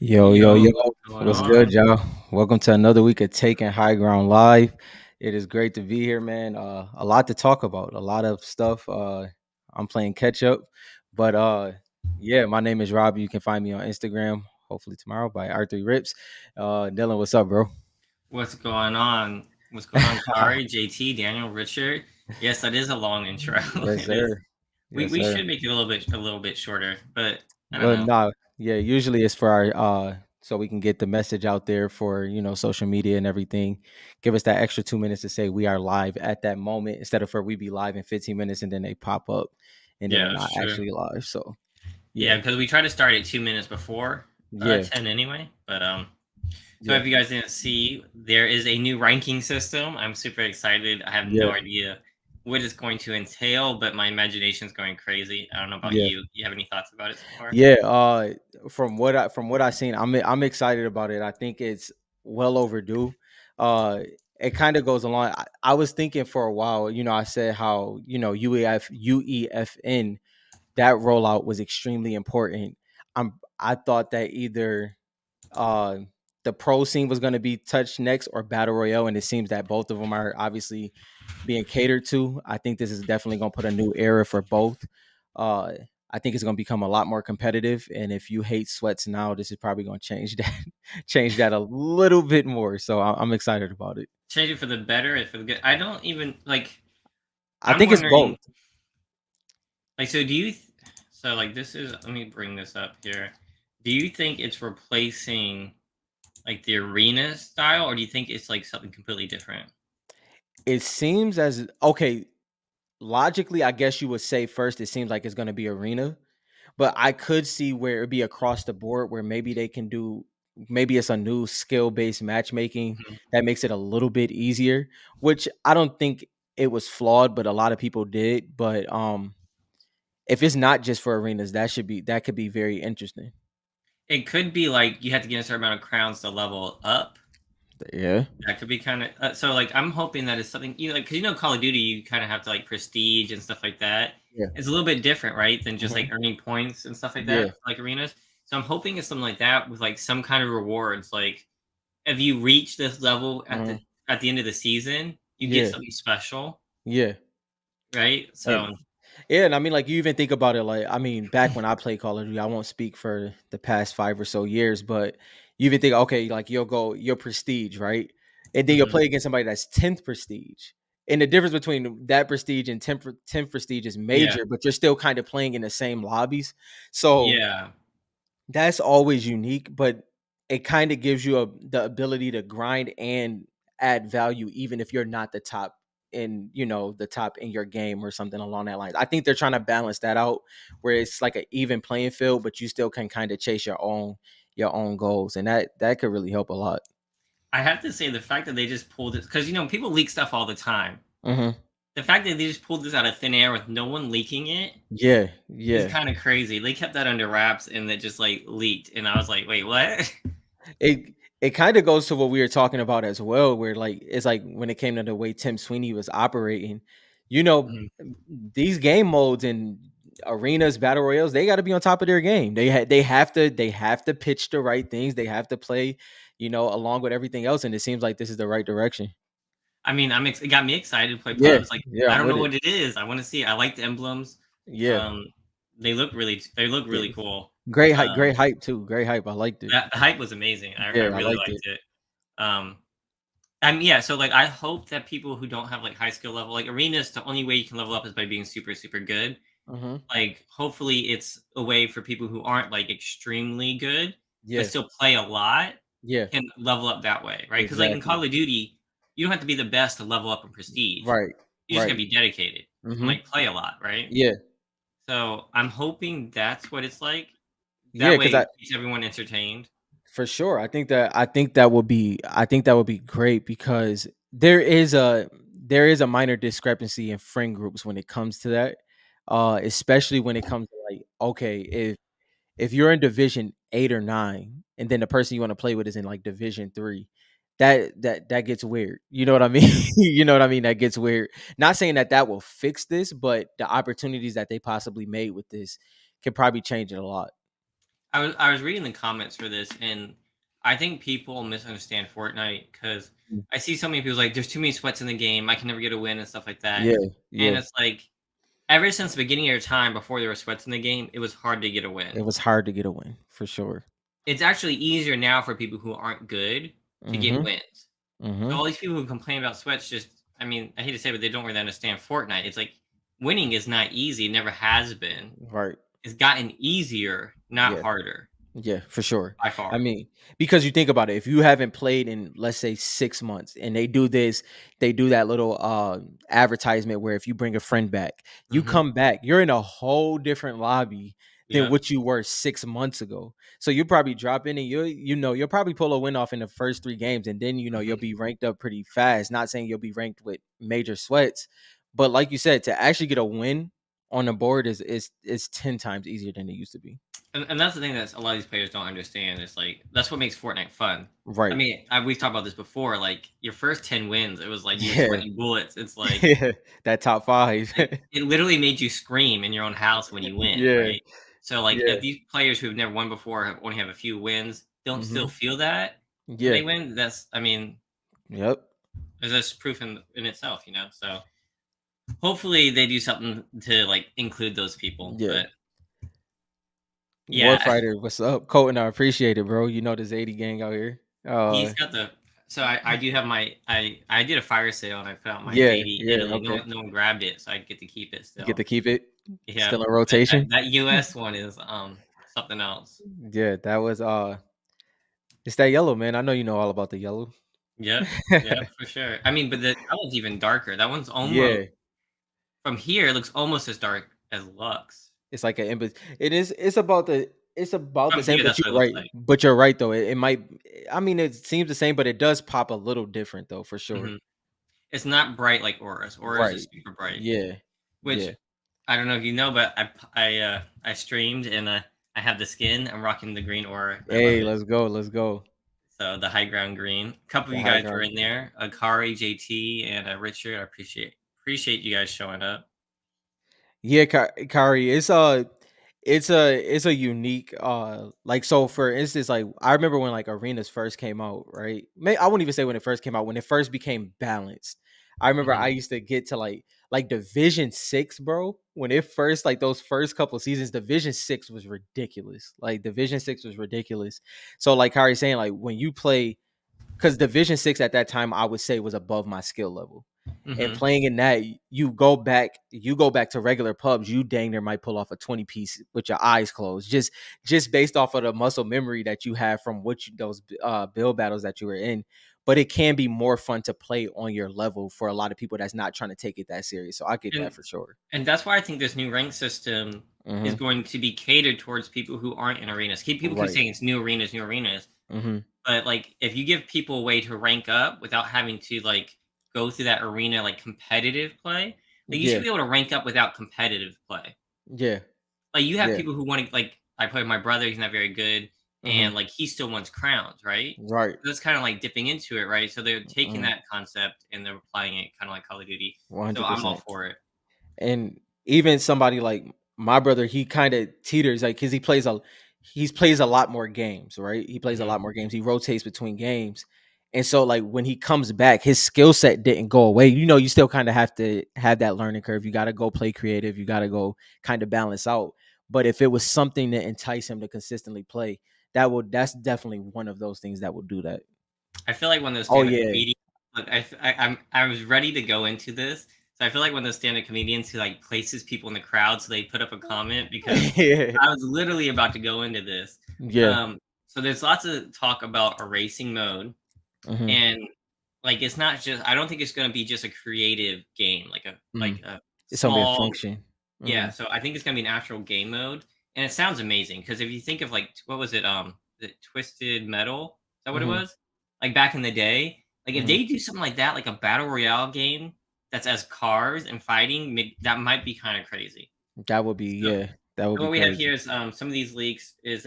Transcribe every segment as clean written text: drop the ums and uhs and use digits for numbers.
Yo, yo, Yo, yo. what's going What's good, on? y'all? Welcome to another week of Taking High Ground Live. It is great to be here, man. A lot to talk about, a lot of stuff. I'm playing catch up. But yeah, my name is Rob. You can find me on Instagram, hopefully tomorrow by R3 Rips. Dylan, what's up, bro? What's going on? What's going on, Kari, JT, Daniel, Richard? Yes, that is a long intro. Yes, It is. sir. We Yes, we sir. should make it a little bit shorter, but I don't Well, know. no, yeah, usually it's for our so we can get the message out there for, social media and everything. Give us that extra 2 minutes to say we are live at that moment instead of for we be live in 15 minutes and then they pop up and then Yeah, we're that's not true. actually live. So Yeah, yeah. because we try to start at 2 minutes before Yeah. 10 anyway. But so Yeah. if you guys didn't see, there is a new ranking system. I'm super excited. I have no Yeah. idea what it's going to entail, but my imagination's going crazy. I don't know about Yeah. you. You have any thoughts about it so far? Yeah, from what I seen, I'm excited about it. I think it's well overdue. Uh it kind of goes along. I was thinking for a while, I said how, UEFN, that rollout was extremely important. I thought that either uh the pro scene was going to be touched next or battle royale, and it seems that both of them are obviously being catered to. I think this is definitely going to put a new era for both. uh I think it's going to become a lot more competitive, and if you hate sweats now, this is probably going to change that change that a little bit more. So I'm excited about it. Change it for the better and for the good. I don't even like. I I'm think it's wondering, both. like, so do you? So like, this is. Let me bring this up here. Do you think it's replacing like the arena style, or do you think it's like something completely different? It seems as okay, logically, I guess you would say first it seems like it's going to be arena. But I could see where it'd be across the board where maybe they can do, maybe it's a new skill-based matchmaking Mhm. that makes it a little bit easier, which I don't think it was flawed, but a lot of people did. But if it's not just for arenas, that could be very interesting. It could be like you have to get a certain amount of crowns to level up. Yeah. That could be kind of so. Like, I'm hoping that it's something like because Call of Duty, you kind of have to like prestige and stuff like that. Yeah. It's a little bit different, right, than just like Mhm. earning points and stuff like Yeah. that, like arenas. So I'm hoping it's something like that with like some kind of rewards. Like if you reach this level Mhm. at the end of the season, you get Yeah. something special, Yeah. right? And So Yeah, and I mean, like you even think about it, like I mean, back when I played Call of Duty, I won't speak for the past 5 or so years, but you even think, okay, like you'll go your prestige, right? And then you'll Mhm. play against somebody that's 10th prestige. And the difference between that prestige and 10th prestige is Yeah. major, but you're still kind of playing in the same lobbies. So Yeah. that's always unique, but it kind of gives you the ability to grind and add value, even if you're not the top in, the top in your game or something along that line. I think they're trying to balance that out where it's like an even playing field, but you still can kind of chase your own goals, and that could really help a lot. I have to say the fact that they just pulled it because people leak stuff all the time. Hmm. The fact that they just pulled this out of thin air with no one leaking it Yeah, is yeah. kind of crazy. They kept that under wraps and it just like leaked, and I was like, "Wait, what?" It kind of goes to what we were talking about as well, where like it's like when it came to the way Tim Sweeney was operating, you know, Mhm. these game modes and arenas, battle royales, they got to be on top of their game. They have to pitch the right things. They have to play, along with everything else. And it seems like this is the right direction. I mean, it got me excited to play Yeah, pubs. Like, yeah, I I'm don't with know it. what it is. I want to see. I like the emblems. Yeah, Um, they look yeah. really cool. Great hype too. Great hype. I liked it. The hype was amazing. I Yeah, I really liked liked it. it. Um, yeah. So like, I hope that people who don't have like high skill level, like arenas, the only way you can level up is by being super super good. Hmm. Like, hopefully, it's a way for people who aren't like extremely good but Yeah, still play a lot yeah, can level up that way, right? Because like in exactly. Call of Duty, you don't have to be the best to level up in prestige. Right, You just gotta right. be dedicated and Hmm. like play a lot, right? Yeah, So I'm hoping that's what it's like. yeah. That Because way I it keeps everyone entertained. For sure. I think that would be great because there is a minor discrepancy in friend groups when it comes to that. Especially when it comes to like, okay, if you're in division 8 or 9 and then the person you want to play with is in like division 3, that gets weird. You know what I mean? You know what I mean? That gets weird. Not saying that will fix this, but the opportunities that they possibly made with this could probably change it a lot. I was reading the comments for this, and I think people misunderstand Fortnite because Mm. I see so many people like, "There's too many sweats in the game. I can never get a win," and stuff like that. Yeah, And yeah. it's like ever since the beginning of your time before there were sweats in the game, it was hard to get a It win. was hard to get a win for sure. It's actually easier now for people who aren't good to get Mhm, wins. So mhm. all these people who complain about sweats just I mean, I hate to say it, but they don't really understand Fortnite. It's like winning is not easy, it never has been. Right. It's gotten easier, not Yeah. harder Yeah, for sure. by I far. mean, because you think about it, if you haven't played in, let's say, 6 months, and they do that little advertisement where if you bring a friend back, you Mhm. come back, you're in a whole different lobby than Yep. what you were 6 months ago. So you probably drop in and you'll probably pull a win off in the first 3 games, and then you'll Mhm. be ranked up pretty fast. Not saying you'll be ranked with major sweats, but like you said, to actually get a win on the board is 10 times easier than it used to be. And that's the thing that a lot of these players don't understand. It's like that's what makes Fortnite fun. I Right. mean, we've talked about this before. Like your first 10 wins, it was like you were Yeah. sweating bullets. It's like Yeah, that top 5. it literally made you scream in your own house when you win, Yeah, right? So like yeah. if these players who've never won before only have a few wins, don't still Mhm. feel that when Yeah. they win, that's I mean, Yep. that's proof in itself. So hopefully they do something to like include those people. Yeah. But yeah, Warfighter, what's up? Colton, I appreciate it, bro. You know the Zadie gang out here. he's got the so I do have my I did a fire sale and I put out my Yeah, ZD yeah, Italy. okay. No one grabbed it, so I get to keep it You get still. to keep it Yeah, still in but rotation? that US one is something else. Yeah, that was it's that yellow, man. I know you know all about the yellow. Yep, yep, for sure. I mean, but that one's even darker. That one's almost Yeah, from here, it looks almost as dark as Lux. it's like an it's about the From same, here, but that's what you're it looks right. like. But you're right though. It might I mean it seems the same, but it does pop a little different though, for sure. Mhm. It's not bright like Aura's. Aura's is Right. super bright, Yeah. which Yeah. I don't know if you know, but I streamed and I have the skin. I'm rocking the green Aura. I love Hey, it. let's go. Let's go. So the high ground green. A couple of The you high guys were ground. in there. Akari, JT, and Richard. I appreciate you guys showing up. Yeah, Kari, it's a unique like, so for instance, like I remember when like arenas first came out, right? I wouldn't even say when it first came out, when it first became balanced. I remember I Mhm. used to get to like Division 6, bro. When it first, like those first couple seasons, Division 6 was ridiculous. Like Division 6 was ridiculous. So like Harry's saying, like when you play, because Division 6 at that time I would say was above my skill level. And Hmm. playing in that, you go back to regular pubs, you dang near might pull off a 20 piece with your eyes closed, just based off of the muscle memory that you have from those build battles that you were in. But it can be more fun to play on your level for a lot of people that's not trying to take it that serious. So I get that And for sure. and that's why I think this new rank system is Hmm. going to be catered towards people who aren't in arenas. People keep Right. saying it's new arenas, Hmm. but like if you give people a way to rank up without having to like go through that arena like competitive play, like you should Yeah. be able to rank up without competitive play. Yeah. Like you have Yeah. people who want to like I play with my brother, he's not very good, Hmm. and like he still wants crowns, right? Right. So that's kind of like dipping into it, right? So they're taking Hmm. that concept and they're applying it kind of like Call of Duty. So I'm all 100%. for it. And even somebody like my brother, he kind of teeters, like, because he plays a lot more games, right? He plays a Mhm. lot more games. He rotates between games. And so like when he comes back, his skill set didn't go away. You still kind of have to have that learning curve. You got to go play creative. You got to go kind of balance out. But if it was something to entice him to consistently play, that's definitely one of those things that would do that. I feel like when those Oh stand-up yeah. comedians, like I was ready to go into this. So I feel like when those stand-up comedians who like places people in the crowd so they put up a comment because Yeah. I was literally about to go into this. Yeah. Um, so there's lots of talk about a racing mode, Hmm. and like it's not just I don't think it's going to be just a creative game Hmm. like a It's gonna be a small. function. Yeah, Hmm. so I think it's gonna be an actual game mode, and it sounds amazing because if you think of like what was it, the Twisted Metal? Is that what it Hmm. was? Like back in the day, like if Hmm. they do something like that, like a battle royale game that's as cars and fighting, that might be kind of crazy. That would be, So, yeah, that would so be what we have crazy. here is some of these leaks is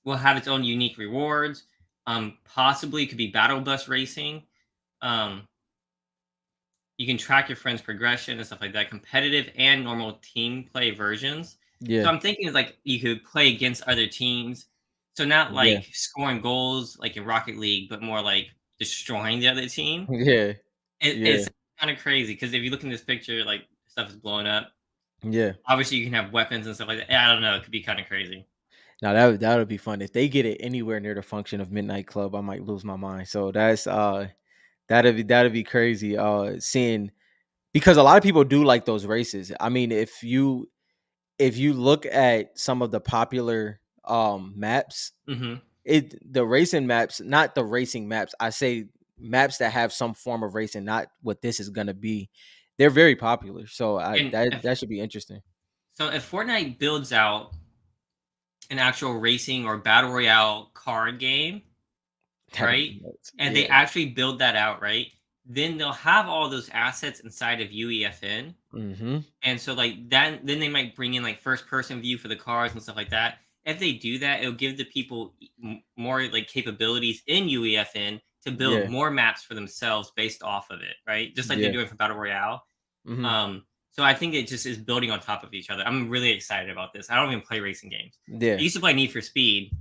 will have its own unique rewards. Possibly could be battle bus racing. Um, you can track your friend's progression and stuff like that, competitive and normal team play versions. So Yeah, I'm thinking like you could play against other teams. So not yeah, like scoring goals like in Rocket League, but more like destroying the other team. yeah, yeah, It's kind of crazy because if you look in this picture, like stuff is blowing up. yeah. Obviously, you can have weapons and stuff like that. I don't know. It could be kind of crazy. Now that would be fun. If they get it anywhere near the function of Midnight Club, I might lose my mind. So that'd be crazy. Seeing, because a lot of people do like those races. I mean, if you look at some of the popular maps, Hmm. the racing maps, not the racing maps, I say maps that have some form of racing, not what this is gonna be. They're very popular. So I And that if, that should be interesting. so if Fortnite builds out an actual racing or battle royale card game, That'd right? be nuts. And they Yeah. actually build that out, right? Then they'll have all those assets inside of UEFN. Mm-hmm. And so like that then they might bring in like first person view for the cars and stuff like that. If they do that, it'll give the people more like capabilities in UEFN to build Yeah. more maps for themselves based off of it, right? Just like they're Yeah. doing for Battle Royale. Mm-hmm. So I think it just is building on top of each other. I'm really excited about this. I don't even play racing games. I Yeah. used to play Need for Speed.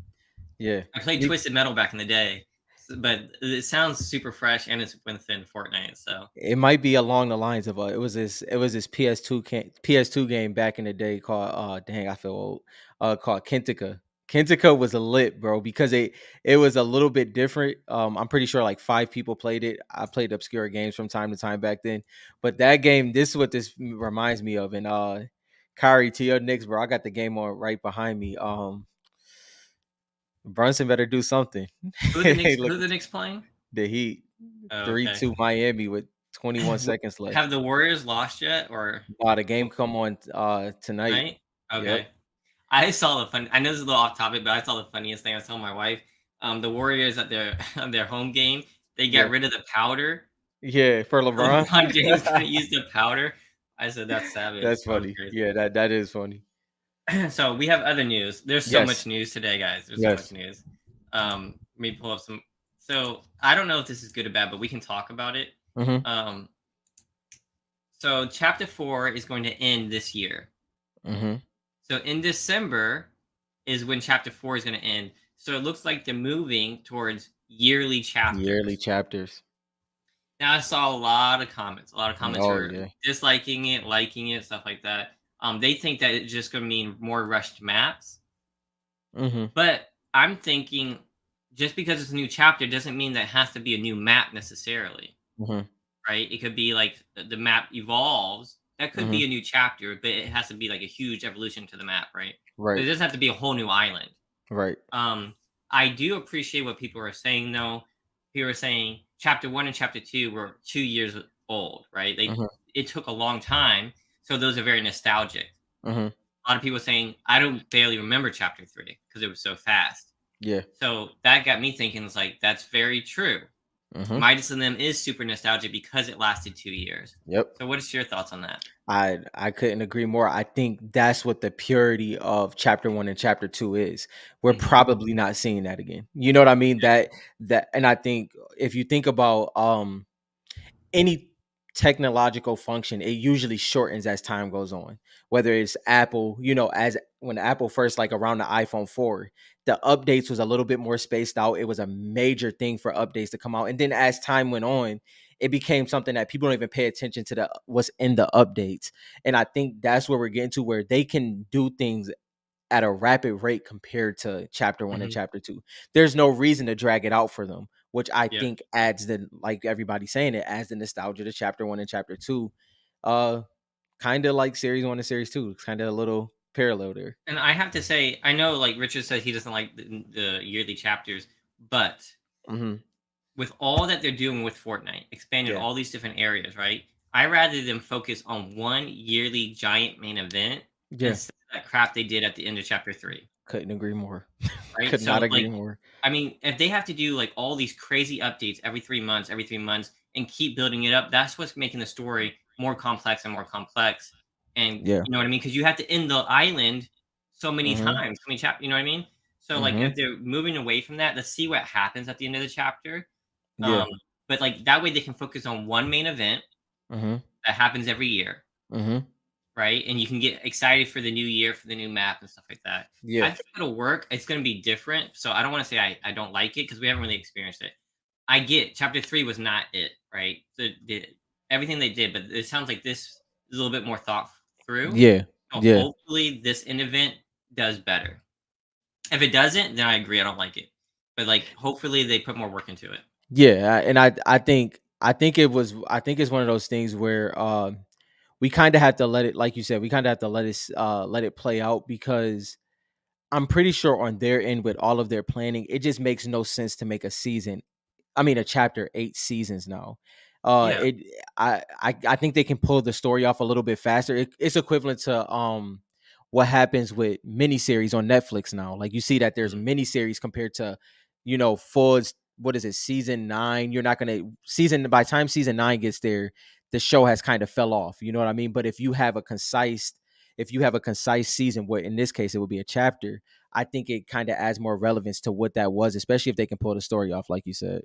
Yeah. I played You Twisted Metal back in the day, but it sounds super fresh and it's within Fortnite. So It might be along the lines of it was this PS2 game back in the day called, dang, I feel old, called Kentica. Kentica was a lit, bro, because it was a little bit different. I'm pretty sure like 5 people played it. I played obscure games from time to time back then, but that game, this is what this reminds me of. And Kyrie, to your Knicks, bro, I got the game on right behind me. Brunson better do something. Hey, who look, are the Knicks playing? the Heat Oh, three okay. two Miami with 21 seconds left. Have the Warriors lost yet or The game come on tonight. tonight? Yep. Okay. I saw the fun. I know this is a little off topic, but I saw the funniest thing. I was telling my wife, the Warriors at their at their home game, they Yeah. got rid of the powder. Yeah, for So LeBron. LeBron James couldn't use the powder. I said that's savage. That's That was funny. crazy. Yeah, that is funny. So we have other news. There's so much Yes. news today, guys. There's so much Yes. news. Let me pull up some. So I don't know if this is good or bad, but we can talk about it. Mhm. Um, so chapter 4 is going to end this year. Mhm. So in December is when chapter 4 is going to end. So it looks like they're moving towards yearly Yearly chapters. chapters. Now I saw a lot of comments. A lot of comments Oh are yeah. disliking it, liking it, stuff like that. They think that it's just gonna mean more rushed maps, Mhm. but I'm thinking just because it's a new chapter doesn't mean that it has to be a new map necessarily. Mhm. Right? It could be like the map evolves. That could Mhm. be a new chapter, but it has to be like a huge evolution to the map, right? But it Right. doesn't have to be a whole new island. Right. Um, I do appreciate what people are saying though. People are saying chapter one and chapter two were 2 years old, right? Mhm. It took a long time, so those are very nostalgic. Mhm. A lot of people saying I don't barely remember chapter three because it was so fast. Yeah. So that got me thinking. It's like that's very true. Mhm. Midas and Them is super nostalgic because it lasted 2 years. Yep. So what is your thoughts on that? I couldn't agree more. I think that's what the purity of chapter 1 and chapter 2 is. We're Mhm. probably not seeing that again. You know what I mean? Yeah. That and I think if you think about any technological function, it usually shortens as time goes on. Whether it's Apple, as when Apple first, like around the iPhone 4, the updates was a little bit more spaced out. It was a major thing for updates to come out. And then as time went on, it became something that people don't even pay attention to the what's in the updates. And I think that's where we're getting to, where they can do things at a rapid rate compared to chapter 1 and Mhm. chapter 2. There's no reason to drag it out for them, which I Yeah. think adds the, like everybody saying, it adds the nostalgia to chapter 1 and chapter 2. Uh kind of like series 1 and series 2. It's kind of a little parallel there. And I have to say, I know like Richard said he doesn't like the yearly chapters, but Mhm. with all that they're doing with Fortnite, expanding Yeah. all these different areas, right? I rather them focus on one yearly giant main event Yeah. instead of that crap they did at the end of chapter three, Couldn't agree more. right? Could not So agree like more. I mean, if they have to do like all these crazy updates every 3 months, and keep building it up, that's what's making the story more complex and more complex. And Yeah. you know what I mean? Because you have to end the island so many Mhm. times, so many chapters. You know what I mean? So like, if Mhm. they're moving away from that, let's see what happens at the end of the chapter. Yeah. Um, but like that way, they can focus on one main event Mhm. that happens every year, Mhm. right? And you can get excited for the new year, for the new map and stuff like that. I Yeah. think it'll work. It's going to be different. So I don't want to say I don't like it because we haven't really experienced it. I get chapter three was not it, right? Everything they did, but it sounds like this is a little bit more thought through. Yeah. So Yeah. hopefully this end event does better. If it doesn't, then I agree. I don't like it. But like, hopefully they put more work into it. Yeah, and I think it's one of those things where we kind of have to let it, like you said, we kind of have to let it play out, because I'm pretty sure on their end, with all of their planning, it just makes no sense to make a chapter 8 seasons now. Yeah. It I think they can pull the story off a little bit faster. It's equivalent to what happens with miniseries on Netflix now. Like, you see that there's Mhm. miniseries compared to, full, what is it, season 9. You're not gonna season By the time season 9 gets there, the show has kind of fell off. You know what I mean? But if you have a concise season, what in this case it would be a chapter, I think it kind of adds more relevance to what that was, especially if they can pull the story off, like you said.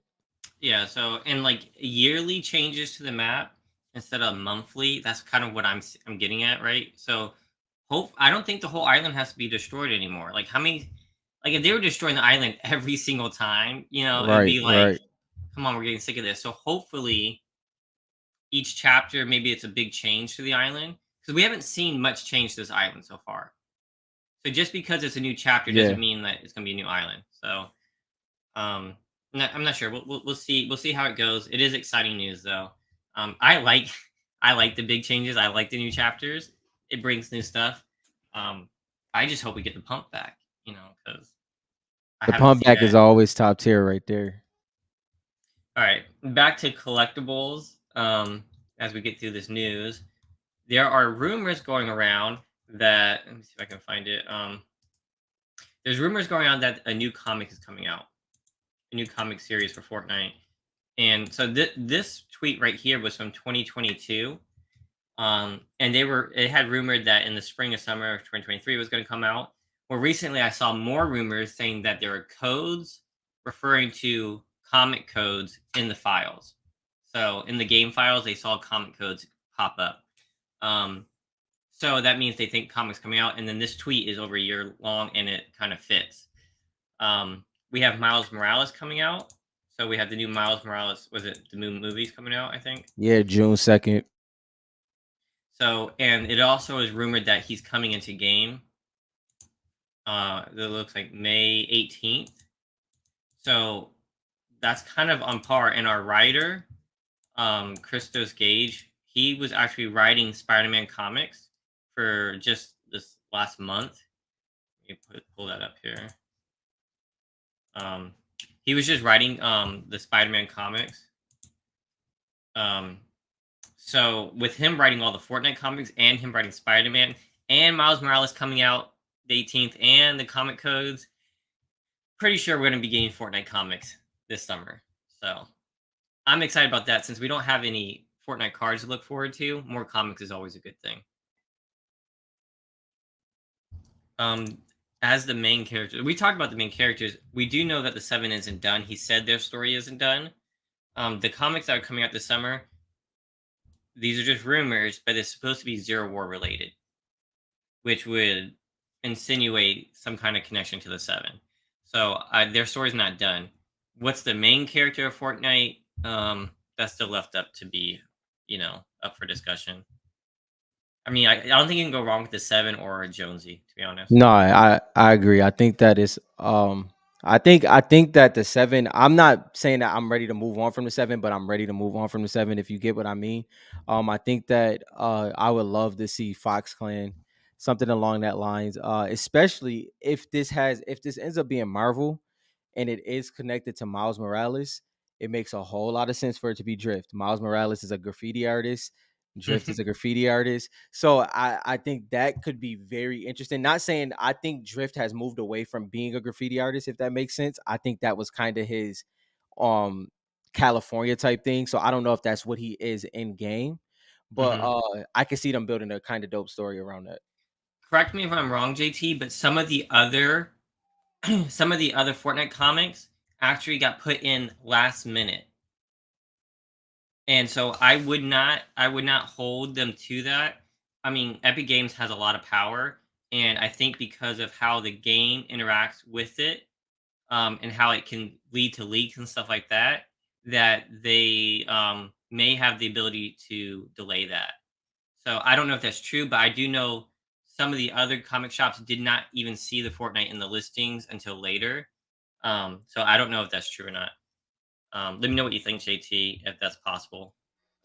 Yeah, so and like yearly changes to the map instead of monthly, that's kind of what I'm getting at, right? So hope I don't think the whole island has to be destroyed anymore. Like how many like if they were destroying the island every single time, it'd Right, be like, right. come on, we're getting sick of this. So hopefully each chapter maybe it's a big change to the island because we haven't seen much change to this island so far. So just because it's a new chapter doesn't Yeah. mean that it's going to be a new island. So um, I'm not sure. We'll see. We'll see how it goes. It is exciting news, though. I like I like the big changes. I like the new chapters. It brings new stuff. Um, I just hope we get the pump back. Because I The haven't pump seen back is that. always top tier right there. All right, back to collectibles. As we get through this news, there are rumors going around that let me see if I can find it. There's rumors going on that a new comic is coming out, a new comic series for Fortnite. And so this tweet right here was from 2022. And it had rumored that in the spring or summer of 2023 was going to come out. Well, recently I saw more rumors saying that there are codes referring to comic codes in the files. So in the game files, they saw comic codes pop up. Um, so that means they think comics coming out. And then this tweet is over a year long, and it kind of fits. We have Miles Morales coming out. So we have the new Miles Morales. Was it the new movies coming out? I think Yeah, June 2nd. so. And it also is rumored that he's coming into game. That looks like May 18th. So that's kind of on par. And our writer, Christos Gage, he was actually writing Spider-Man comics for just this last month. Let me pull that up here. Um, he was just writing the Spider-Man comics. Um, so with him writing all the Fortnite comics and him writing Spider-Man and Miles Morales coming out the 18th and the comic codes, pretty sure we're going to be getting Fortnite comics this summer. So I'm excited about that since we don't have any Fortnite cards to look forward to. More comics is always a good thing. Um, as the main character, we talked about the main characters. We do know that the Seven isn't done. He said their story isn't done. The comics that are coming out this summer, these are just rumors, but it's supposed to be Zero War related, which would insinuate some kind of connection to the Seven. So their story's not done. What's the main character of Fortnite? That's still left up to be, up for discussion. I mean, I don't think you can go wrong with the Seven or a Jonesy, to be honest. No, I agree. I think that is I think that the seven. I'm not saying that I'm ready to move on from the seven, but I'm ready to move on from the seven. If you get what I mean. I think that I would love to see Fox Clan, something along that lines. Especially if this ends up being Marvel, and it is connected to Miles Morales. It makes a whole lot of sense for it to be Drift. Miles Morales is a graffiti artist. Drift is a graffiti artist. So I think that could be very interesting. Not saying I think Drift has moved away from being a graffiti artist, if that makes sense. I think that was kind of his um California type thing. So I don't know if that's what he is in game. But hmm I can see them building a kind of dope story around that. Correct me if I'm wrong, JT, but some of the other Fortnite comics actually got put in last minute. And so I would not hold them to that. I mean, Epic Games has a lot of power, and I think because of how the game interacts with it, and how it can lead to leaks and stuff like that, that they may have the ability to delay that. So I don't know if that's true, but I do know some of the other comic shops did not even see the Fortnite in the listings until later. So I don't know if that's true or not. Let me know what you think, JT, if that's possible.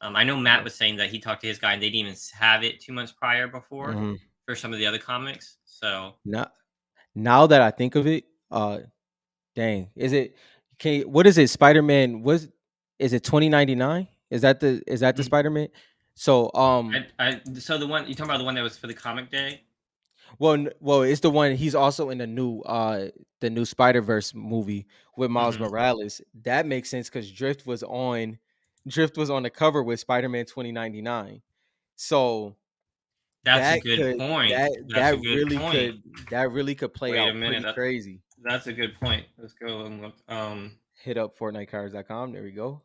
I know Matt was saying that he talked to his guy and they didn't even have it 2 months prior before Hmm. for some of the other comics. So Now, now that I think of it, dang, is it? What is it? Spider Man was? Is it 2099? Is that the mm, Spider Man? So so the one you talking about the one that was for the comic day? well, it's the one he's also in the new Spider-Verse movie with Miles hmm Morales. That makes sense because Drift was on the cover with Spider-Man 2099. So That's a that good could point. that That's a that good really point. could that really could play Wait a out minute. pretty crazy. That's a good point. Let's go and look. Hit up FortniteCards.com. There we go.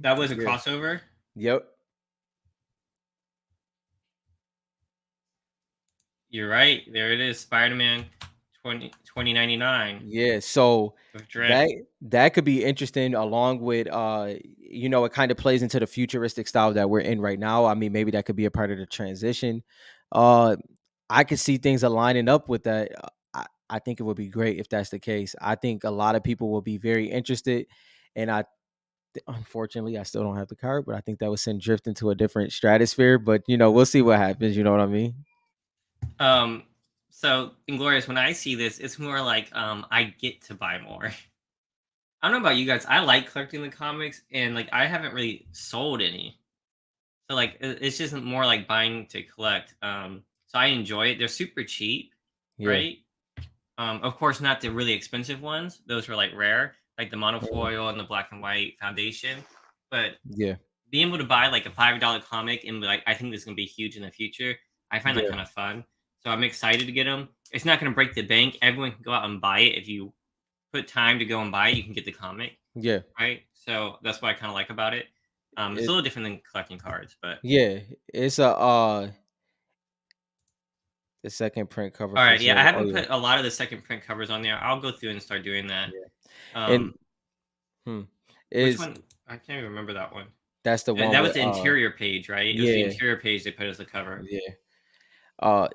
That was a Yeah. crossover. Yep. You're right. There it is. Spider-Man 2099 Yeah, so with that Drift. that could be interesting along with it kind of plays into the futuristic style that we're in right now. I mean, maybe that could be a part of the transition. Uh I could see things aligning up with that. I think it would be great if that's the case. I think a lot of people will be very interested, and unfortunately I still don't have the card, but I think that would send Drift into a different stratosphere, but we'll see what happens, you know what I mean? Um, so Inglorious, when I see this, it's more like I get to buy more. I don't know about you guys. I like collecting the comics, and like I haven't really sold any. So like it's just more like buying to collect. So I enjoy it. They're super cheap, Yeah. right? Of course, not the really expensive ones. Those were like rare, like the Mhm. monofoil and the black and white foundation. But Yeah. being able to buy like a $5 comic and be like, I think this is gonna be huge in the future. I find that Yeah. kind of fun. So I'm excited to get them. It's not gonna break the bank. Everyone can go out and buy it. If you put time to go and buy it, you can get the comic, Yeah. right? So that's what I kind of like about it. It's a It little different than collecting cards, but Yeah, it's the second print cover all for right. Yeah, I Zero. Oh haven't yeah, put a lot of the second print covers on there. I'll go through and start doing that. yeah. And Um, Hmm. Which Is one? I can't even remember that one. That's the one That was with the interior page, right? It was the yeah, interior page they put as the cover. yeah. Uh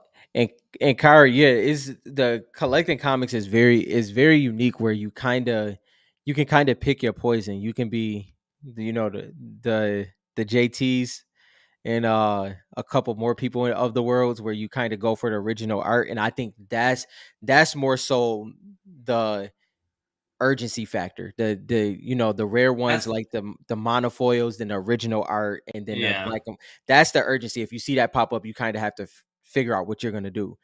and Kyrie, yeah, is the collecting comics is very unique where you can kind of pick your poison. You can be you know the JTs and a couple more people of the worlds where you kind of go for the original art, and I think that's more so the urgency factor. The rare ones That's like the monofoils, then the original art, and then the yeah. black. That's the urgency. If you see that pop up, you kind of have to figure out what you're gonna do.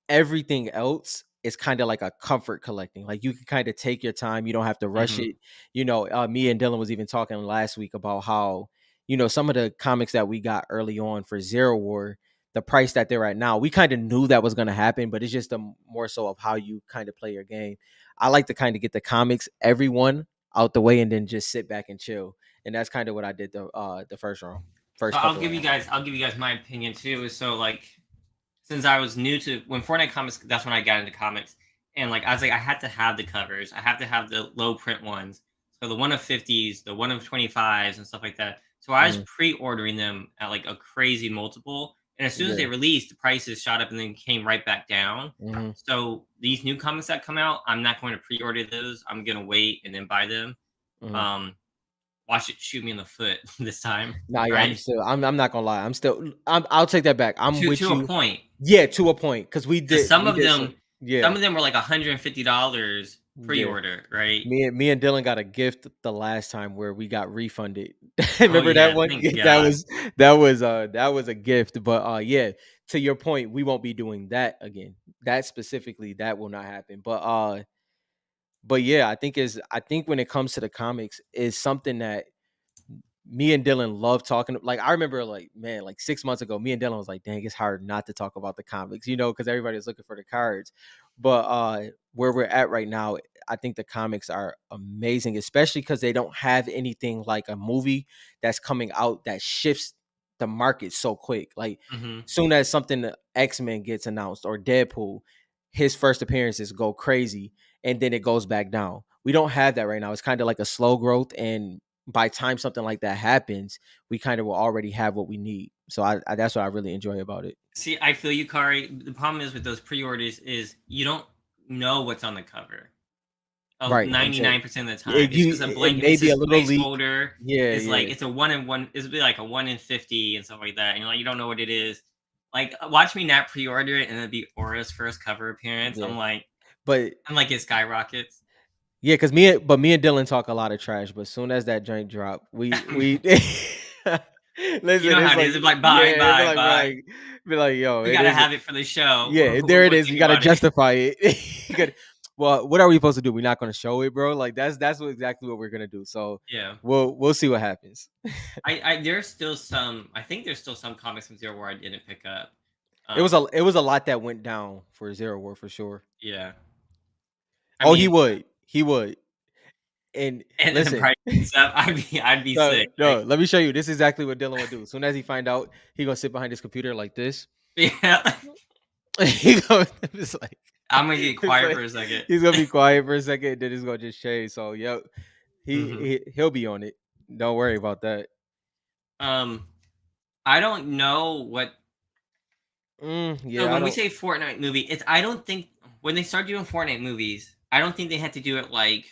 Everything else is kind of like a comfort collecting. Like you can kind of take your time. You don't have to rush Mhm. it. Me and Dylan was even talking last week about how some of the comics that we got early on for Zero War, the price that they're at now, we kind of knew that was going to happen, but it's just a more so of how you kind of play your game. I like to kind of get the comics, everyone out the way, and then just sit back and chill. And that's kind of what I did the first round, So first couple rounds. I'll give you guys my opinion too. So like since I was new to when Fortnite comics, that's when I got into comics. And like I was like, I had to have the covers. I have to have the low print ones. So the one of 50s, the one of 25s and stuff like that. So I was Hmm. pre-ordering them at like a crazy multiple. And as soon as they Yeah. released, the prices shot up and then came right back down. Hmm. So these new comics that come out, I'm not going to pre-order those. I'm gonna wait and then buy them. Hmm. Um, watch it shoot me in the foot this time, Nah, yeah, right? I'm not gonna lie. I'll take that back. I'm with To a you. point. Yeah, to a point. Cause Because we did some, some yeah, of them were like $150 yeah. pre-order, right? Me and Dylan got a gift the last time where we got refunded. Oh Remember that yeah, one? thank Yeah, God. that was a gift. But yeah, to your point, we won't be doing that again. That specifically, that will not happen. But yeah, I think when it comes to the comics, is something that me and Dylan love talking. Like I remember, like man, like 6 months ago, me and Dylan was like, "Dang, it's hard not to talk about the comics," because everybody's looking for the cards. But where we're at right now, I think the comics are amazing, especially because they don't have anything like a movie that's coming out that shifts the market so quick. Like Mhm. soon as something X-Men gets announced or Deadpool, his first appearances go crazy, and then it goes back down. We don't have that right now. It's kind of like a slow growth, and by time something like that happens, we kind of will already have what we need. So I that's what I really enjoy about it. See, I feel you, Kari. The problem is with those pre-orders is you don't know what's on the cover. Oh, Right. I'm saying 99% of the time. It's just a it blank. may It be a says little leak. placeholder. Yeah, It's like yeah, it's a one in one. It's be like a 1 in 50 and stuff like that. And you're like, you don't know what it is. Like, watch me not pre-order it and it'd be Aura's first cover appearance. yeah. But I'm like, it skyrockets. yeah, because me and Dylan talk a lot of trash, but as soon as that joint drop, we You listen. know how It's it like is. It's like yeah, buy, buy, buy. be like yo, We it gotta is. have it for the show. Yeah, What there do it you is. You think got to about it? justify it. You gotta, well, what are we supposed to do? We're not going to show it, bro. Like exactly what we're gonna do. So Yeah. we'll see what happens. I there's still some. I think there's still some comics from Zero where I didn't pick up. It was a lot that went down for Zero War for sure. Yeah. I Oh, mean, he would. And and then the listen, price and stuff. I'd be sick. no, Like, let me show you. This is exactly what Dylan would do. As soon as he find out, he gonna sit behind his computer like this. yeah. he gonna it's like, I'm gonna get it's quiet like for a second. he's gonna be quiet for a second, then it's gonna just shade. So yep, hmm he'll be on it. Don't worry about that. Um, I don't know what. So Yeah, I when we don't. say Fortnite movie, it's I don't think when they start doing Fortnite movies, I don't think they had to do it like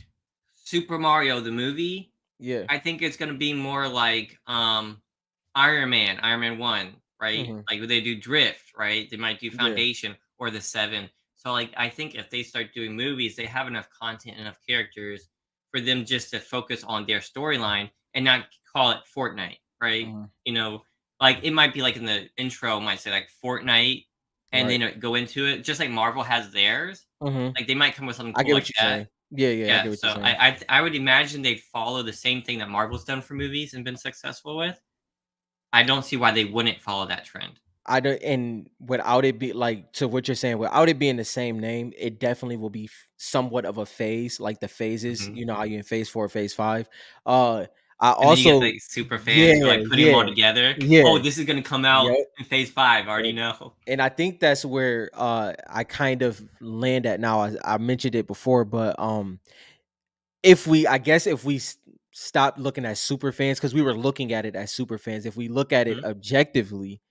Super Mario the movie. Yeah. I think it's gonna be more like Iron Man 1, right? Hmm. Like they do Drift, right? They might do Yeah. Foundation or the 7. So like I think if they start doing movies, they have enough content, enough characters for them just to focus on their storyline and not call it Fortnite, right? Hmm. You know, like it might be like in the intro might say like Fortnite and Right. then go into it just like Marvel has theirs. Hmm. Like they might come with something I cool get what like you're that. saying. Yeah, yeah, I Yeah, get what you're so saying. I would imagine they'd follow the same thing that Marvel's done for movies and been successful with. I don't see why they wouldn't follow that trend. I don't, and without it be like to what you're saying, without it being the same name, it definitely will be somewhat of a phase, like the phases. Mhm. You know how you in phase 4, phase 5. Uh, I And then you get, also, like, super fans who, yeah, like, putting them all yeah, together. yeah, "Oh, this is gonna come out yeah, in phase 5, I already and, know." I think that's where I kind of land at now. I mentioned it before, but if we, I guess, if we stopped looking at super fans because we were looking at it as super fans. If we look at it Mhm, objectively,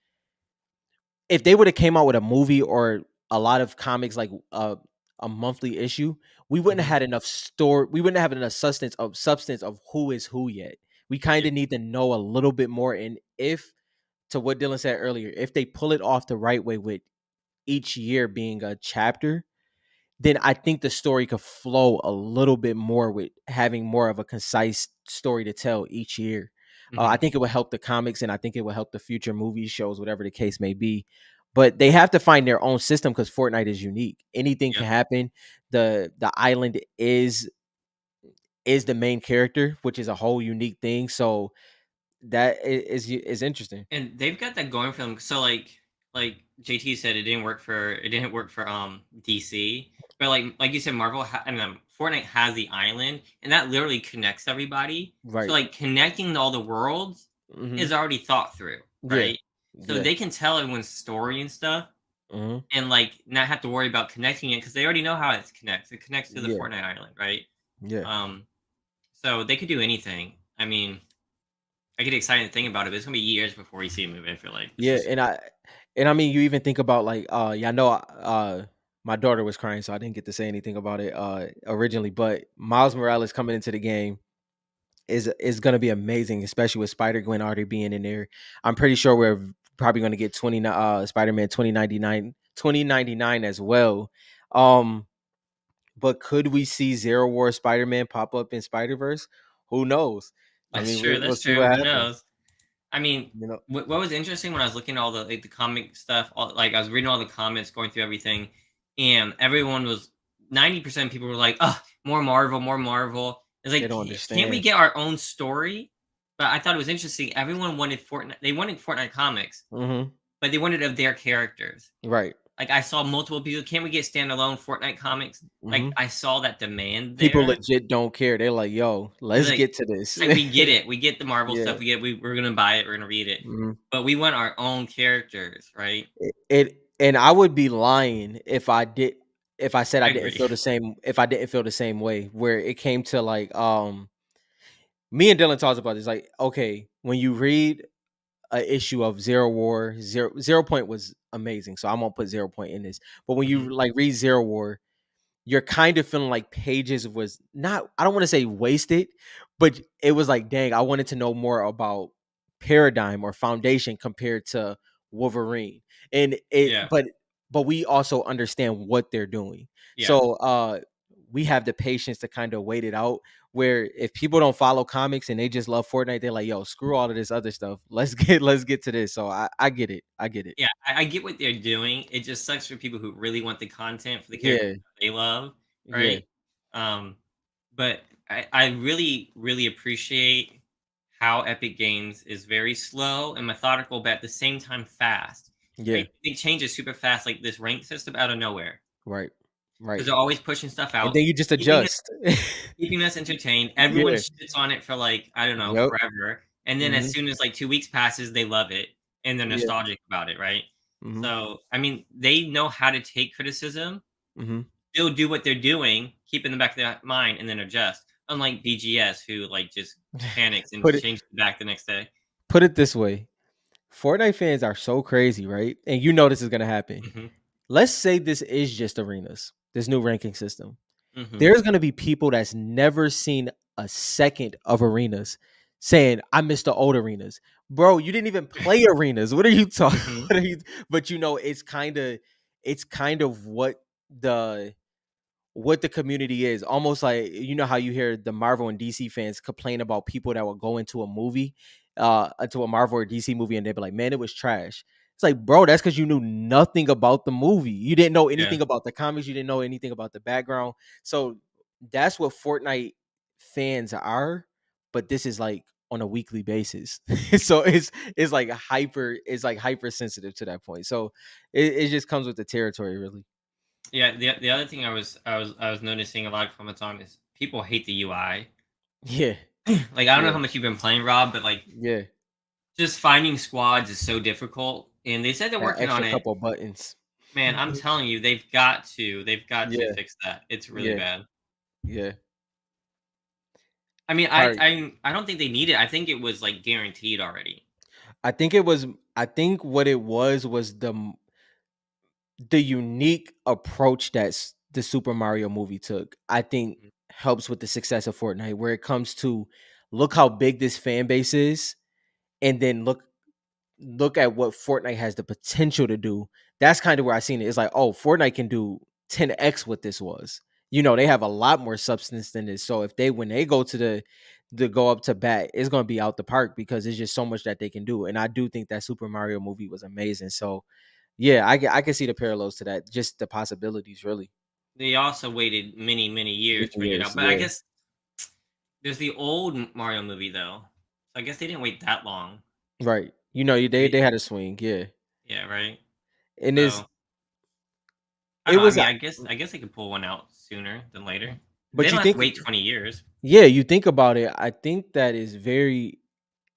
if they would have came out with a movie or a lot of comics like a monthly issue, we wouldn't have mhm. had enough store. We wouldn't have enough substance of who is who yet. We kind Yeah, of need to know a little bit more. And if, to what Dylan said earlier, if they pull it off the right way with each year being a chapter, then I think the story could flow a little bit more with having more of a concise story to tell each year. I mhm. think it would help the comics, and I think it would help the future movies, shows, whatever the case may be. But they have to find their own system because Fortnite is unique. Anything Yeah. can happen. The island is the main character, which is a whole unique thing. So is interesting. And they've got that going for them. So like JT said, it didn't work for DC. But like you said, Fortnite has the island, and that literally connects everybody. So Right. like connecting all the worlds Hmm. is already thought through, Yeah. right? So Yeah. they can tell everyone's story and stuff, Hmm. and like not have to worry about connecting it because they already know how it connects. It connects to the Yeah. Fortnite island, right? Yeah. Um, so they could do anything. I mean, I get excited to think about it, but it's gonna be years before we see a movie. I feel like it's Yeah, just and I mean, you even think about like, yeah, I know, my daughter was crying, so I didn't get to say anything about it originally. But Miles Morales coming into the game is going to be amazing, especially with Spider Gwen already being in there. I'm pretty sure we're probably going to get Spider Man 2099 as well. Um, but could we see Zero War Spider Man pop up in Spider Verse? Who knows? I that's mean, true. we'll That's see true. what Who happens. knows? I mean, You know, what was interesting when I was looking at all the comic stuff, like I was reading all the comments, going through everything, and everyone was 90% of people were like, "Oh, more Marvel, more Marvel." It's they like, don't can't we understand. get our own story? But I thought it was interesting. Everyone wanted Fortnite. They wanted Fortnite comics, Hmm. but they wanted of their characters. Right. Like I saw multiple people. Can't we get standalone Fortnite comics? Like Hmm. I saw that demand People there. legit don't care. They're like, "Yo, It's let's like get to this." it's like we get it. We get the Marvel Yeah. stuff. We're gonna buy it. We're gonna read it. Mhm. But we want our own characters, right? And I would be lying if I said I I didn't agree. feel the same if I didn't feel the same way where it came to like me and Dylan talked about this like okay, when you read a issue of Zero War, Zero Point was amazing. So I'm going to put Zero Point in this. But when Mhm. you like read Zero War, you're kind of feeling like pages was not, I don't want to say wasted, but it was like dang, I wanted to know more about Paradigm or Foundation compared to Wolverine. And it Yeah, but we also understand what they're doing. yeah, So we have the patience to kind of wait it out, where if people don't follow comics and they just love Fortnite, they're like, yo, screw all of this other stuff, let's get to this. So I get it, I get it. yeah. I get what they're doing. It just sucks for people who really want the content for the characters Yeah. they love, Yeah. right? Um, but I really, really appreciate how Epic Games is very slow and methodical, but at the same time fast. Yeah. Right? They change it super fast, like this rank system out of nowhere, Right. because Right. they're always pushing stuff And out, then you just keeping adjust. keeping us entertained. Everyone Yeah. shits on it for like, I don't know, Yep. forever. And then as Mhm. soon as like 2 weeks passes, they love it and they're Yeah. nostalgic about it, right? Mhm. So, I mean, they know how to take criticism, Mhm. still do what they're doing, keep in the back of their mind, and then adjust. Unlike BGS, who like just panics and Put it changes it back the next day. put it this way. Fortnite fans are so crazy, right? And you know this is gonna happen. Hmm. Let's say this is just arenas, this new ranking system. Hmm. There's gonna be people that's never seen a second of arenas saying, I miss the old arenas. Bro, you didn't even play arenas. What are you talking? Hmm. What are you but you know, it's kind of what the community is. Almost like you know how you hear the Marvel and DC fans complain about people that will go into a movie, into a Marvel or DC movie, and they'll be like, "Man, it was trash." It's like, bro, that's because you knew nothing about the movie. You didn't know Yeah. anything about the comics. You didn't know anything about the background. So that's what Fortnite fans are. But this is like on a weekly basis, so it's like hyper sensitive to that point. So it just comes with the territory, really. Yeah. The other thing I was noticing a lot of comments on is people hate the UI. Yeah, Like I don't know yeah, how much you've been playing, Rob, but like yeah. just finding squads is so difficult, and they said they're That working on extra it. couple buttons. Man, I'm telling you, they've got to Yeah, fix that. It's really yeah, bad. yeah. I mean, Part I don't think they need it. I think it was like guaranteed already. I think it was I think what it was the unique approach that the Super Mario movie took. I think Mhm. helps with the success of Fortnite where it comes to look how big this fan base is and then look at what Fortnite has the potential to do. That's kind of where I seen it. It's like, oh, Fortnite can do 10x what this was. They have a lot more substance than this. So if they when they go to the go up to bat, it's gonna be out the park because there's just so much that they can do. And I do think that Super Mario movie was amazing. So yeah, I can see the parallels to that. Just the possibilities, really. They also waited many, many years to bring it Years, out. But I yeah, guess there's the old Mario movie though. So I guess they didn't wait that long. right. They Maybe had a swing, yeah, yeah, right. and So I it don't know. I was, mean, I guess they could pull one out sooner than later. They but don't you have to think, wait 20 years. yeah, you think about it. I think that is very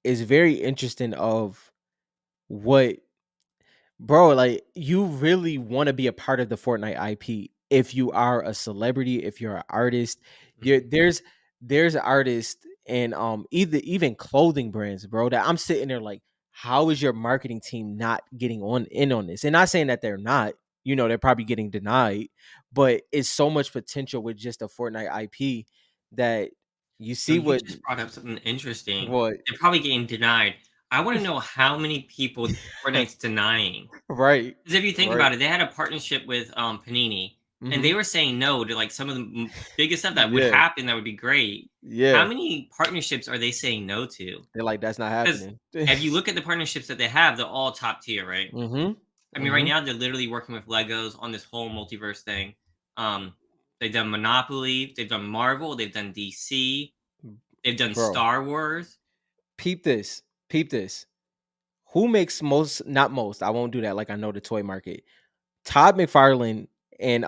interesting of what bro, like you really want to be a part of the Fortnite IP if you are a celebrity, if you're an artist. There, Mhm. there's there's artists and either even clothing brands, bro, that I'm sitting there like, how is your marketing team not getting on in on this? And not saying that they're not, they're probably getting denied, but it's so much potential with just a Fortnite IP that you So see you what just brought up something interesting. what They're probably getting denied. I want to know how many people Fortnite's denying. right, Because if you think right. about it, they had a partnership with Panini, and Hmm. they were saying no to like some of the biggest stuff that would Yeah, happen that would be great. How yeah. many partnerships are they saying no to? They're like, that's not Because happening. if you look at the partnerships that they have, they're all top tier, right? Mhm, I mean, right mhm, now they're literally working with Legos on this whole multiverse thing. Um, they've done Monopoly, they've done Marvel, they've done DC, they've done bro. Star Wars. Peep this. Peep this. Who makes most? Not most. I won't do that. Like I know the toy market. Todd McFarlane and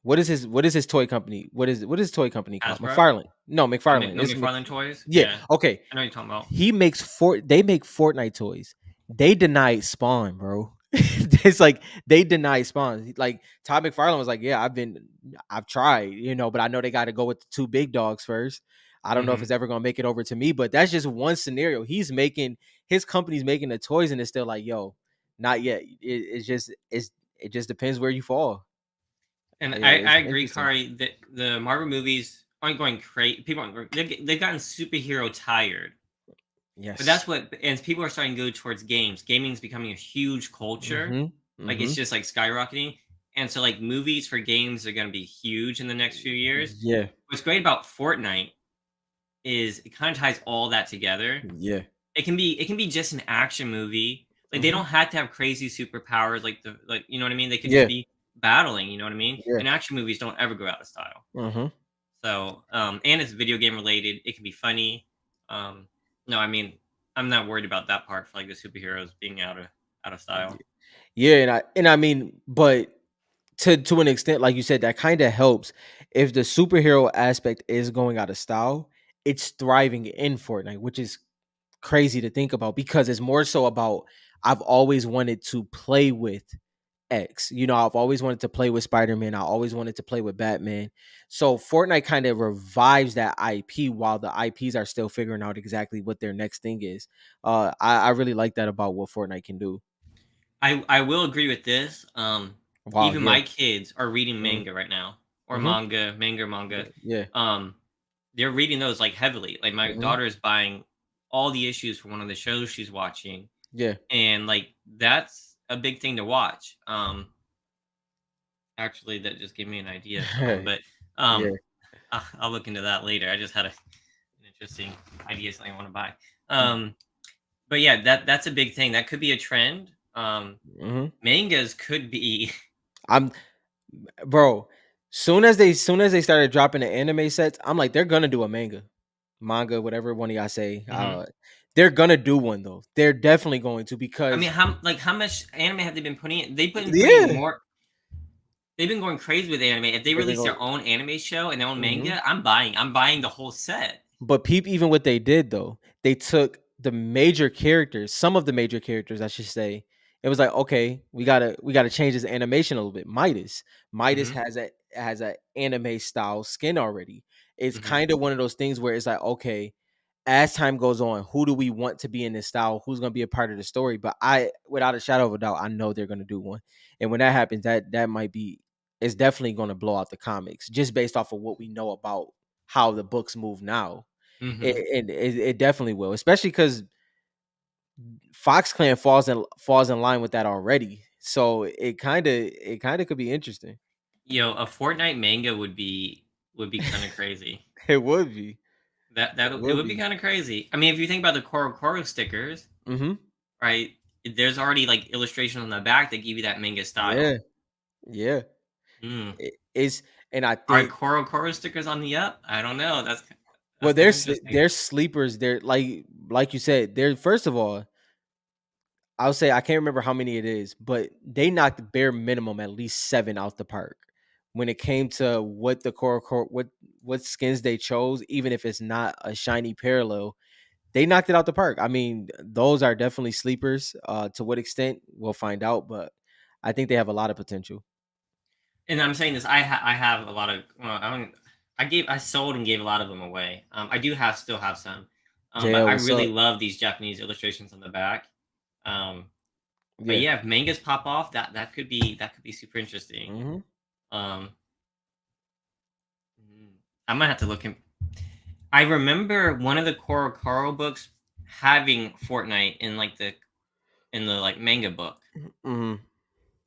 what is his toy company? What is his toy company called? Hasbro, McFarlane. No, McFarlane. No It's McFarlane toys. yeah. Yeah, Okay. I know what you're talking about. They make Fortnite toys. They denied Spawn, bro. It's like they denied Spawn. Like Todd McFarlane was like, yeah, I've tried, but I know they got to go with the two big dogs first. I don't know if Hmm. it's ever gonna make it over to me, but that's just one scenario. His company's making the toys, and it's still like, yo, not yet. It just depends where you fall. And Yeah, I it's agree, interesting. Kari, that the Marvel movies aren't going crazy. People aren't. They've gotten superhero tired. But Yes. that's what, and people are starting to go towards games. Gaming's becoming a huge culture. Mm-hmm. Like it's Mm-hmm. just like skyrocketing. And so like movies for games are going to be huge in the next few years. Yeah. What's great about Fortnite is it kind of ties all that together. Yeah. It can be just an action movie. Like they Mm-hmm. don't have to have crazy superpowers like you know what I mean? They could just Yeah. be battling, you know what I mean? Yeah. And action movies don't ever go out of style. Mm-hmm. So, and it's video game related. It can be funny. Um, no, I mean, I'm not worried about that part for like the superheroes being out of style. Yeah, and I mean, but to an extent, like you said, that kind of helps. If the superhero aspect is going out of style, it's thriving in Fortnite, which is crazy to think about because it's more so about I've always wanted to play with X. I've always wanted to play with Spider-Man. I always wanted to play with Batman. So Fortnite kind of revives that IP while the IPs are still figuring out exactly what their next thing is. I really like that about what Fortnite can do. I will agree with this. Wow, Even yeah. my kids are reading Mm-hmm. manga right now, or Mm-hmm. manga. Yeah. Um, they're reading those like heavily. Like my Mm-hmm. daughter is buying all the issues for one of the shows she's watching, Yeah. and like that's a big thing to watch. Actually, that just gave me an idea of something, but Yeah. um, I'll look into that later. I just had an interesting idea something I want to buy. But yeah, that's a big thing. That could be a trend. Mm-hmm. Mangas could be. I'm bro. Soon as they started dropping the anime sets, I'm like, they're gonna do a manga, whatever one of y'all say. Mhm. They're gonna do one though. They're definitely going to I mean, because how much anime have they been putting in? They've been putting yeah, more. They've been going crazy with anime. If they they've been release going. their own anime show and their own Mhm. manga, I'm buying. I'm buying the whole set. But peep, even what they did though, they took the major characters, some of the major characters, I should say. It was like, okay, we gotta change this animation a little bit. Midas Mhm. has that. has a anime style skin already. It's Mhm. kind of one of those things where it's like, okay, as time goes on, who do we want to be in this style? Who's going to be a part of the story? But I, without a shadow of a doubt, I know they're going to do one. And when that happens, that might be, it's definitely going to blow out the comics just based off of what we know about how the books move now. Mhm. It definitely will, especially because Fox Clan falls in line with that already. So it kind of could be interesting. Yo, a Fortnite manga would be kind of crazy. It would be. That It it would would be be. kind of crazy. I mean, if you think about the Koro stickers, Hmm. right? There's already like illustrations on the back that give you that manga Yeah. style. Yeah. Mm. It's and I Are think Koro stickers on the up? I don't know. well, That's kind of interesting. there's sleepers. They're like you said. They're first of all, I'll say I can't remember how many it is, but they knocked the bare minimum at least seven out the park when it came to what the core what skins they chose. Even if it's not a shiny parallel, they knocked it out the park. I mean, those are definitely sleepers. To what extent we'll find out, but I think they have a lot of potential. And I'm saying this. I have a lot of. Well, I don't. I sold and gave a lot of them away. I do have still have some, but JL, I what's really up? love these Japanese illustrations on the back. Um, but Yeah. yeah, if mangas pop off, that could be super interesting. Hmm. Um, mm, I might have to look in. I remember one of the Koro books having Fortnite in the like manga book. Hmm.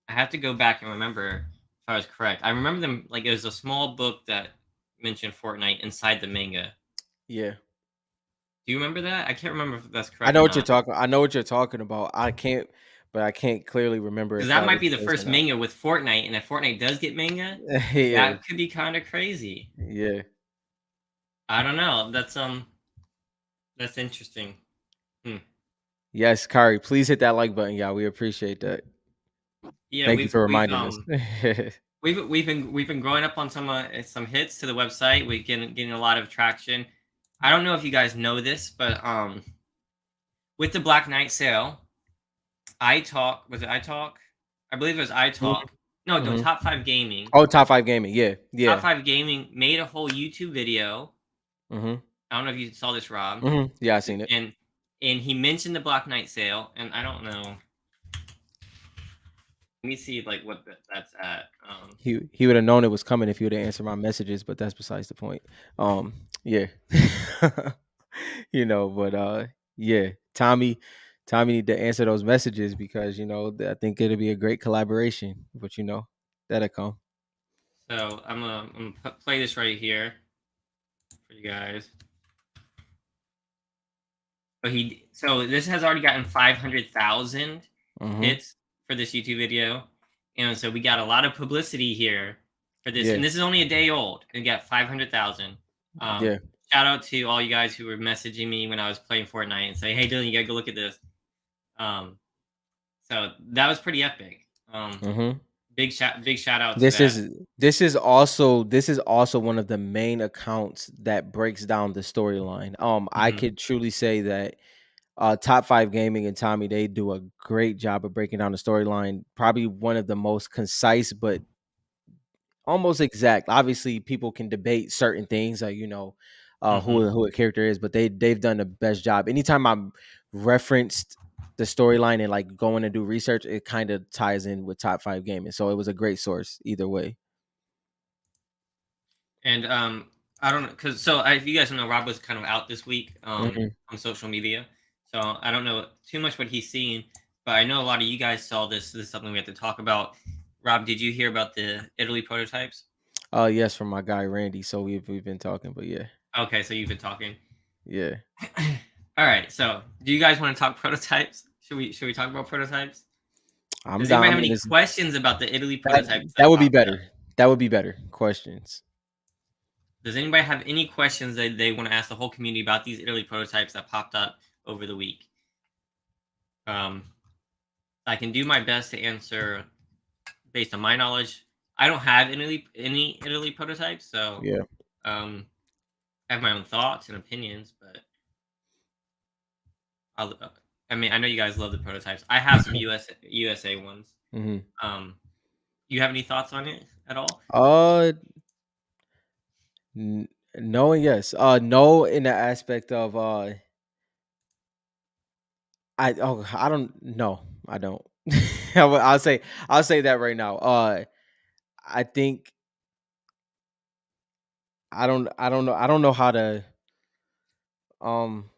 I have to go back and remember if I was correct. I remember them like it was a small book that mentioned Fortnite inside the manga. Yeah. Do you remember that? I can't remember if that's I correct know or what you're not. talking. I know what you're talking about. But I can't clearly remember Because if that that might was be the the case or first not. manga with Fortnite, and if Fortnite does get manga, Yeah. that could be kind of crazy. Yeah. I don't know. That's interesting. Hmm. Yes, Kari, please hit that like button, y'all. We appreciate that. Yeah, Thank you we've for we've reminding us. um we've been growing up on some hits to the website. We're getting a lot of traction. I don't know if you guys know this, but with the Black Knight sale, iTalk was it iTalk? I believe it was Mhm, iTalk. No, no, mhm. Top Five Gaming. Oh, top five gaming. Yeah, Top yeah. Five Gaming made a whole YouTube video. Hmm. I don't know if you saw this, Rob. Hmm. Yeah, I seen it. And he mentioned the Black Knight sale, and I don't know. Let me see like what that's at. He would have known it was coming if he would have answered my messages, but that's besides the point. Yeah. But yeah, Tommy need to answer those messages because I think it'll be a great collaboration. But that'll come. So I'm gonna play this right here for you guys. But so this has already gotten 500,000 Hmm. hits for this YouTube video, and so we got a lot of publicity here for this. Yeah, And this is only a day old, and got 500,000. yeah. Shout out to all you guys who were messaging me when I was playing Fortnite and say, "Hey, Dylan, you gotta go look at this." Um, so that was pretty epic. Hmm. Big shout out to This that. is this is also one of the main accounts that breaks down the storyline. I Hmm. could truly say that Top Five Gaming and Tommy, they do a great job of breaking down the storyline. Probably one of the most concise, but almost exact. Obviously, people can debate certain things, like Hmm. who a character is, but they've done the best job. Anytime I'm referenced the storyline and like going to do research, it kind of ties in with Top Five Gaming. So it was a great source either way. And I don't know, because if you guys don't know, Rob was kind of out this week Hmm. on social media, so I don't know too much what he's seen, but I know a lot of you guys saw this. This is something we have to talk about. Rob, did you hear about the Italy prototypes? Yes, from my guy Randy. So we've been talking, but yeah, Okay, so you've been talking. yeah. All right, so do you guys want to talk prototypes? Should we talk about prototypes? I'm Does down. anybody I have mean, any it's, questions about the Italy that prototypes that that would be popped up? better. That would be better. Questions. Does anybody have any questions that they want to ask the whole community about these Italy prototypes that popped up over the week? Um, I can do my best to answer based on my knowledge. I don't have any Italy prototypes, so Yeah. um, I have my own thoughts and opinions. But I'll, I mean, I know you guys love the prototypes. I have some USA ones. Hmm. Um, You have any thoughts on it at all? Uh, no and yes. No, in the aspect of I don't no, I don't. I'll say that right now. I think I don't know how to um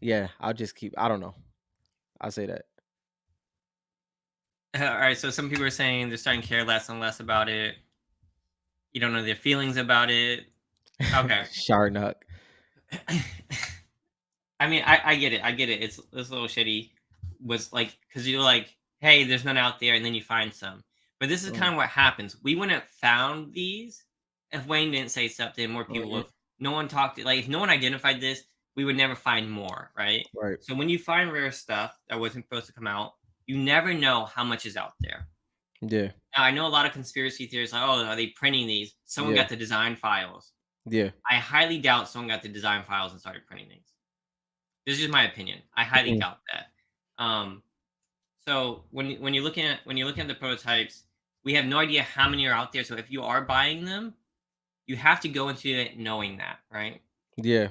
yeah, I'll just keep I don't know. I'll say that. All right. So some people are saying they're starting to care less and less about it. You don't know their feelings about it. Okay. Sharnock. I mean, I get it. I get it. It's a little shitty. Was like because you're like, hey, there's none out there, and then you find some. But this is Mm, kind of what happens. We wouldn't have found these if Wayne didn't say something. More people mhm, have. No one talked. Like if no one identified this, we would never find more, right? right. So when you find rare stuff that wasn't supposed to come out, you never know how much is out there. Yeah. Now I know a lot of conspiracy theories like, oh, are they printing these? Someone Yeah. got the design files. Yeah. I highly doubt someone got the design files and started printing these. This is just my opinion. I highly Mhm, doubt that. Um, so when you're looking at the prototypes, we have no idea how many are out there. So if you are buying them, you have to go into it knowing that, right? yeah.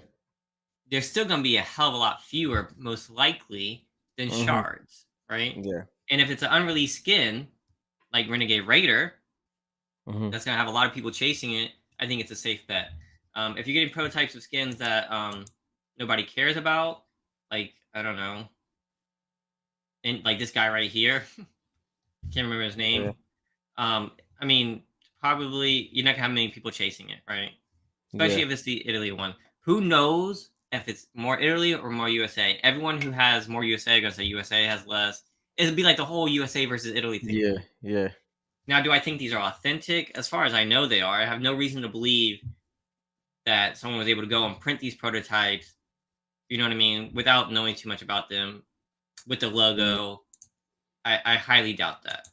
There's still going to be a hell of a lot fewer, most likely, than Mhm, shards, right? yeah. And if it's an unreleased skin like Renegade Raider, Mhm, that's going to have a lot of people chasing it. I think it's a safe bet. If you're getting prototypes of skins that nobody cares about, like I don't know, and like this guy right here, can't remember his yeah. name. I mean, probably you're not gonna have many people chasing it, right? Especially Yeah. if it's the Italy one. Who knows if it's more Italy or more USA? Everyone who has more USA gonna say USA has less. It'd be like the whole USA versus Italy thing. Yeah. Yeah. Now, do I think these are authentic? As far as I know, they are. I have no reason to believe that someone was able to go and print these prototypes. You know what I mean? Without knowing too much about them, with the Mhm, logo. I highly doubt that.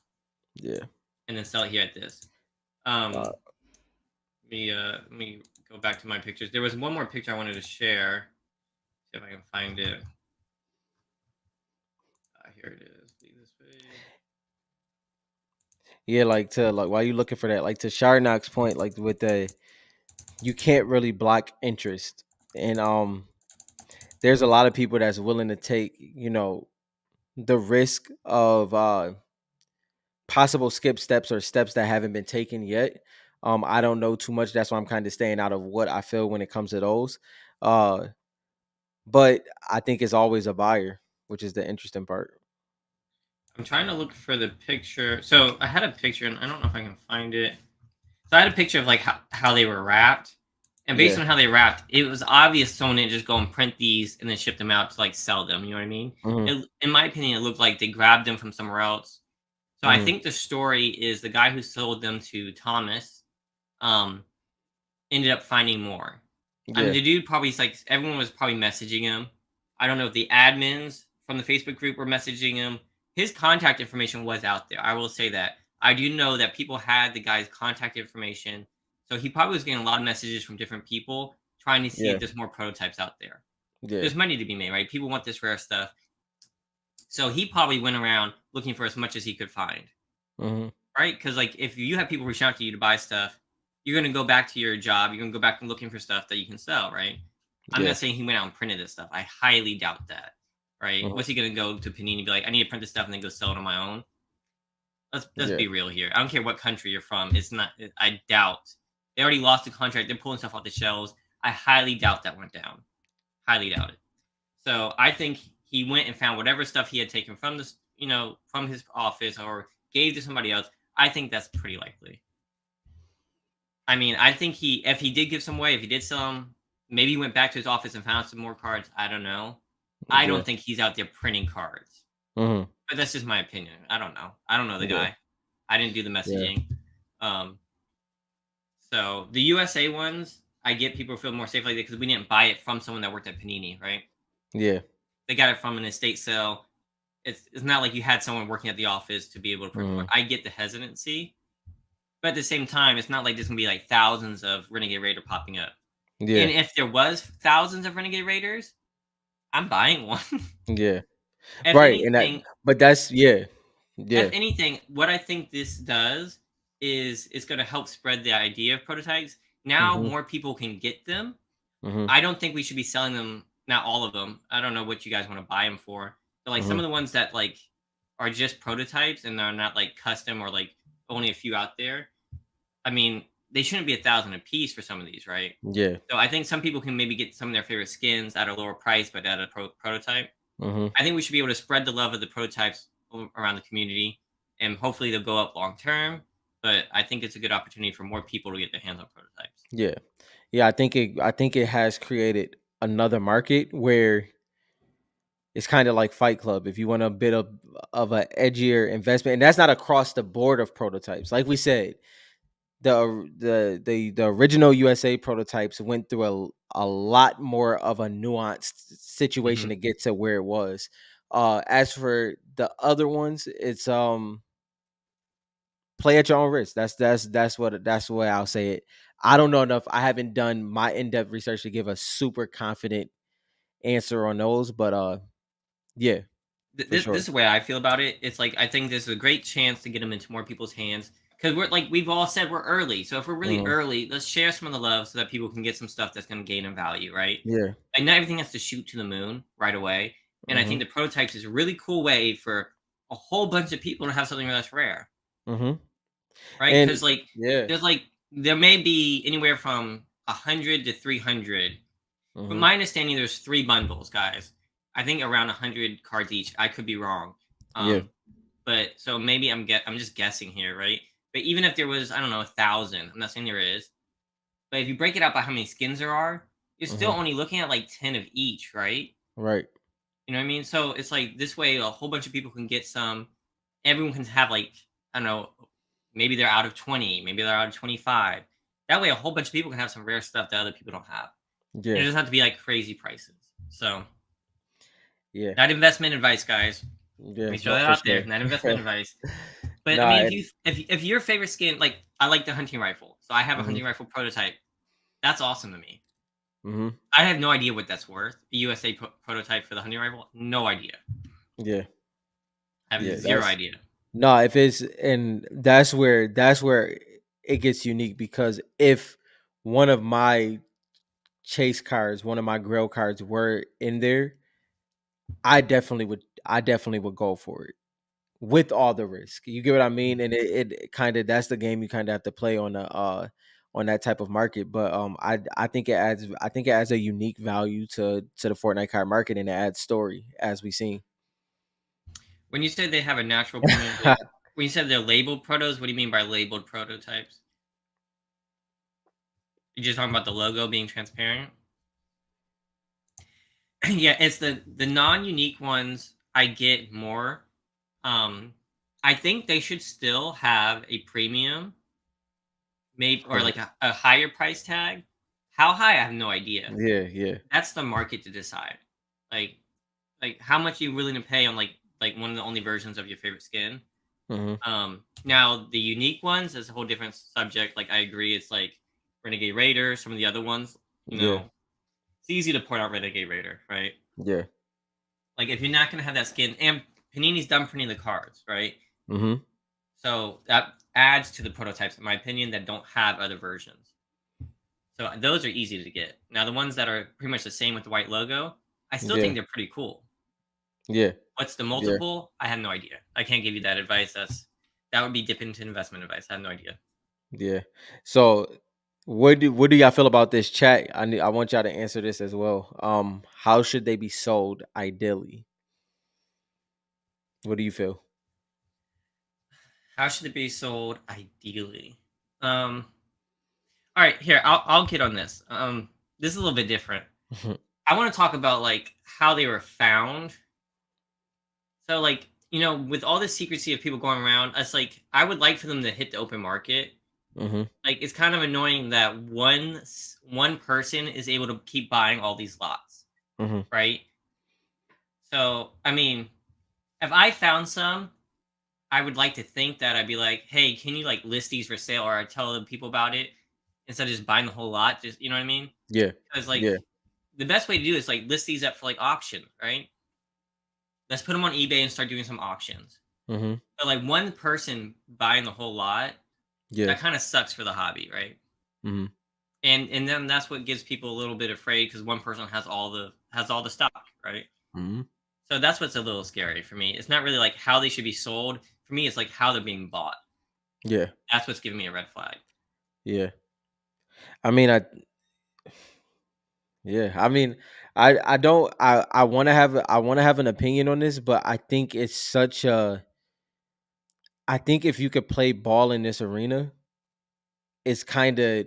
yeah. And then sell it here at this. Uh, Let me go back to my pictures. There was one more picture I wanted to share. See if I can find it. Here it is. Leave this page. yeah, like to like while you looking for that, like to Sharnock's point, like with the you can't really block interest. And there's a lot of people that's willing to take, the risk of possible skip steps or steps that haven't been taken yet. I don't know too much. That's why I'm kind of staying out of what I feel when it comes to those. Uh, but I think it's always a buyer, which is the interesting part. I'm trying to look for the picture. So I had a picture, and I don't know if I can find it. So I had a picture of like how they were wrapped, and based Yeah. on how they wrapped, it was obvious someone didn't just go and print these and then ship them out to like sell them. You know what I mean? Hmm. In my opinion, it looked like they grabbed them from somewhere else. So I Hmm. think the story is the guy who sold them to Thomas. Um, Ended up finding more. I mean, Yeah. the dude probably like everyone was probably messaging him. I don't know if the admins from the Facebook group were messaging him. His contact information was out there. I will say that. I do know that people had the guy's contact information. So he probably was getting a lot of messages from different people trying to see if Yeah. there's more prototypes out there. Yeah. There's money to be made, right? People want this rare stuff. So he probably went around looking for as much as he could find. Hmm. Right? Because like if you have people reach out to you to buy stuff, you're gonna go back to your job. You're gonna go back and looking for stuff that you can sell, right? I'm Yeah. not saying he went out and printed this stuff. I highly doubt that. Right? Hmm. What's he gonna go to Panini and be like, I need to print this stuff and then go sell it on my own? Let's Yeah. be real here. I don't care what country you're from. It's not. I doubt they already lost the contract. They're pulling stuff off the shelves. I highly doubt that went down. Highly doubt it. So I think he went and found whatever stuff he had taken from this, from his office or gave to somebody else. I think that's pretty likely. I mean, I think if he did give some away, if he did sell them, maybe he went back to his office and found some more cards. I don't know. I Yeah. don't think he's out there printing cards, Hmm. but that's just my opinion. I don't know. I don't know the Yeah. guy. I didn't do the Yeah. messaging. Um, so the USA ones, I get people feel more safe like that because we didn't buy it from someone that worked at Panini, right? Yeah. They got it from an estate sale. It's not like you had someone working at the office to be able to print more. Hmm. I get the hesitancy, but at the same time, it's not like there's gonna be like thousands of Renegade Raider popping up. And Yeah. if there was thousands of Renegade Raiders, I'm buying one. Yeah. if Right. And that, anything, but that's yeah. if Yeah. anything, what I think this does is it's going to help spread the idea of prototypes. Now Mhm. more people can get them. Mhm. I don't think we should be selling them, not all of them. I don't know what you guys want to buy them for. But like some Mhm. of the ones that like are just prototypes and are not like custom or like only a few out there. I mean, they shouldn't be 1,000 a piece for some of these, right? Yeah. So I think some people can maybe get some of their favorite skins at a lower price, but at a prototype. Mhm. I think we should be able to spread the love of the prototypes around the community, and hopefully they'll go up long term. But I think it's a good opportunity for more people to get their hands on prototypes. Yeah. Yeah, I think it has created another market where it's kind of like Fight Club. If you want a bit of a edgier investment, and that's not across the board of prototypes. Like we said, the original USA prototypes went through a lot more of a nuanced situation Hmm. to get to where it was. As for the other ones, it's play at your own risk. That's the way I'll say it. I don't know enough. I haven't done my in-depth research to give a super confident answer on those, but yeah, for This sure. is the way I feel about it. It's like I think this is a great chance to get them into more people's hands because we're like we've all said we're early. So if we're really Mhm. early, let's share some of the love so that people can get some stuff that's going to gain in value, right? Yeah. Like not everything has to shoot to the moon right away. And I think Mhm. the prototypes is a really cool way for a whole bunch of people to have something that's rare, Mhm. right? And Because like yeah. there may be anywhere from 100 to 300. From Mhm. my understanding, there's 3 bundles, guys. I think around 100 cards each. I could be wrong. Yeah. But so maybe I'm just guessing here, right? But even if there was, I don't know, 1,000, I'm not saying there is, but if you break it out by how many skins there are, you're still Mhm. only looking at like 10 of each, right? Right. You know what I mean? So it's like this way, a whole bunch of people can get some. Everyone can have like I don't know, maybe they're out of 20, maybe they're out of 25. That way, a whole bunch of people can have some rare stuff that other people don't have, and Yeah. it doesn't have to be like crazy prices. So, Yeah. not investment advice, guys. Let Yeah. me throw No, that for out there. sure. Not investment advice. But I Nah. mean, if you And if your favorite skin, like I like the hunting rifle, so I have a mhm. hunting rifle prototype. That's awesome to me. Mhm. I have no idea what that's worth. A USA prototype for the hunting rifle, no idea. Yeah. I have Yeah. zero That's idea. no. If it's and that's where it gets unique because if one of my chase cards, one of my grail cards were in there, I definitely would go for it with all the risk. You get what I mean? And it kind of that's the game you kind of have to play on that type of market. But I think it adds a unique value to the Fortnite card market and it adds story as we seen. When you said they have a natural pigment, wait, when you said they're labeled protos, what do you mean by labeled prototypes? You're just talking about the logo being transparent? Yeah, it's the non-unique ones I get more. Um, I think they should still have a premium, maybe or like a higher price tag. How high? I have no idea. Yeah, yeah. That's the market to decide. Like how much you willing to pay on like one of the only versions of your favorite skin. Hmm. Now the unique ones is a whole different subject. Like I agree, it's like Renegade Raider, some of the other ones. You Yeah, know, it's easy to point out Renegade Raider, right? yeah. Like if you're not gonna have that skin, and Panini's done printing the cards, right? Hmm. So that adds to the prototypes, in my opinion, that don't have other versions. So those are easy to get. Now the ones that are pretty much the same with the white logo, I still Yeah, think they're pretty cool. yeah, What's the yeah, multiple? I have no idea. I can't give you that advice. That would be dipping into investment advice. I have no idea. yeah. So what do y'all feel about this chat? I want y'all to answer this as well. How should they be sold ideally? What do you feel? How should it be sold ideally? Um, all right, here I'll get on this. This is a little bit different. I want to talk about like how they were found. So like with all the secrecy of people going around, it's like I would like for them to hit the open market. Hmm. Like it's kind of annoying that one person is able to keep buying all these lots, Hmm. right? So I mean, if I found some, I would like to think that I'd be like, hey, can you like list these for sale, or I tell the people about it instead of just buying the whole lot. Just you know what I mean? Yeah, Because like yeah. the best way to do is like list these up for like auction, right? Let's put them on eBay and start doing some auctions. Hmm. But like one person buying the whole lot, Yeah. That kind of sucks for the hobby, right? Mhm. And then that's what gives people a little bit afraid because one person has all the stock, right? Mhm. So that's what's a little scary for me. It's not really like how they should be sold. For me, it's like how they're being bought. Yeah. That's what's giving me a red flag. Yeah. I mean, yeah. I mean, I don't I want to have an opinion on this, but I think it's such a I think if you could play ball in this arena, it's kind of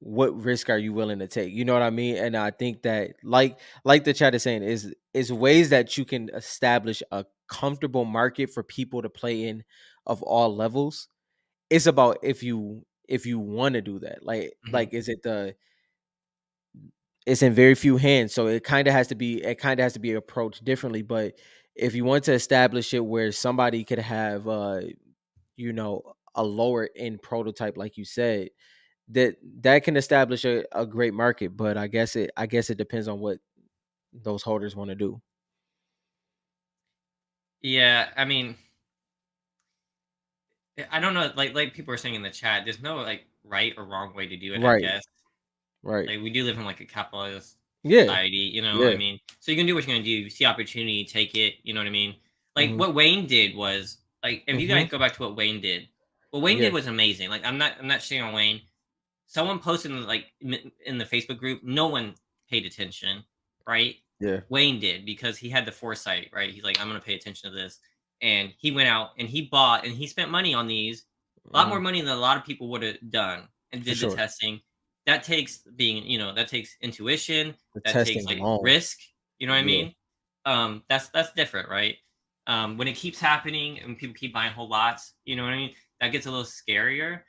what risk are you willing to take? You know what I mean? And I think that like the chat is saying is ways that you can establish a comfortable market for people to play in of all levels. It's about if you want to do that. Mhm. Is it the it's in very few hands, so it kind of has to be approached differently. But if you want to establish it where somebody could have you know a lower end prototype, like you said, that can establish a great market. But I guess it depends on what those holders want to do. Yeah, I mean, I don't know. Like people are saying in the chat, there's no like right or wrong way to do it. I Right, guess right. like we do live in like a capitalist Yeah, society, I yeah. mean, so you can do what you're gonna do. You see opportunity, take it. You know what I mean? Like Hmm. what Wayne did was like if you Hmm. guys go back to what Wayne Yeah, did was amazing. Like I'm not shitting on Wayne. Someone posted in like in the Facebook group, no one paid attention, right? yeah. Wayne did because he had the foresight, right? He's like, I'm gonna pay attention to this, and he went out and he bought and he spent money on these, a lot Hmm. more money than a lot of people would have done, and For did the sure. testing. That takes that takes intuition, The that takes testing like alone. risk. You know what I Yeah. mean? That's different, right? When it keeps happening and people keep buying whole lots, you know what I mean? That gets a little scarier,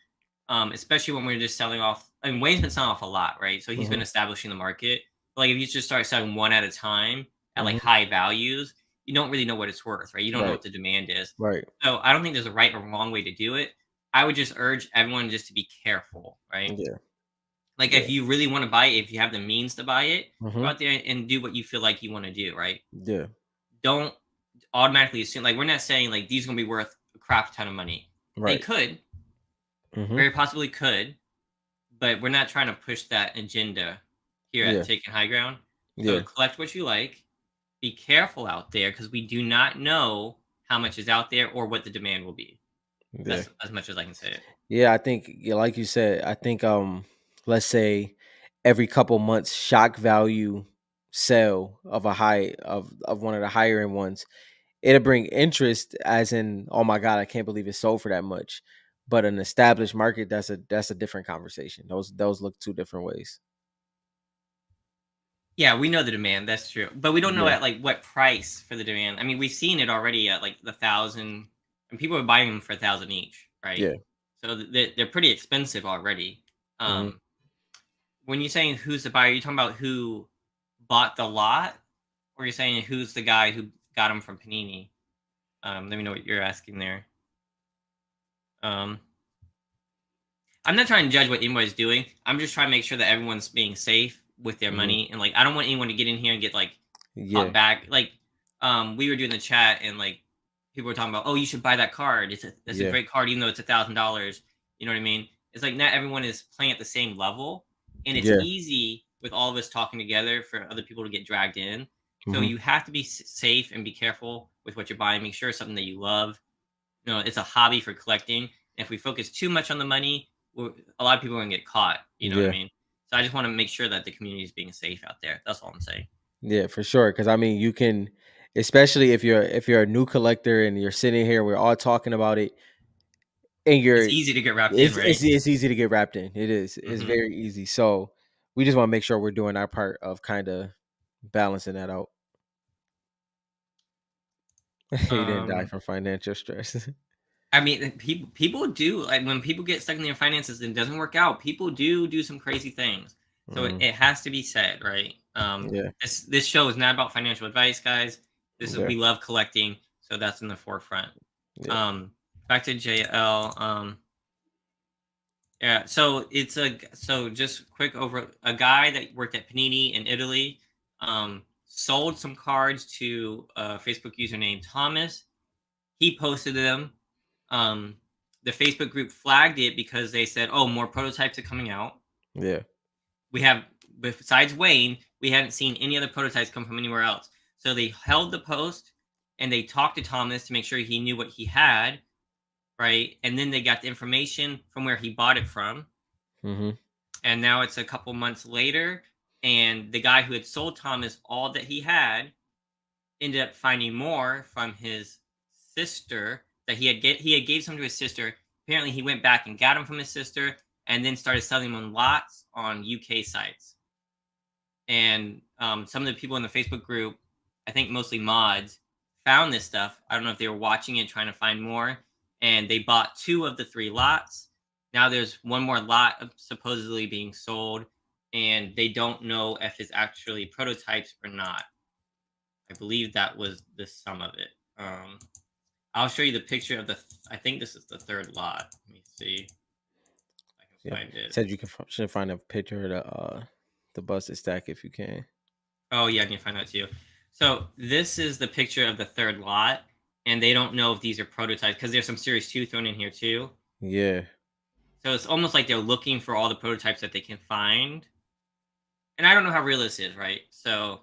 especially when we're just selling off. I mean, Wayne's been selling off a lot, right? So he's been Hmm. establishing the market. But like if you just start selling one at a time at like Hmm. high values, you don't really know what it's worth, right? You don't know Right, what the demand is. right. So I don't think there's a right or wrong way to do it. I would just urge everyone just to be careful, right? Yeah, Like yeah. if you really want to buy it, if you have the means to buy it, go Hmm. out there and do what you feel like you want to do, right? Yeah. Don't automatically assume like we're not saying like these are gonna be worth a crap ton of money. They Right. could, Hmm. very possibly could, but we're not trying to push that agenda here at Yeah. Taking High Ground. So Yeah. collect what you like. Be careful out there because we do not know how much is out there or what the demand will be. Yeah. That's as much as I can say it. Yeah, I think yeah, like you said, I think let's say every couple months shock value sell of a high of one of the higher end ones, it'll bring interest as in, oh my God, I can't believe it sold for that much. But an established market, that's a different conversation. Those look two different ways. Yeah, we know the demand. That's true, but we don't know Yeah, at like what price for the demand. I mean, we've seen it already at like the thousand, and people are buying them for 1,000 each, right? yeah. So they're pretty expensive already. Hmm. Um, when you're saying who's the buyer, you talking about who bought the lot, or you're saying who's the guy who got them from Panini? Let me know what you're asking there. Um, I'm not trying to judge what anybody's doing. I'm just trying to make sure that everyone's being safe with their Hmm. money, and like I don't want anyone to get in here and get like caught Yeah, back. Like, we were doing the chat and like people were talking about, oh, you should buy that card. That's a yeah, great card, even though it's $1,000. You know what I mean? It's like not everyone is playing at the same level, and it's yeah. easy with all of us talking together for other people to get dragged in. So Hmm. you have to be safe and be careful with what you're buying. Make sure it's something that you love. It's a hobby for collecting. And if we focus too much on the money, a lot of people are gonna get caught. You know what I Yeah, mean? So I just want to make sure that the community is being safe out there. That's all I'm saying. yeah, for sure. Because I mean, you can, especially if you're a new collector and you're sitting here, we're all talking about it, and It's you're easy to get wrapped in, right? it's easy to get wrapped in. It is. It's Hmm. very easy. So we just want to make sure we're doing our part of kind of balancing that out. He didn't die Um, from financial stress. I mean, people do like when people get stuck in their finances and it doesn't work out. People do some crazy things. So it, Mm, it has to be said, right? yeah. This show is not about financial advice, guys. This is Yeah. we love collecting, so that's in the forefront. Yeah. Um, back to JL. Yeah, so so just quick over a guy that worked at Panini in Italy, sold some cards to a Facebook user named Thomas. He posted them. Um, the Facebook group flagged it because they said, "Oh, more prototypes are coming out. Yeah. We have besides Wayne, we hadn't seen any other prototypes come from anywhere else." So they held the post and they talked to Thomas to make sure he knew what he had, right? And then they got the information from where he bought it from. Mhm. And now it's a couple months later, and the guy who had sold Thomas all that he had ended up finding more from his sister that he had gave some to his sister. Apparently, he went back and got them from his sister, and then started selling them on lots on UK sites. And some of the people in the Facebook group, I think mostly mods, found this stuff. I don't know if they were watching it, trying to find more, and they bought two of the three lots. Now there's one more lot supposedly being sold, and they don't know if it's actually prototypes or not. I believe that was the sum of it. I'll show you the picture of the. I think this is the third lot. Let me see if I can Yeah. find it. Said you can should find a picture of the busted stack if you can. Oh yeah, I can find out too. So this is the picture of the third lot, and they don't know if these are prototypes because there's some Series 2 thrown in here too. Yeah. So it's almost like they're looking for all the prototypes that they can find. And I don't know how real this is, right? So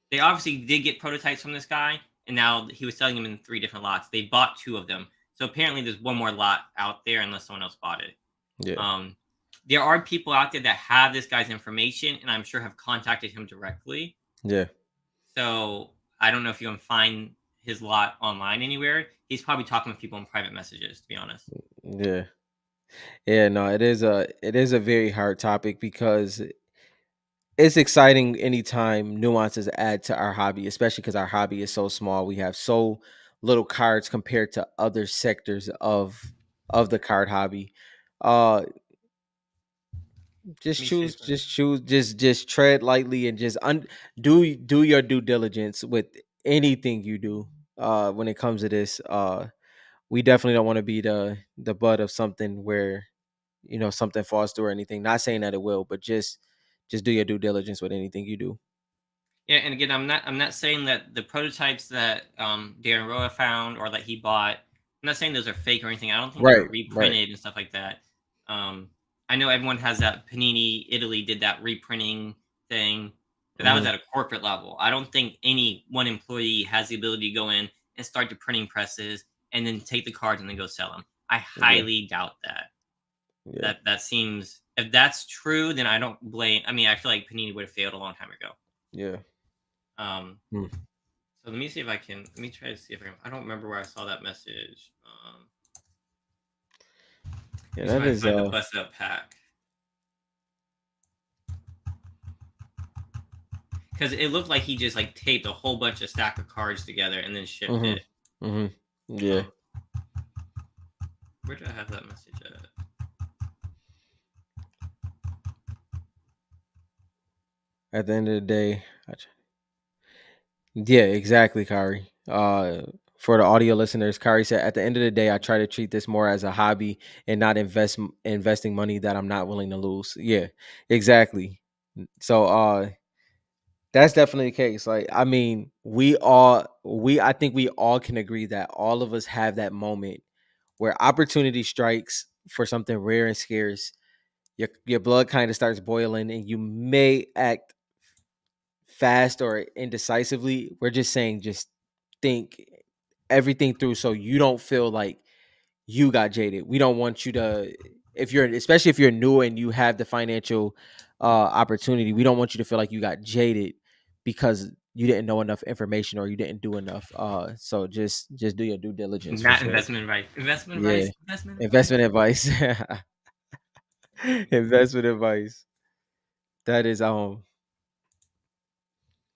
they obviously did get prototypes from this guy, and now he was selling them in three different lots. They bought two of them. So apparently there's one more lot out there unless someone else bought it. Yeah. Um, there are people out there that have this guy's information, and I'm sure have contacted him directly. Yeah. So I don't know if you can find his lot online anywhere. He's probably talking with people in private messages, to be honest. Yeah. Yeah, no, it is a very hard topic because it's exciting anytime nuances add to our hobby, especially because our hobby is so small. We have so little cards compared to other sectors of the card hobby. Uh Let just me see if choose, just tread lightly and just do your due diligence with anything you do when it comes to this. We definitely don't want to be the butt of something where something falls through or anything. Not saying that it will, but just do your due diligence with anything you do. Yeah, and again, I'm not saying that the prototypes that Darren Roa found or that he bought. I'm not saying those are fake or anything. I don't think they were Right, right. reprinted and stuff like that. Um, I know everyone has that. Panini Italy did that reprinting thing, but that was Hmm. at a corporate level. I don't think any one employee has the ability to go in and start the printing presses and then take the cards and then go sell them. I Yeah, highly doubt that. yeah, That seems, if that's true, then I don't blame. I mean, I feel like Panini would have failed a long time ago. yeah. Um, Hmm. so let me see if I can. Let me try to see if I can. I don't remember where I saw that message. Let Yeah, me see if that I can is find the busted up pack because it looked like he just like taped a whole bunch of stack of cards together and then shipped hmm it. hmm yeah. Um, where did I have that message at? At the end of the day, yeah, exactly, Kari. For the audio listeners, Kari said, at the end of the day, I try to treat this more as a hobby and not investing money that I'm not willing to lose. Yeah, exactly. So, that's definitely the case. Like, I mean, I think we all can agree that all of us have that moment where opportunity strikes for something rare and scarce. Your blood kind of starts boiling, and you may act fast or indecisively. We're just saying, just think everything through so you don't feel like you got jaded. We don't want you to, if you're, especially if you're new and you have the financial opportunity, we don't want you to feel like you got jaded because you didn't know enough information or you didn't do enough. So just do your due diligence for Not sure. investment advice. Investment Yeah. advice. Investment advice. Investment advice. Investment advice. That is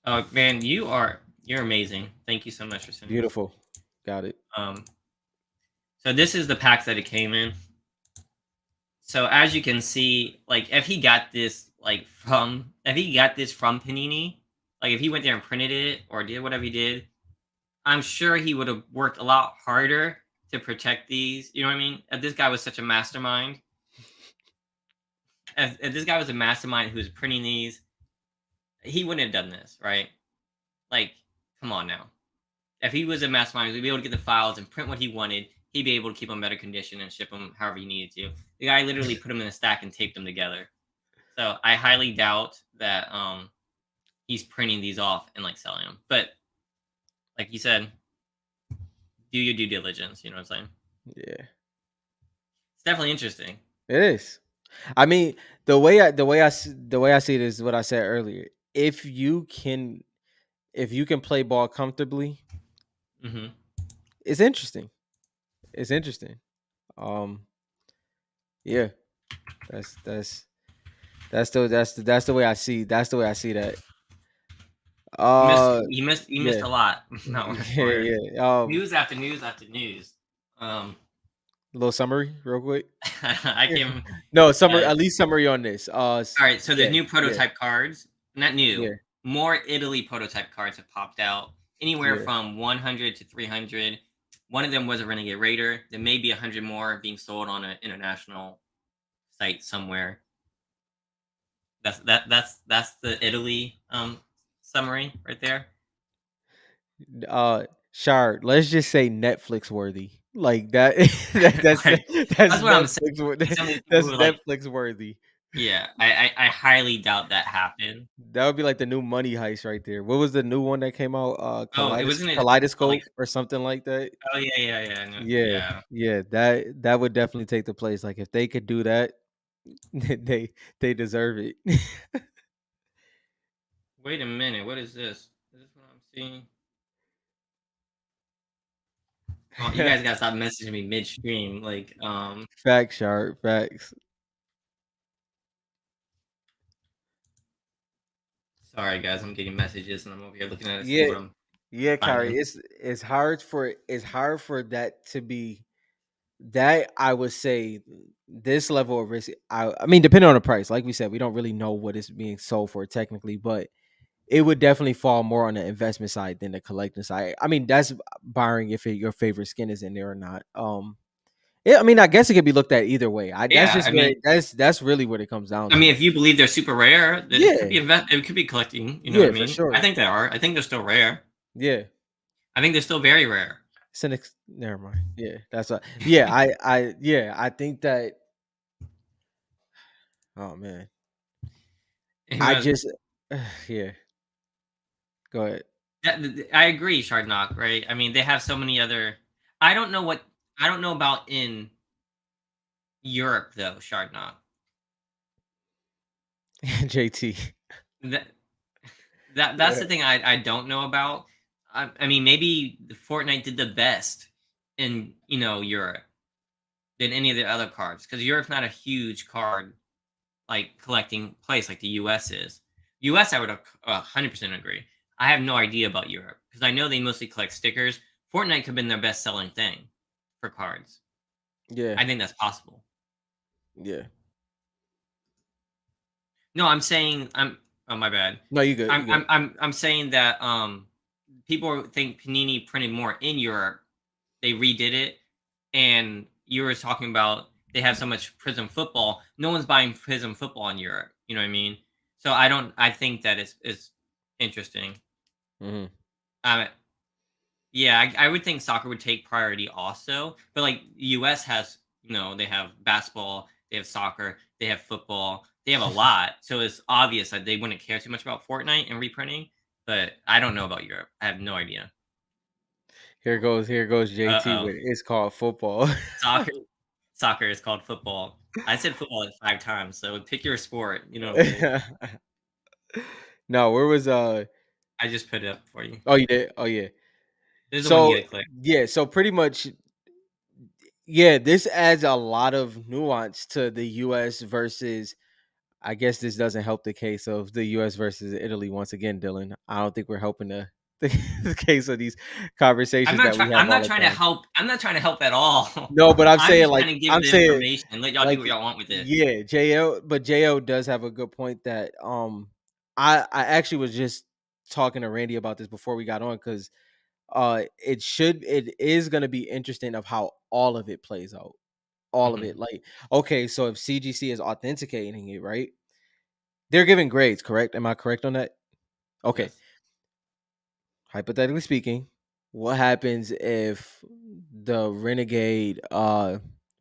Oh man, you're amazing. Thank you so much for sending this. beautiful. Got it. Um, so this is the packs that it came in. So as you can see, like if he got this from Panini, like if he went there and printed it or did whatever he did, I'm sure he would have worked a lot harder to protect these. You know what I mean? If this guy was such a mastermind, if this guy was a mastermind who was printing these, he wouldn't have done this, right? Like, come on now. If he was a mastermind, he'd be able to get the files and print what he wanted, he'd be able to keep them better condition and ship them however you needed to. The guy literally put them in a stack and taped them together. So I highly doubt that he's printing these off and like selling them. But like you said, do your due diligence. You know what I'm saying? Yeah, It's definitely interesting. it is. I mean, the way I see it is what I said earlier. If you can if you can play ball comfortably, Hmm. it's interesting. It's interesting. Um, yeah, that's that's the way I see that. Uh, You missed yeah, a lot. No, yeah, yeah. news after news after news. Um, Little summary, real quick. I came. No summary, Uh, at least summary on this. all right, so there's Yeah, new yeah, prototype cards. Not new. yeah, More Italy prototype cards have popped out. Anywhere yeah. from 100 to 300. One of them was a Renegade Raider. There may be 100 more being sold on an international site somewhere. That's the Italy summary right there. Uh, Shard, let's just say Netflix worthy. Like that. Like, That's that's what I'm saying. Netflix. Like some of these people That's who are like, Netflix worthy. yeah, I highly doubt that happened. That would be like the new money heist right there. What was the new one that came out? Oh, it wasn't it like, Kaleidoscope or something like that. oh yeah, no, Yeah, yeah. yeah. That would definitely take the place. Like if they could do that, they deserve it. Wait a minute, what is this? Is this what I'm seeing? Oh, you guys gotta stop messaging me midstream. Like, Facts, Shard. Facts. sorry guys, I'm getting messages and I'm over here looking at it, see Yeah, what I'm yeah, Kyrie. finding. It's hard for that to be that I would say this level of risk. I mean, depending on the price, like we said, we don't really know what it's being sold for technically, but it would definitely fall more on the investment side than the collecting side. I mean, that's barring if your favorite skin is in there or not. Yeah, I mean, I guess it could be looked at either way. That's Yeah, just where that's really what it comes down I to. mean, if you believe they're super rare, then it could Yeah, be it could be collecting. You know what I yeah, for mean? I sure. think they are. I think they're still rare. Yeah, I think they're still very rare. never mind. Yeah, that's what. Yeah, I think that. Oh man, I Because just, yeah. Go ahead. I agree, Shardnock. Right? I mean, they have so many other. I don't know what I don't know about in Europe though, Shardnock. JT. That that's Yeah, the thing I don't know about. I mean, maybe the Fortnite did the best in Europe than any of the other cards because Europe's not a huge card like collecting place like the US is. US, I would 100% agree. I have no idea about Europe because I know they mostly collect stickers. Fortnite could have been their best selling thing for cards. yeah, I think that's possible. yeah. No, I'm saying I'm. Oh my bad. No, you good. You good. I'm saying that people think Panini printed more in Europe. They redid it, and you were talking about they have so much Prism football. No one's buying Prism football in Europe. You know what I mean? So I don't. I think that is interesting. Hmm. Um, yeah, I would think soccer would take priority also, but like US has, they have basketball, they have soccer, they have football, they have a lot. So it's obvious that they wouldn't care too much about Fortnite and reprinting. But I don't know about Europe. I have no idea. Here goes Uh JT oh, with it's called football. soccer. Soccer is called football. I said football like 5 times. So pick your sport. You know what I'm saying? No, where was I just put it up for you. oh you did? Oh yeah. This is the one you So gotta click. yeah, so pretty much yeah, this adds a lot of nuance to the US versus I guess this doesn't help the case of the US versus Italy once again, Dylan. I don't think we're helping the case of these conversations that we have I'm all not the trying to time. help. I'm not trying to help at all. No, but I'm I'm saying just like trying to give I'm the saying information and let y'all do like what y'all want with it. yeah, JL, but JL does have a good point that I actually was just talking to Randy about this before we got on because it is gonna be interesting of how all of it plays out. All of Mhm. it. Like, okay, so if CGC is authenticating it, right? They're giving grades, correct? Am I correct on that? Okay. Yes. Hypothetically speaking, what happens if the Renegade,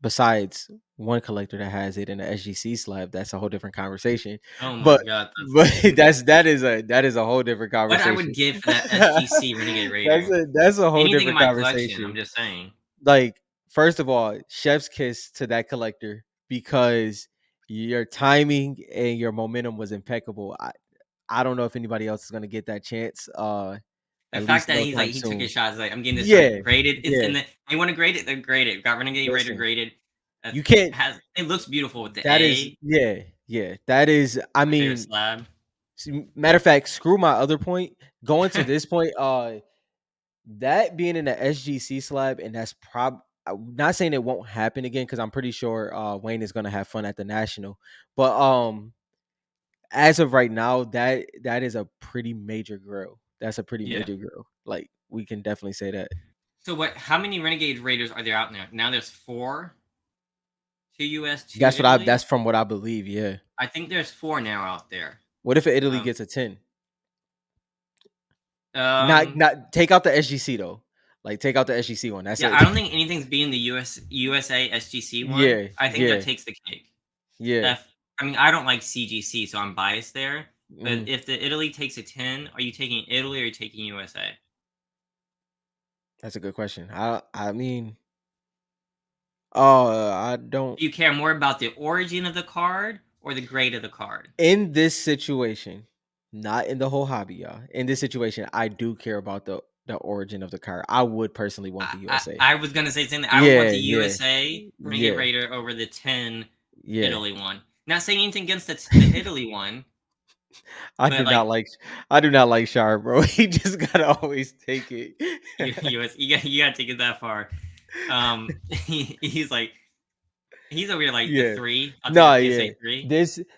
besides one collector that has it in the SGC slab? That's a whole different conversation. Oh my But god, that's but okay. that is a whole different What I would conversation. give for that SGC Renegade Raider? That's a whole Anything in different my collection, I'm conversation. just saying. Like, first of all, chef's kiss to that collector because your timing and your momentum was impeccable. I don't know if anybody else is gonna get that chance, The at fact least that no he's like time he took his soon. shots, like, I'm getting this Yeah, graded. It's yeah. in the they want to grade it, they're graded. Got Renegade Raider Listen, graded. you can't. It looks beautiful with the That is, A, yeah, yeah. That is. I my favorite mean, slab. matter of fact, screw my other point. Going to this point, that being in the SGC slab, and that's I'm not saying it won't happen again because I'm pretty sure Wayne is gonna have fun at the national. But as of right now, that is a pretty major grill. That's a pretty Yeah. major grill. Like, we can definitely say that. So what? How many Renegade Raiders are there out now? Now there's four. Two US, two That's what I. Italy. That's from what I believe. Yeah. I think there's four now out there. What if Italy Um, gets a 10? Not um, not take out the SGC though. Like, take out the SGC one. That's yeah, a I don't think anything's being the USA SGC one. yeah, I think that yeah, takes the cake. yeah. If I mean, I don't like CGC, so I'm biased there. But Mhm. if the Italy takes a 10, are you taking Italy or are you taking USA? That's a good question. I mean, I don't. Do you care more about the origin of the card or the grade of the card? In this situation, not in the whole hobby, y'all. In this situation, I do care about the origin of the car. I would personally want the USA. I was gonna say something. I would want Yeah, the yeah, USA Renegade yeah, Raider over the 10 yeah. Italy one. Not saying anything against the Italy one, I but do not like like I do not like Shar, bro. He just gotta always take it. US, you gotta take it that far. He's like he's over here like the Yeah. three. I'll take No, the yeah. PSA 3.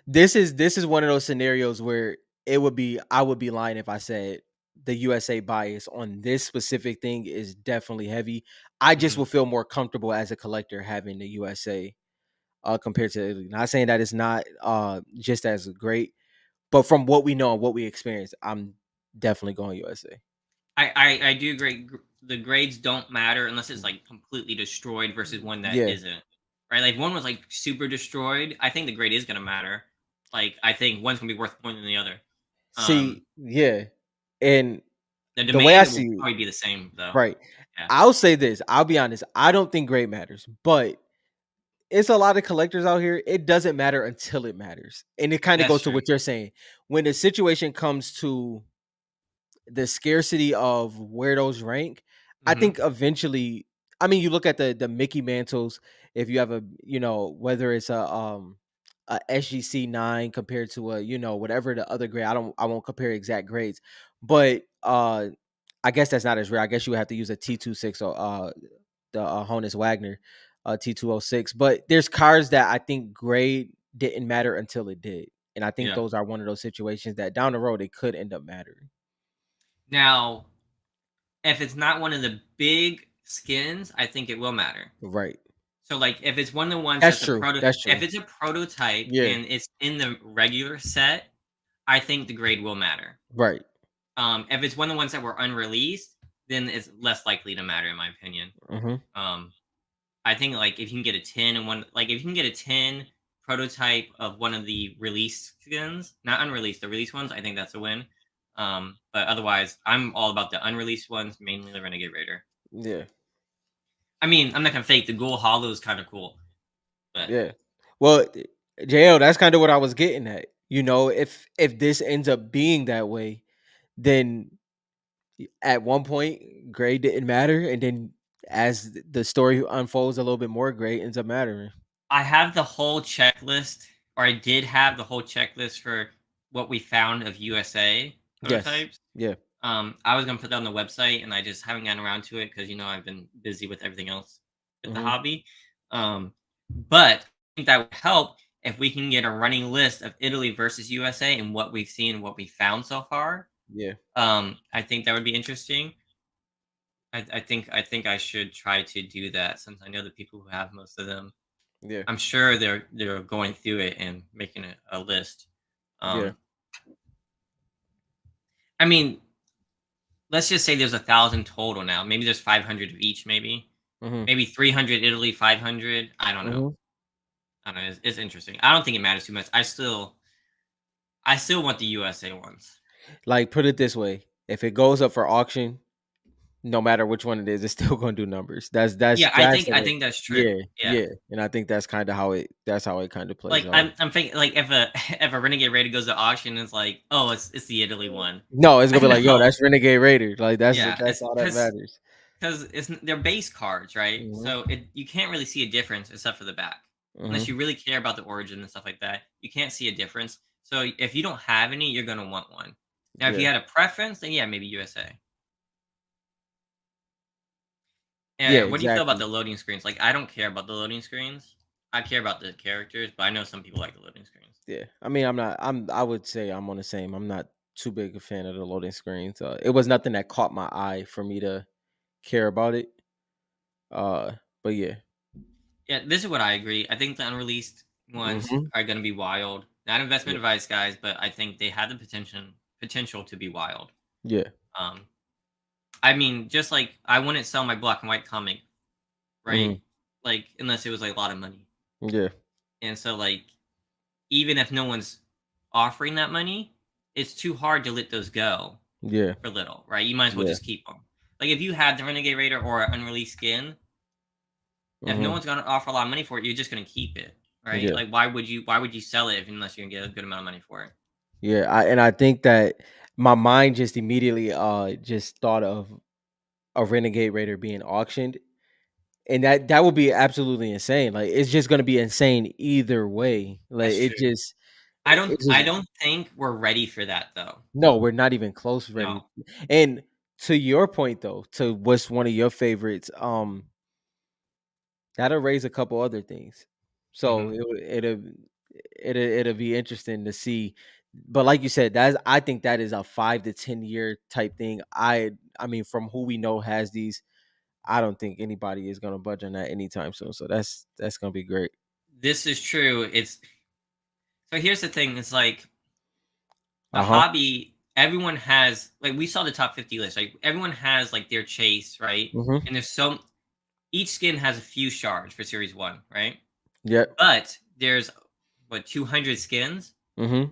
This is one of those scenarios where I would be lying if I said the USA bias on this specific thing is definitely heavy. I just Mhm. will feel more comfortable as a collector having the USA compared to Italy. Not saying that it's not just as great, but from what we know and what we experienced, I'm definitely going USA. I do agree. The grades don't matter unless it's like completely destroyed versus one that Yeah. isn't. Right? Like if one was like super destroyed. I think the grade is gonna matter. Like I think one's gonna be worth more than the other. Um, See, yeah. And the the way I demand see will it, probably be the same though. right. Yeah, I'll say this. I'll be honest. I don't think grade matters, but it's a lot of collectors out here. It doesn't matter until it matters. And it kind of that's goes to true. what you're saying. When the situation comes to the scarcity of where those rank, I Hmm. think eventually, I mean, you look at the Mickey Mantles, if you have a, whether it's a SGC 9 compared to a, whatever the other grade. I won't compare exact grades, but I guess that's not as rare. I guess you would have to use a T26 or the Honus Wagner T206. But there's cars that I think grade didn't matter until it did. And I think Yeah. those are one of those situations that down the road it could end up mattering. Now, if it's not one of the big skins, I think it will matter. Right. So, like, if it's one of the ones That's that's a true. That's if true. it's a prototype Yeah. and it's in the regular set, I think the grade will matter. Right. If it's one of the ones that were unreleased, then it's less likely to matter, in my opinion. Hmm. Um, I think like if you can get a 10 and one, like if you can get a 10 prototype of one of the released skins, not unreleased, the released ones, I think that's a win. But otherwise, I'm all about the unreleased ones, mainly the Renegade Raider. Yeah. I mean, I'm not gonna fake the Ghoul Hollow is kind of cool, but Yeah. Well, JL, that's kind of what I was getting at. If this ends up being that way, then at one point grade didn't matter, and then as the story unfolds a little bit more, grade ends up mattering. I have the whole checklist, or I did have the whole checklist for what we found of USA Yes. prototypes. Yeah. I was gonna put that on the website, and I just haven't gotten around to it because I've been busy with everything else with the Hmm. hobby. But I think that would help if we can get a running list of Italy versus USA and what we've seen and what we found so far. Yeah. I think that would be interesting. I think I should try to do that since I know the people who have most of them. Yeah. I'm sure they're going through it and making a list. Yeah. Um, I mean, let's just say there's 1,000 total now. Maybe there's 500 of each. Hmm. Maybe 300 Italy, 500. I don't know. Hmm. I don't know. It's interesting. I don't think it matters too much. I still want the USA ones. Like, put it this way: if it goes up for auction, no matter which one it is, it's still going to do numbers. Yeah, That's I the way. think that's true. Yeah, Yeah. yeah, and I think that's kind of how it. That's how it kind of plays Like out. I'm thinking like if a if a Renegade Raider goes to auction, it's like, oh, it's the Italy one. No, it's gonna be like, yo, No. that's Renegade Raider. Like Yeah, that's it's all that matters. because it's they're base cards, right? Hmm. So you can't really see a difference except for the back, unless Hmm. you really care about the origin and stuff like that. You can't see a difference. So if you don't have any, you're gonna want one. Now, if you Yeah, had a preference, then yeah, maybe USA. yeah, And what do you feel about exactly. the loading screens? Like, I don't care about the loading screens. I care about the characters, but I know some people like the loading screens. Yeah, I mean, I'm not. I would say I'm on the same. I'm not too big a fan of the loading screens. It was nothing that caught my eye for me to care about it. Uh, but yeah. Yeah, this is what I agree. I think the unreleased ones Hmm. are going to be wild. Not investment Yeah. advice, guys, but I think they have the potential to be wild. Yeah. Um, I mean, just like I wouldn't sell my black and white comic, right? Hmm. Like unless it was like a lot of money. Yeah. And so like even if no one's offering that money, it's too hard to let those go Yeah. for little, right? You might as well Yeah. just keep them. Like if you had the Renegade Raider or an unreleased skin, if no Hmm. one's gonna offer a lot of money for it, you're just gonna keep it, right? Yeah. Like why would you sell it if unless you're gonna get a good amount of money for it? Yeah. I think that my mind just immediately just thought of a Renegade Raider being auctioned, and that would be absolutely insane. Like, it's just gonna be insane either way. Like, That's true. it's I just don't think we're ready for that though. no, we're not even close ready. No. And to your point though, to what's one of your favorites, that'll raise a couple other things. So Mhm. it'll be interesting to see. But like you said, that's I think that is a 5 to 10 year type thing. I mean, from who we know has these, I don't think anybody is gonna budge on that anytime soon. So that's gonna be great. This is true. It's so here's the thing, it's like the Uh huh. hobby, everyone has like we saw the top 50 list. Like everyone has like their chase, right? Mm-hmm. And there's so each skin has a few shards for series 1, right? Yep. But there's what 200 skins? Mm-hmm.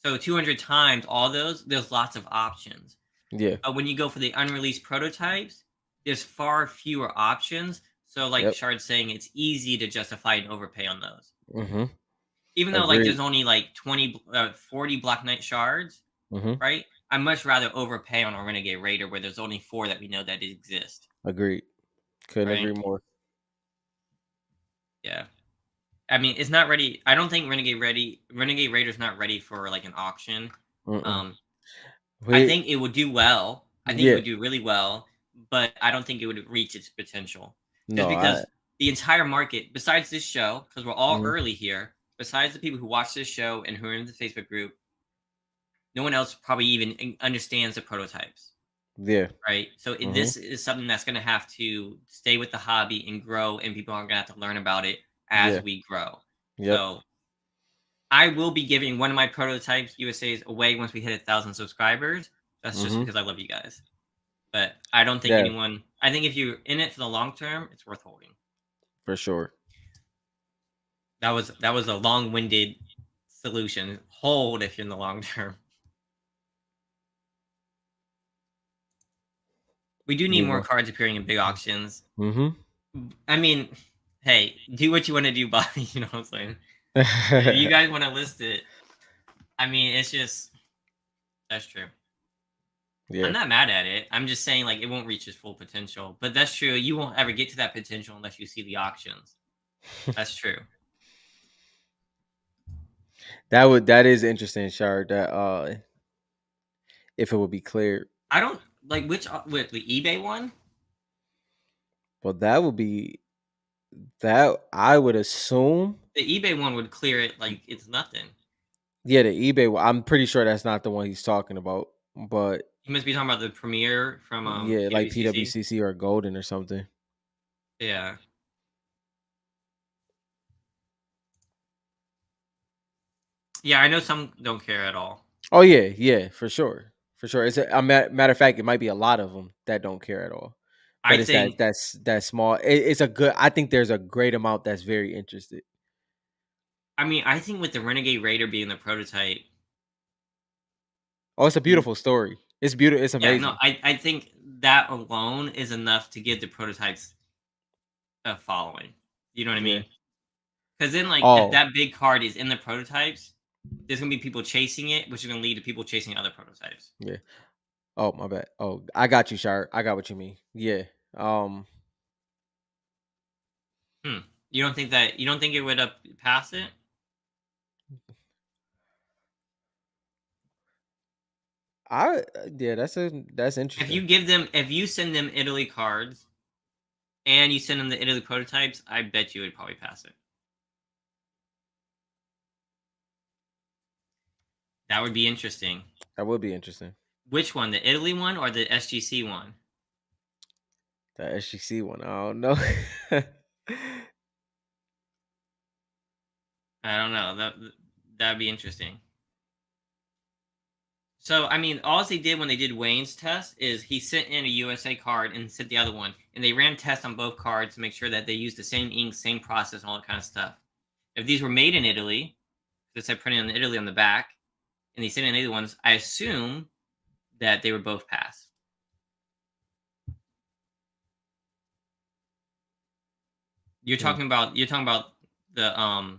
So 200 times all those, there's lots of options. Yeah. But when you go for the unreleased prototypes, there's far fewer options. So, like Yep. Shard's saying, it's easy to justify an overpay on those. Mm-hmm. Even though, like, Agreed. there's only like 40 Black Knight shards, Mm-hmm. right? I'd much rather overpay on a Renegade Raider where there's only 4 that we know that exist, Agreed. Couldn't agree right? more. Yeah. I mean, it's not ready. I don't think Renegade Raider's not ready for like an auction. Mm-mm. Um, I We think it would do well. I think it Yeah. would do really well, but I don't think it would reach its potential. Just No, I because the entire market, besides this show, because we're all mhm. early here, besides the people who watch this show and who are in the Facebook group, no one else probably even understands the prototypes, Yeah. right? So Mhm. this is something that's going to have to stay with the hobby and grow, and people are going to have to learn about it as Yeah. we grow. Yep. So I will be giving one of my prototypes USA's away once we hit 1,000 subscribers. That's just Mhm. because I love you guys. But I don't think Yeah, anyone I think if you're in it for the long term, it's worth holding. for sure. That was a long-winded solution. Hold if you're in the long term. We do need Need more more. cards appearing in big auctions. Mhm. I mean, hey, do what you want to do, Bobby. You know what I'm saying? If you guys want to list it, I mean, it's just that's true. I'm Yeah. not mad at it. I'm just saying like it won't reach its full potential. But that's true. You won't ever get to that potential unless you see the auctions. That's true. That is interesting, Shard, that if it would be cleared. I don't like which with the eBay one. Well, that would be that I would assume. The eBay one would clear it like it's nothing. Yeah, the eBay I'm pretty sure that's not the one he's talking about. But You must be talking about the premiere from yeah, like PWCC. PWCC or Golden or something. Yeah, yeah. I know some don't care at all. Oh yeah, yeah, for sure. for sure. It's matter of fact, it might be a lot of them that don't care at all. I But it's think. that small. It's a good. I think there's a great amount that's very interested. I mean, I think with the Renegade Raider being the prototype, Oh, it's a mm, beautiful story. It's beautiful. It's yeah, no, amazing. I think that alone is enough to give the prototypes a following. You know what I Yeah. mean? Because then, like, if Oh, that big card is in the prototypes, there's gonna be people chasing it, which is gonna lead to people chasing other prototypes. yeah. Oh, my bad. Oh, I got you, Shard. I got what you mean. Yeah. Um, Hmm. You don't think it would pass it? yeah, that's interesting. If you send them Italy cards and you send them the Italy prototypes, I bet you would probably pass it. That would be interesting. That would be interesting. Which one, the Italy one or the SGC one? The SGC one. I don't know. I don't know. That'd be interesting. So, I mean, all they did when they did Wayne's test is he sent in a USA card and sent the other one, and they ran tests on both cards to make sure that they used the same ink, same process, and all that kind of stuff. If these were made in Italy, it said printed in Italy on the back, and they sent in the other ones, I assume that they were both passed. Mm, You're talking about the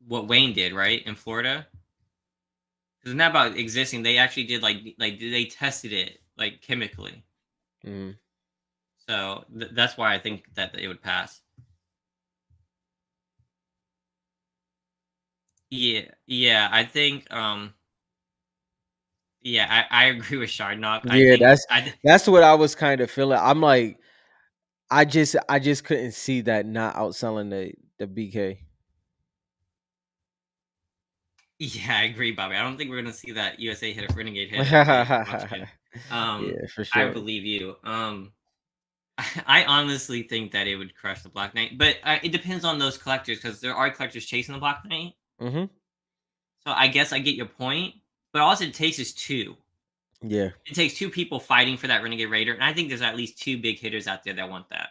what Wayne did, right, in Florida. It's not about existing. They actually did like they tested it like chemically. mm. So that's why I think that it would pass. Yeah, yeah. I think yeah, I agree with Shardnock. Yeah, that's what I was kind of feeling. I'm like, I just couldn't see that not outselling the BK. yeah, I agree, Bobby. I don't think we're gonna see that USA hit a Renegade hit at the auction. Yeah, for I sure. believe you. I honestly think that it would crush the Black Knight, but it depends on those collectors because there are collectors chasing the Black Knight. Hmm. So I guess I get your point, but all it takes is two. Yeah, It takes two people fighting for that Renegade Raider, and I think there's at least two big hitters out there that want that.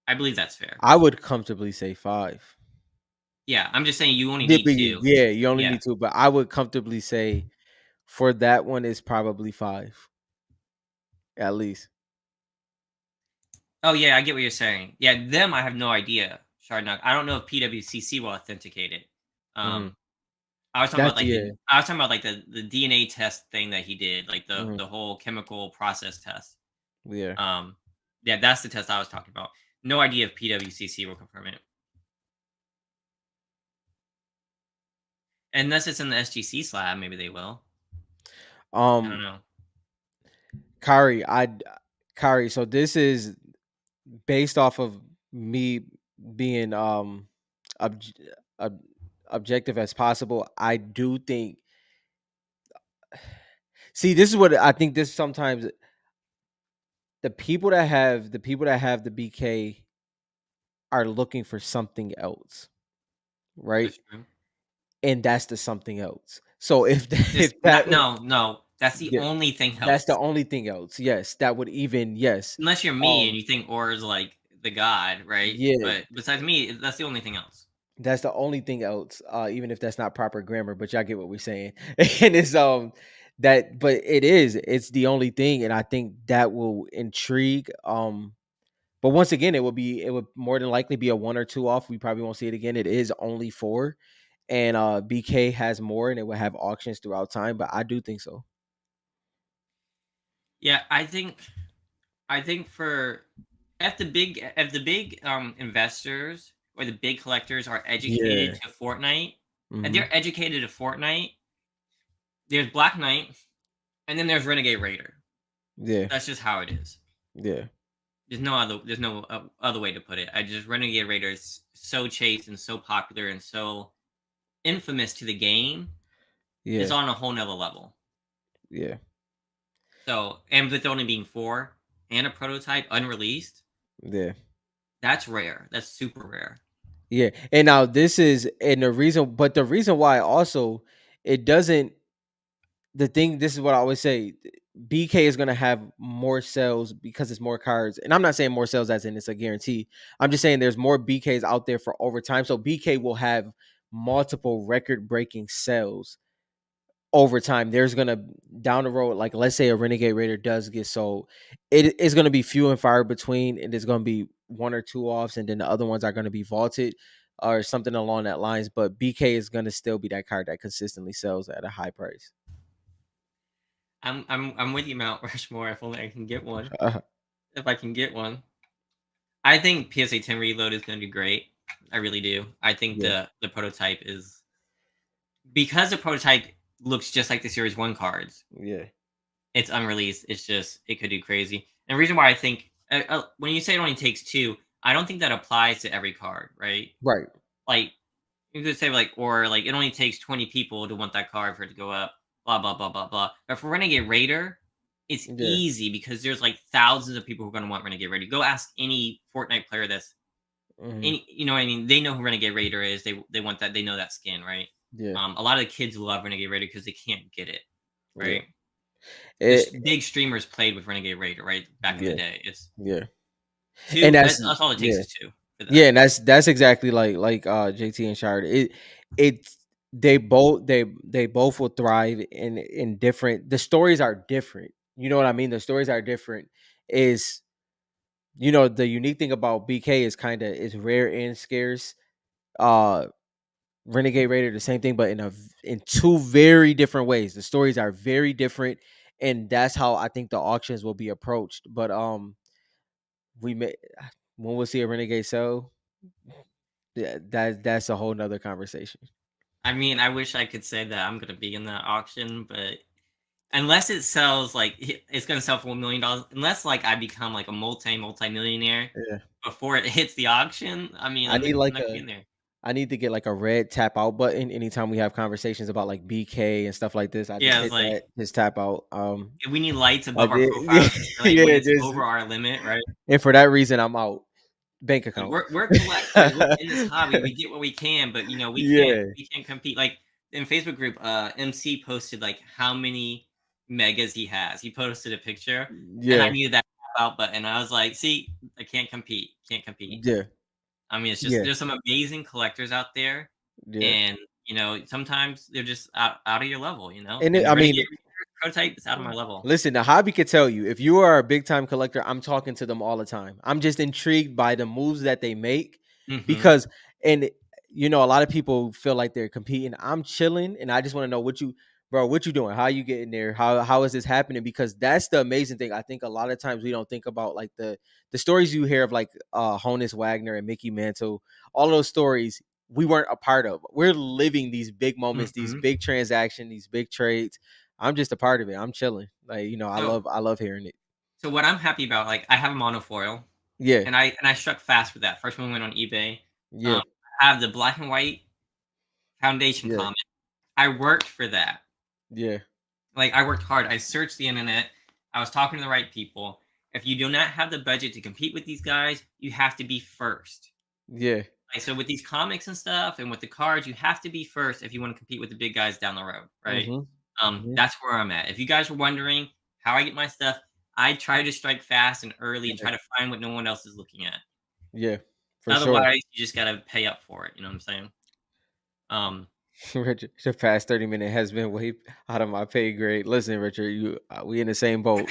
I believe that's fair. I would comfortably say 5. Yeah, I'm just saying you only Yeah, need but two. yeah, you only Yeah. need 2, but I would comfortably say for that one is probably 5 at least. Oh yeah, I get what you're saying. Yeah, them I have no idea. Shardnug. I don't know if PWCC will authenticate it. Hmm. Um, I was talking about That's like yeah. the DNA test thing that he did, like Hmm. the whole chemical process test. Yeah. Um, yeah, that's the test I was talking about. No idea if PWCC will confirm it, unless it's in the SGC slab. Maybe they will. I don't Um, know. Kari, Kari. So this is based off of me being ob- ob- objective as possible. I do think. See, this is what I think. This sometimes the BK are looking for something else, right? That's true. And that's the something else. So if Just if that no. That's the yeah, only thing that's the else. only thing else. Yes, that would even yes. Unless you're me and Um you think Aura is like the god, right? yeah, But besides me, that's the only thing else. that's the only thing else. Even if that's not proper grammar, but y'all get what we're saying. And it's that but it's the only thing and I think that will intrigue. But once again, it would more than likely be a 1 or 2 off. We probably won't see it again. It is only 4. And BK has more and it will have auctions throughout time, but I do think so. Yeah, I think for if the big investors or the big collectors are educated Yeah. to Fortnite, and Mhm. they're educated to Fortnite, there's Black Knight and then there's Renegade Raider. Yeah. That's just how it is. Yeah. There's no other way to put it. I just Renegade Raider is so chased and so popular and so infamous to the game. It's Yeah. on a whole nother level. Yeah. So, and with only being four and a prototype unreleased, Yeah. that's rare. That's super rare. Yeah. And now this is and the reason why also it doesn't the thing, this is what I always say, BK is going to have more sales because it's more cards. And I'm not saying more sales as in it's a guarantee. I'm just saying there's more BKs out there for overtime. So BK will have multiple record breaking sales over time. There's going to, down the road, like let's say a Renegade Raider does get sold, it is going to be few and far between, and there's going to be one or two offs, and then the other ones are going to be vaulted or something along that lines. But BK is going to still be that card that consistently sells at a high price. I'm with you, Mount Rushmore. If only I can get one. Uh, If I can get one, I think PSA 10 Reload is going to do great. I really do. I think yeah, the prototype is, because the prototype looks just like the Series One cards. yeah, It's unreleased. It's just, it could do crazy. And the reason why I think, when you say it only takes two, I don't think that applies to every card, right? right, Like, you could say like, or like it only takes 20 people to want that card for it to go up, blah blah blah blah blah. But for Renegade Raider, it's yeah, easy because there's like thousands of people who are going to want Renegade Raider. Go ask any Fortnite player that's hmm, any, you know what I mean? They know who Renegade Raider is. They want that. They know that skin, right? yeah, A lot of the kids love Renegade Raider because they can't get it, yeah, right? This it, big streamers played with Renegade Raider, right? Back in the yeah, day, it's yeah, and two. That's all it takes yeah, is two for yeah, that. and that's exactly like JT and Shard. It they both will thrive in different. The stories are different. You know what I mean? The stories are different. Is, the unique thing about BK is kind of is rare and scarce. Uh, Renegade Raider, the same thing, but in two very different ways. The stories are very different, and that's how I think the auctions will be approached. But we may when we'll see a Renegade sell, yeah, that's a whole nother conversation. I mean, I wish I could say that I'm gonna be in that auction, but unless it sells like it's gonna sell for $1 million, unless like I become like a multi millionaire Yeah, before it hits the auction, I mean, I need I'm like not gonna be in there. I need to get like a red tap out button anytime we have conversations about like BK and stuff like this. I just Yeah, it's hit like that, just tap out. we need lights I above our did, yeah, profiles, like when yeah, it's just over our limit, right? and for that reason, I'm out. Bank Like account. we're collectors. We're in this hobby. We get what we can, but Yeah, we can't compete. Like in Facebook group, MC posted like how many megas he has. He posted a picture, and I yeah, needed that tap out button. I was like, see, I can't compete. Can't compete. yeah, I mean, it's just, yeah, there's some amazing collectors out there, yeah. and sometimes they're just out of your level. And And the I Renegade mean, prototype is out of my level. listen, the hobby could tell you if you are a big time collector. I'm talking to them all the time. I'm just intrigued by the moves that they make Hmm. because, and a lot of people feel like they're competing. I'm chilling, and I just want to know what you doing? How you getting there? How is this happening? Because that's the amazing thing. I think a lot of times we don't think about like the stories you hear of like Honus Wagner and Mickey Mantle. All those stories we weren't a part of. We're living these big moments, these Hmm. big transactions, these big trades. I'm just a part of it. I'm chilling. Like, So, I love hearing it. so what I'm happy about, like I have a monofoil, Yeah. and I struck fast with that. First one went on eBay. Yeah. I have the black and white Foundation Yeah. comic. I worked for that. Yeah. Like I worked hard. I searched the internet. I was talking to the right people. If you do not have the budget to compete with these guys, you have to be first. Yeah. Like, so with these comics and stuff, and with the cards, you have to be first if you want to compete with the big guys down the road, right? Mhm. Mhm. That's where I'm at. If you guys were wondering how I get my stuff, I try to strike fast and early and Yeah. try to find what no one else is looking at. Yeah. For sure. Otherwise, you just gotta pay up for it. You know what I'm saying? Um, Richard, the past 30 minutes has been way out of my pay grade. Listen, Richard, we in the same boat.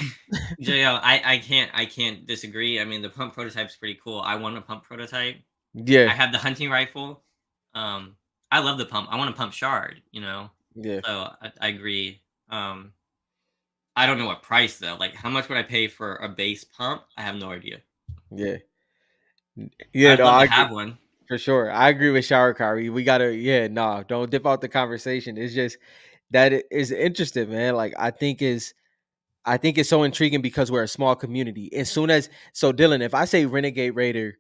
JL, I can't disagree. I mean, the pump prototype is pretty cool. I want a pump prototype. Yeah. I have the hunting rifle. I love the pump. I want a pump shard. Yeah. So I agree. I don't know what price though. Like, how much would I pay for a base pump? I have no idea. Yeah. Yeah, I'd no, love I to agree. have one. For sure. I agree with Shower Kari. We gotta, yeah, no, don't dip out the conversation. It's just that it is interesting, man. Like I think it's so intriguing because we're a small community. As soon as so Dylan, if I say Renegade Raider,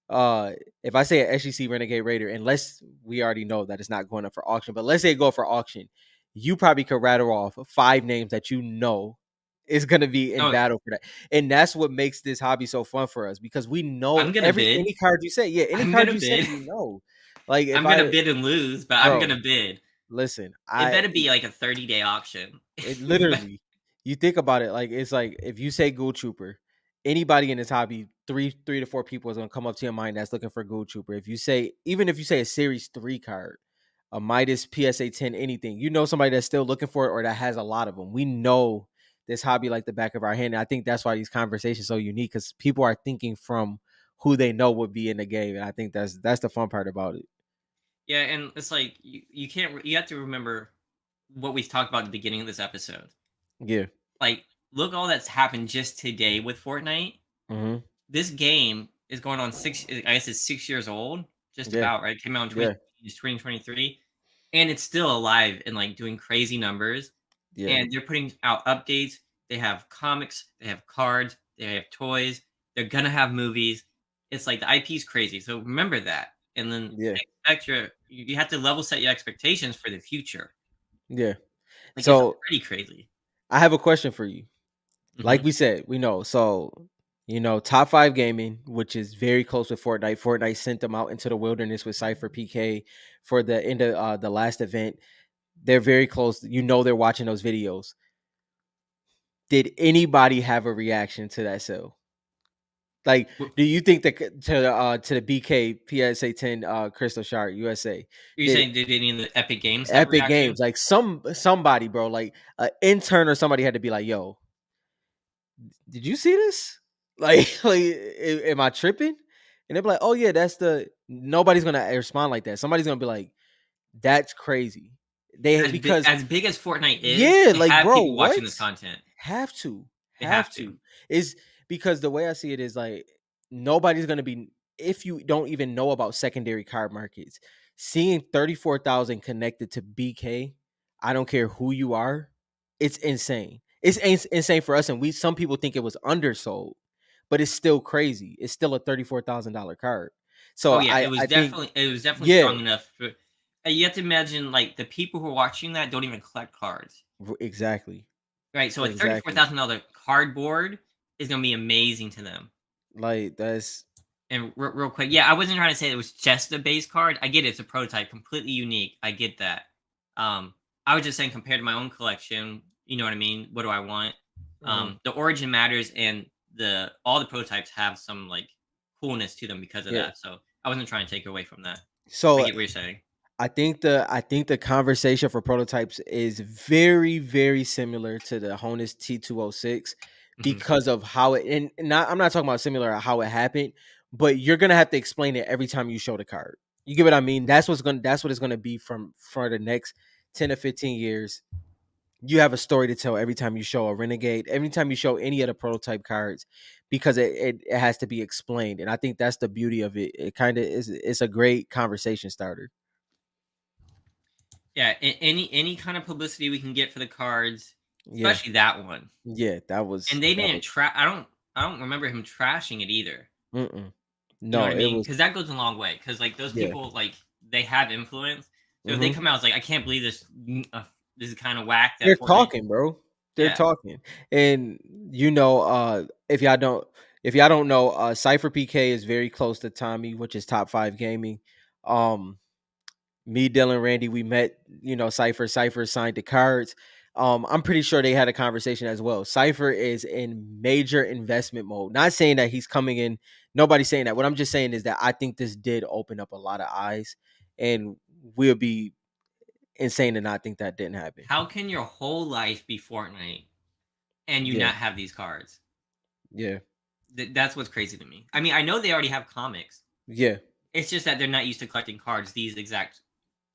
uh, if I say a SGC Renegade Raider, unless we already know that it's not going up for auction, but let's say it go for auction, you probably could rattle off 5 names that is gonna be in Oh, battle for that. And that's what makes this hobby so fun for us because we know I'm gonna bid. any card you say, yeah, any I'm card gonna you say, bid. we know. Like if I'm gonna I bid and lose, but I'm bro, gonna bid. listen, It I better be like a 30-day auction. it You bet. literally, you think about it, like it's like if you say Ghoul Trooper, anybody in this hobby, three to four people is gonna come up to your mind that's looking for Ghoul Trooper. If you say, even if you say a Series 3 card, a Midas PSA 10, anything, you know somebody that's still looking for it or that has a lot of them. We know this hobby like the back of our hand. And I think that's why these conversations so unique because people are thinking from who they know would be in the game. And I think that's the fun part about it. Yeah, and it's like you can't you have to remember what we talked about at the beginning of this episode. Yeah. Like, look all that's happened just today with Fortnite. Hmm. This game is going on I guess it's 6 years old, just Yeah. about, right? It came out in Yeah. 2023, and it's still alive and like doing crazy numbers. Yeah. And they're putting out updates. They have comics, they have cards, they have toys. They're gonna have movies. It's like the IP is crazy. So remember that, and then Yeah. expect you have to level set your expectations for the future. Yeah. Like it's So pretty crazy. I have a question for you. Like Hmm. we said, we know. So, top five gaming, which is very close with Fortnite. Fortnite sent them out into the wilderness with Cypher PK for the end of the last event. They're very close. They're watching those videos. Did anybody have a reaction to that sale? Like, do you think that to the BK PSA 10 Crystal Shard USA You're did saying did any of the Epic Games have a Epic reaction? Games like somebody, bro, like an intern or somebody had to be like, "Yo, did you see this? Like, am I tripping?" And they're like, "Oh yeah, that's the." Nobody's gonna respond like that. Somebody's gonna be like, "That's crazy." They because As big as Fortnite is, yeah, they like have bro, people what? watching this content. Have to, They have have to. to is because the way I see it is like nobody's gonna be if you don't even know about secondary card markets. Seeing 34,000 connected to BK, I don't care who you are, it's insane. It's insane for us, and some people think it was undersold, but it's still crazy. It's still a $34,000 card. So Oh yeah, I think it was definitely yeah, strong enough for you have to imagine, like, the people who are watching that don't even collect cards, exactly, right? So a exactly. $34,000 cardboard is gonna be amazing to them. Like that's And real quick, yeah, I wasn't trying to say it was just a base card. I get it, it's a prototype, completely unique. I get that. Um, I was just saying compared to my own collection, you know what I mean? What do I want? mhm. The origin matters, and the all the prototypes have some like coolness to them because of Yeah. that. So I wasn't trying to take away from that. I So get what you're saying. I think the conversation for prototypes is very very similar to the Honus T206 Mhm. because of how it and not I'm not talking about similar to how it happened, but you're gonna have to explain it every time you show the card. You get what I mean? That's what it's gonna be from for the next 10 to 15 years. You have a story to tell every time you show a renegade, every time you show any of the prototype cards, because it has to be explained. And I think that's the beauty of it. It kind of is it's a great conversation starter. Yeah, any kind of publicity we can get for the cards, Yeah. especially that one. Yeah, And they that didn't was try. I don't remember him trashing it either. mm-mm. You know No, what I it mean? was Because that goes a long way. Because like those yeah. people, like they have influence. So if they Hmm. come out, it's like I can't believe this. This is kind of whack They're that Fortnite. talking, bro. They're Yeah. talking. And if y'all don't know, Cypher PK is very close to Tommy, which is top five gaming. Um Me, Dylan, Randy, we met, Cypher. Cypher signed the cards. I'm pretty sure they had a conversation as well. Cypher is in major investment mode. Not saying that he's coming in. Nobody's saying that. What I'm just saying is that I think this did open up a lot of eyes, and we'll be insane to not think that didn't happen. How can your whole life be Fortnite and you Yeah, not have these cards? yeah, That's what's crazy to me. I mean, I know they already have comics. yeah, It's just that they're not used to collecting cards. These exact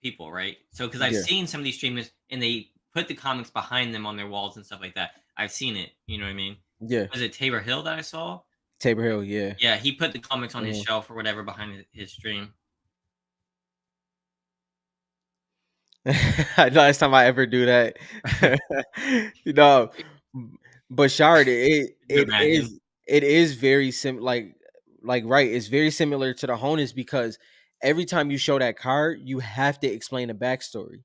people, right? So because I've yeah, seen some of these streamers and they put the comics behind them on their walls and stuff like that. I've seen it. You know what I mean? yeah. Was it Tabor Hill that I saw? Tabor Hill, yeah. Yeah, he put the comics on his Mhm. shelf or whatever behind his stream. Last time I ever do that, you know, but Shard, You imagine? it is very like right. It's very similar to the Honus because every time you show that card, you have to explain the backstory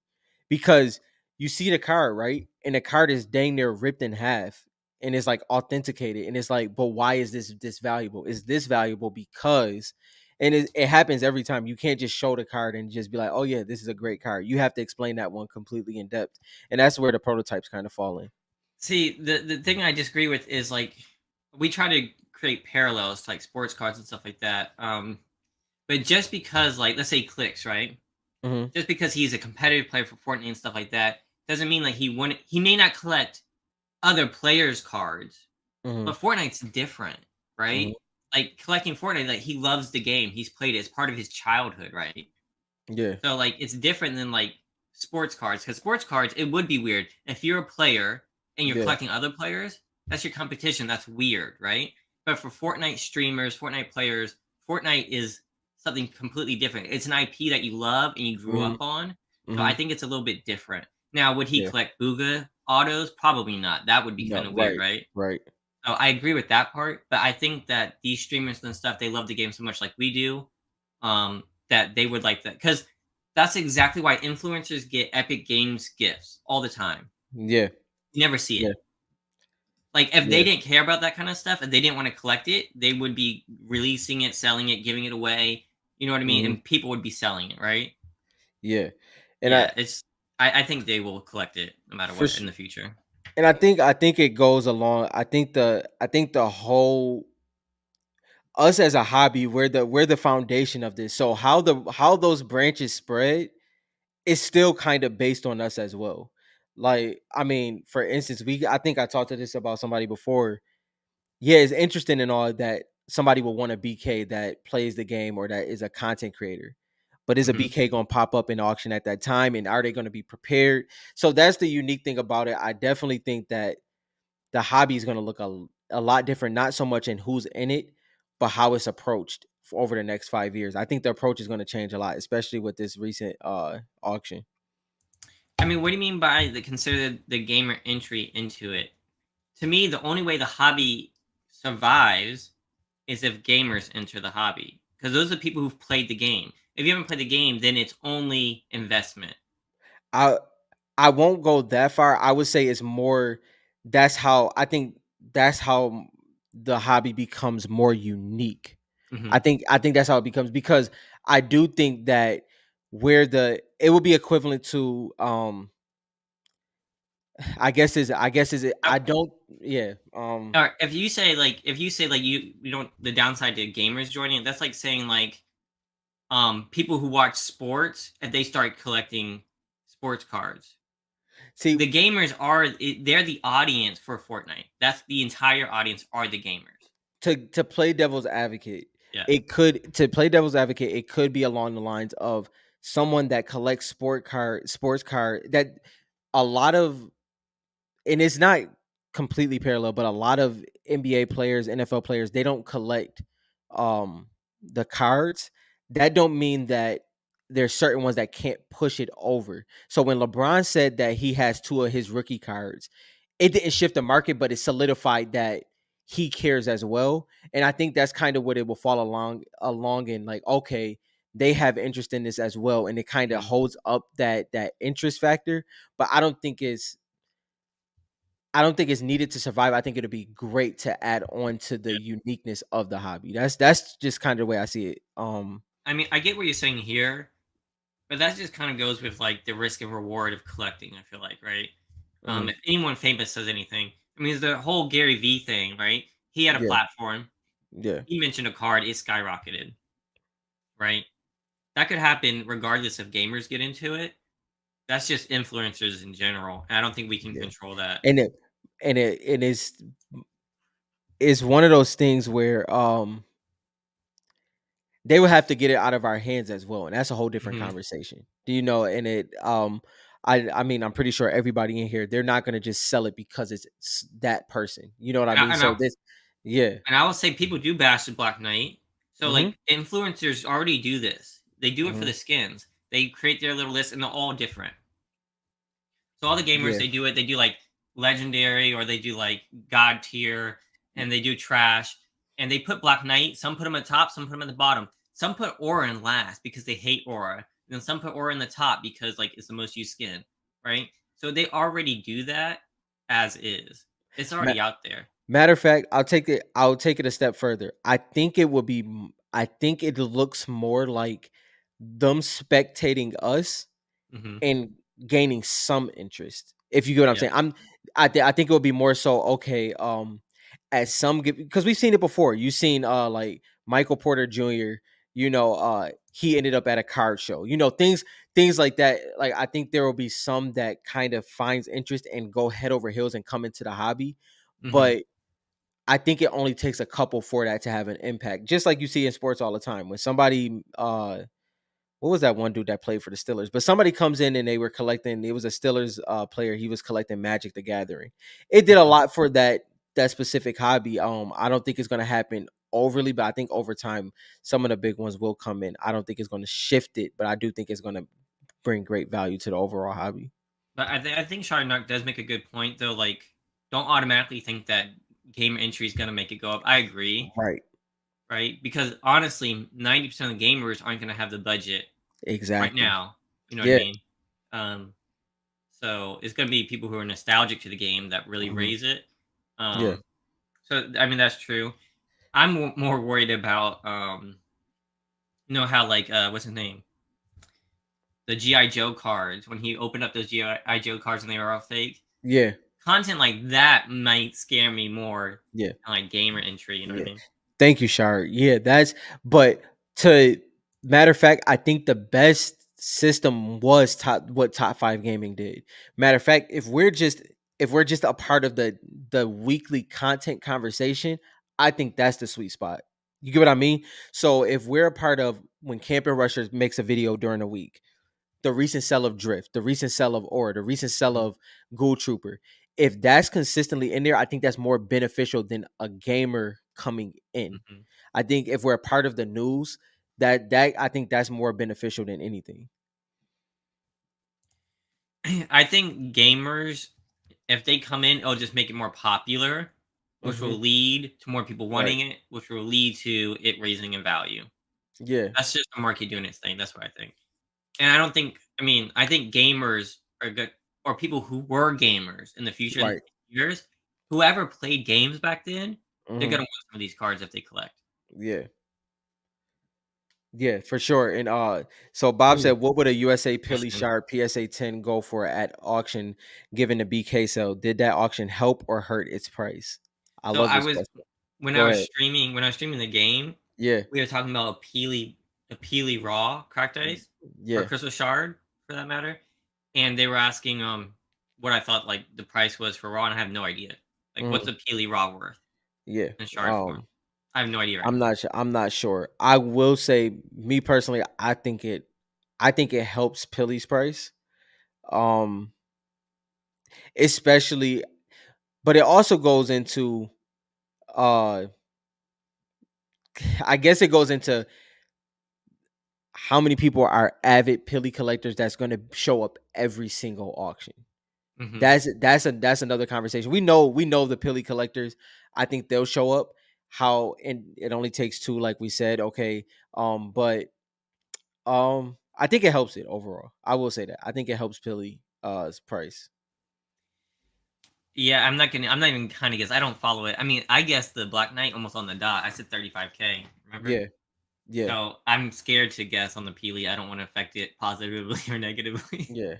because you see the card right, and the card is dang near ripped in half, and it's like authenticated, and it's like, but why is this valuable? Is this valuable because? and it happens every time. You can't just show the card and just be like, "Oh yeah, this is a great card." You have to explain that one completely in depth, and that's where the prototypes kind of fall in. See, the thing I disagree with is like we try to create parallels to like sports cards and stuff like that. But just because like let's say clicks, right? Hmm. Just because he's a competitive player for Fortnite and stuff like that doesn't mean like he may not collect other players' cards, Hmm. but Fortnite's different, Hmm. right? Like collecting Fortnite, like he loves the game. He's played it. It's part of his childhood, right? Yeah. So like it's different than like sports cards because sports cards it would be weird if you're a player and you're Yeah. collecting other players. That's your competition. That's weird, right? But for Fortnite streamers, Fortnite players, Fortnite is something completely different. It's an IP that you love and you grew Hmm. up on. So Hmm. I think it's a little bit different. Now, would he Yeah. collect Booga autos? Probably not. That would be kind No. of weird, Right. right? Right. So I agree with that part, but I think that these streamers and stuff, they love the game so much like we do, that they would like that because that's exactly why influencers get Epic Games gifts all the time. Yeah. You never see Yeah. it. Like if they Yeah. didn't care about that kind of stuff, if they didn't want to collect it, they would be releasing it, selling it, giving it away. You know what I mean? Hmm. And people would be selling it, right? Yeah. And Yeah, I think they will collect it no matter for what s- in the future. and I think it goes along. I think the whole us as a hobby, we're the foundation of this. So how those branches spread is still kind of based on us as well. Like, I mean, for instance, I think I talked to this about somebody before. Yeah, it's interesting and all that somebody will want a BK that plays the game or that is a content creator. But is a Hmm. BK going to pop up in auction at that time, and are they going to be prepared? So that's the unique thing about it. I definitely think that the hobby is going to look a lot different, not so much in who's in it, but how it's approached for over the next 5 years. I think the approach is going to change a lot, especially with this recent auction. I mean, what do you mean by the consider the gamer entry into it? To me, the only way the hobby survives is if gamers enter the hobby because those are people who've played the game. If you haven't played the game, then it's only investment. I I won't go that far. I would say it's more that's how I think that's how the hobby becomes more unique. Hmm. I think that's how it becomes because I do think that where the it would be equivalent to I guess is it I don't yeah Or if you say like you don't the downside to gamers joining it, that's like saying like people who watch sports if they start collecting sports cards. see The gamers they're the audience for Fortnite. That's the entire audience are the gamers. to play devil's advocate, Yeah. it could be along the lines of someone that collects sports card that a lot of and it's not completely parallel, but a lot of NBA players, NFL players, they don't collect the cards. That don't mean that there's certain ones that can't push it over. So when LeBron said that he has two of his rookie cards, it didn't shift the market, but it solidified that he cares as well. And I think that's kind of what it will fall along in like, okay, they have interest in this as well. And it kind of Mhm. holds up that interest factor. But I don't think it's needed to survive. I think it'll be great to add on to the Yeah. uniqueness of the hobby. That's just kind of the way I see it. I mean, I get what you're saying here, but that just kind of goes with like the risk and reward of collecting, I feel like, right? Mhm. If anyone famous says anything, I mean, the whole Gary V thing, right? He had a Yeah, platform. yeah, He mentioned a card, it skyrocketed, right? That could happen regardless if gamers get into it. That's just influencers in general. And I don't think we can yeah. control that. And it's one of those things where they will have to get it out of our hands as well, and that's a whole different Hmm. conversation. Do you know? And I mean, I'm pretty sure everybody in here, they're not gonna just sell it because it's that person. You know what I And I, mean? and I So yeah. and I will say people do bash the Black Knight. So Hmm. like influencers already do this. They do it for Hmm. the skins. They create their little list and they're all different. So all the gamers Yeah, they do it. They do like legendary or they do like god tier and they do trash and they put Black Knight. Some put them at the top. Some put them at the bottom. Some put Aura in last because they hate Aura. And then some put Aura in the top because like it's the most used skin, right? So they already do that as is. It's Ma- already out there. matter of fact, I'll take it a step further. I think it looks more like them spectating us Hmm. and gaining some interest. If you get what I'm saying, Yes. I think it would be more so okay. At some because we've seen it before. You've seen like Michael Porter Jr. He ended up at a card show. Things like that. Like I think there will be some that kind of finds interest and go head over heels and come into the hobby, Hmm. but I think it only takes a couple for that to have an impact. Just like you see in sports all the time when somebody what was that one dude that played for the Steelers? But somebody comes in and they were collecting. It was a Steelers player. He was collecting Magic the Gathering. It did a Hmm. lot for that specific hobby. I don't think it's going to happen overly, but I think over time some of the big ones will come in. I don't think it's going to shift it, but I do think it's going to bring great value to the overall hobby. But I think Sharnock does make a good point though. Like, don't automatically think that game entry is gonna make it go up. I agree, Right. right? Because honestly, 90% of the gamers aren't gonna have the budget right Exactly. now. You know what I Yeah. mean? Um, so it's gonna be people who are nostalgic to the game that really Mhm. raise it. Yeah. Um, so I mean that's true. I'm more worried about how like what's his name, the GI Joe cards when he opened up those GI Joe cards and they were all fake. Yeah. Content like that might scare me more Yeah. than like gamer entry. You know what I Yeah. mean? Thank you, Shard. Yeah, but to matter of fact, I think the best system was top five gaming did. Matter of fact, if we're just a part of the weekly content conversation, I think that's the sweet spot. You get what I mean? So if we're a part of when Camping Rushers makes a video during the week, the recent sell of Drift, the recent sell of Aura, the recent sell Mhm, of Ghoul Trooper. If that's consistently in there, I think that's more beneficial than a gamer coming in. mhm. I think if we're a part of the news, that I think that's more beneficial than anything. I think gamers, if they come in, it'll just make it more popular, which Hmm. will lead to more people Right. wanting it, which will lead to it raising in value. Yeah. That's just the market doing its thing. That's what I think. And I don't think, I mean, I think gamers are good, or people who were gamers in the future in Right. years, whoever played games back then, they're Hmm. gonna want some of these cards if they collect. Yeah. Yeah, for sure. And so Bob said, Ooh, what would a USA Pilly question. Shard PSA 10 go for at auction given the BK sale? Did that auction help or hurt its price? I So love I this was question. Go ahead. when I was streaming the game, Yeah. we were talking about a Peely Raw cracked ice or Yeah. Crystal Shard for that matter, and they were asking what I thought like the price was for Raw, and I have no idea. Like, what's Mhm. a Peely Raw worth Yeah. in shard form? I have no idea right I'm now. not sure. I'm not sure. I will say, me personally, I think it helps Pilly's price. Um, especially, but it also goes into uh I guess it goes into how many people are avid Pilly collectors that's gonna show up every single auction. Hmm. That's another conversation. We know the Pilly collectors. I think they'll show up. How and it only takes two, like we said. Okay. But I think it helps it overall. I will say that. I think it helps Pilly price. Yeah, I'm not even kind of guess. I don't follow it. I mean, I guess the Black Knight almost on the dot. I said 35K. Remember? Yeah. Yeah. So I'm scared to guess on the Peely. I don't want to affect it positively or negatively. Yeah.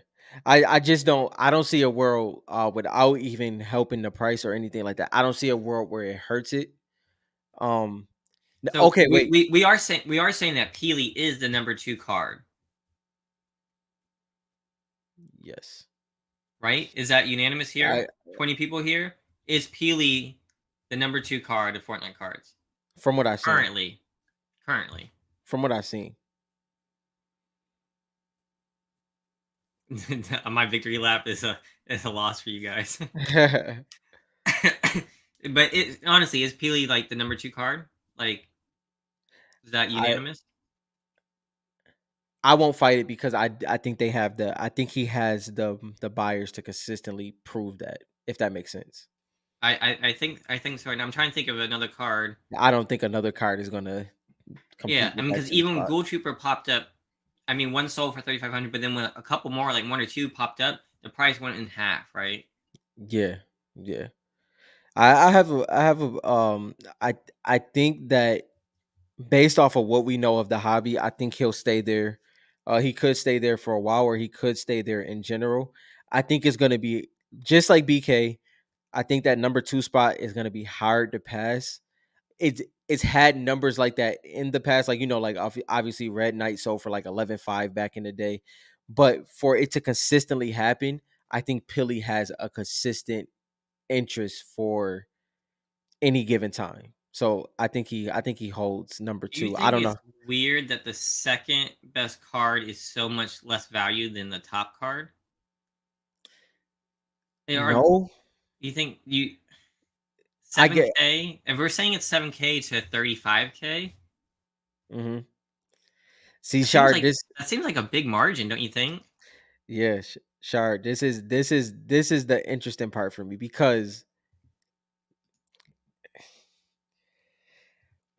I just don't see a world without even helping the price or anything like that. I don't see a world where it hurts it. Um So okay, wait. we are saying that Peely is the number two card, Yes. right? Is that unanimous here? I 20 people here. Is Peely the number two card of Fortnite cards from what I've seen. currently? Currently, From what I've seen. my victory lap is a loss for you guys. But it honestly is Peely like the number two card? Like, is that I unanimous? I won't fight it because I think I think he has the buyers to consistently prove that, if that makes sense. I think so. And I'm trying to think of another card. I don't think another card is gonna Yeah, compete I with mean, that because same even when spot. Ghoul Trooper popped up, I mean, one sold for 3,500, but then when a couple more, like one or two, popped up, the price went in half, right? Yeah, yeah. I have a I think that based off of what we know of the hobby, I think he'll stay there. He could stay there for a while, or he could stay there in general. I think it's going to be just like BK. I think that number two spot is going to be hard to pass. It's had numbers like that in the past, like like obviously Red Knight sold for like 11.5 back in the day, but for it to consistently happen, I think Pilly has a consistent interest for any given time. So I think he holds number Do you two. I think don't it's know. weird that the second best card is so much less value than the top card? Or No, you think you I get. 7K? If we're saying it's 7K to 35K, Hmm. See, that seems Shard, like this that seems like a big margin, don't you think? yeah, Shard, this is the interesting part for me because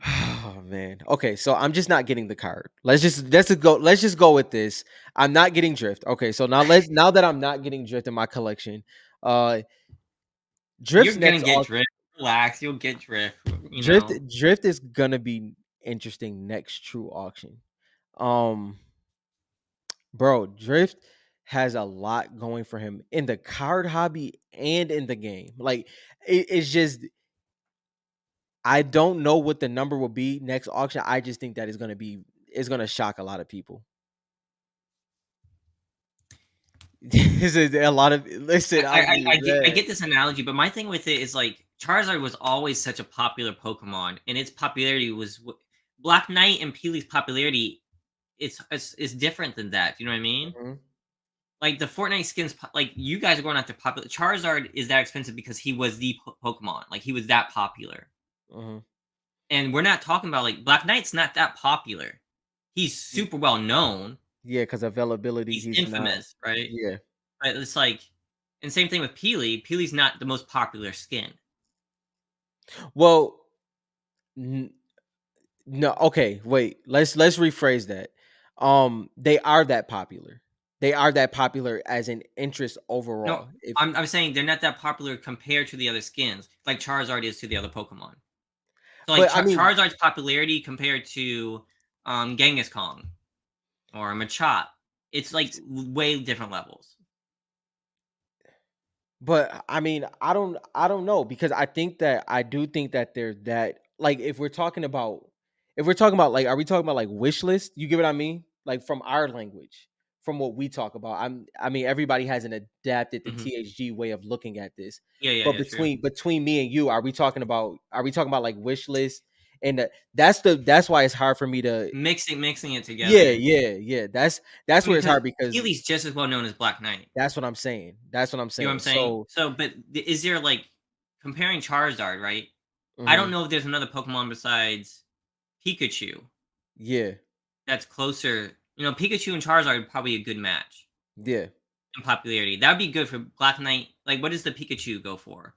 oh man. Okay, so I'm just not getting the card. Let's just go with this. I'm not getting drift. Okay, so now that I'm not getting drift in my collection, uh drift's You're gonna next get au- drift. Relax, you'll get drift. drift is gonna be interesting next true auction. Um bro, drift has a lot going for him in the card hobby and in the game. Like it's just I don't know what the number will be next auction. I just think that is gonna shock a lot of people. This is a lot of listen, I, I'll I, be I get I mad. get this analogy, but my thing with it is like Charizard was always such a popular Pokemon, and its popularity was Black Knight and Peely's popularity. It's different than that. You know what I mean? Mhm, Like the Fortnite skins, like you guys are going after popular. Charizard is that expensive because he was the Pokemon. Like he was that popular, mhm. and we're not talking about like Black Knight's not that popular. He's Y super well known. Yeah, because availability, He's he's not. infamous, right? Yeah. But it's like, and same thing with Peely. Peely's not the most popular skin. Well, n no, okay, wait, let's rephrase that. They are that popular. They are that popular as an interest No, overall. If I'm saying they're not that popular compared to the other skins, like Charizard is to the other Pokemon. So like but I mean, Charizard's popularity compared to Genghis Kong or Machop, it's like way different levels. But I mean, I don't know because I do think that they're that like if we're talking about like are we talking about like wish list? You get what I mean? Like from our language, from what we talk about. I mean everybody hasn't adapted the Hmm. THG way of looking at this. Yeah, yeah, But yeah, true. between me and you, are we talking about like wish list? And that's why it's hard for me to Mixing it yeah, together. yeah, yeah. That's I mean, where it's because hard because Peely's just as well known as Black Knight. that's what I'm saying. That's what I'm You know what I'm saying. saying? So, So, but is there like comparing Charizard, right? I don't mhm, know if there's another Pokemon besides Pikachu yeah, that's closer. Pikachu and Charizard are probably a good match yeah. in popularity. That would be good for Black Knight. Like, what does the Pikachu go for?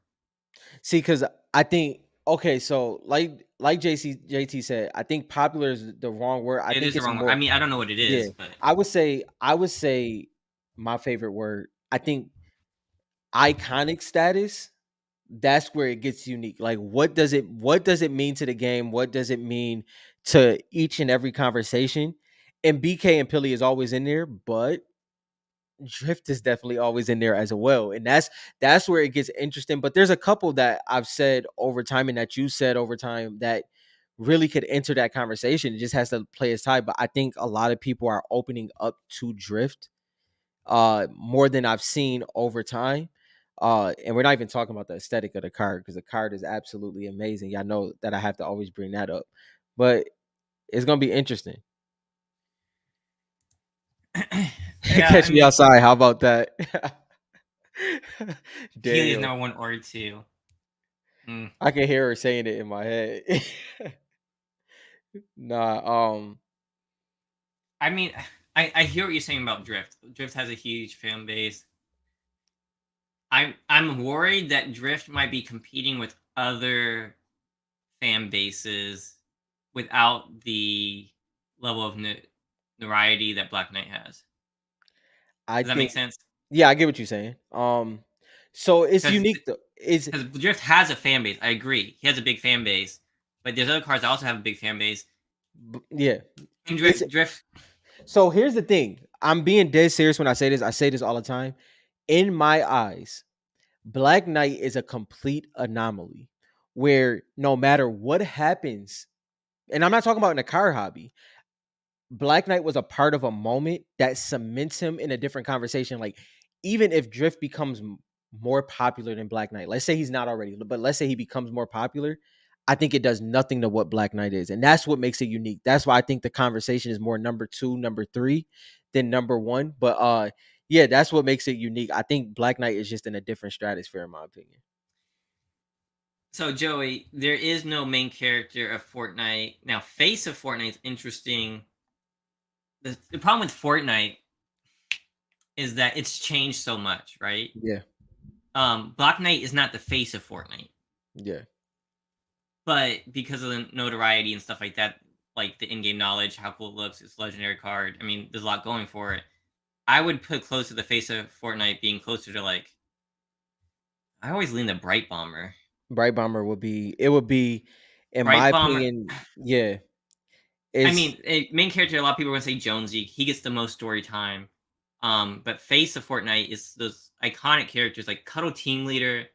See, because I think okay, so like JT said, I think popular is the wrong word. I It think is the it's wrong word. I more mean, I don't know what it yeah. is, but I would say my favorite word. I think iconic status. That's where it gets unique. Like, what does it mean to the game? What does it mean to each and every conversation? And BK and Pilly is always in there, but Drift is definitely always in there as well. And that's where it gets interesting. But there's a couple that I've said over time and that you said over time that really could enter that conversation. It just has to play its tie. But I think a lot of people are opening up to Drift more than I've seen over time. And we're not even talking about the aesthetic of the card because the card is absolutely amazing. Y'all know that I have to always bring that up. But it's gonna be interesting. yeah, I Catch me mean, outside. How about that? Peely is Damn. number one or two. Mm. I can hear her saying it in my head. Nah, I mean, I hear what you're saying about Drift. Drift has a huge fan base. I'm worried that Drift might be competing with other fan bases without the level of notoriety that Black Knight has. I Does that make think sense? yeah, I get what you're saying. So it's Because unique though. Is Drift has a fan base. I agree. He has a big fan base, but there's other cards that also have a big fan base. Yeah, And it's drift. so here's the thing. I'm being dead serious when I say this. I say this all the time. In my eyes, Black Knight is a complete anomaly where no matter what happens, and I'm not talking about in the car hobby, Black Knight was a part of a moment that cements him in a different conversation. Like, even if Drift becomes more popular than Black Knight, let's say he's not already, but let's say he becomes more popular, I think it does nothing to what Black Knight is. And that's what makes it unique. That's why I think the conversation is more number two, number three than number one. But yeah, that's what makes it unique. I think Black Knight is just in a different stratosphere, in my opinion. So Joey, there is no main character of Fortnite. Now, face of Fortnite is interesting. The problem with Fortnite is that it's changed so much, right? Yeah, Black Knight is not the face of Fortnite, yeah. but because of the notoriety and stuff like that, like the in-game knowledge, how cool it looks, it's a legendary card. I mean, there's a lot going for it. I would put close to the face of Fortnite being closer to like I always lean the Bright Bomber. Bright Bomber would be, it would be, in my Bright Bomber. opinion, yeah. I It's mean, main character. A lot of people are gonna say Jonesy. He gets the most story time. But face of Fortnite is those iconic characters like Cuddle Team Leader,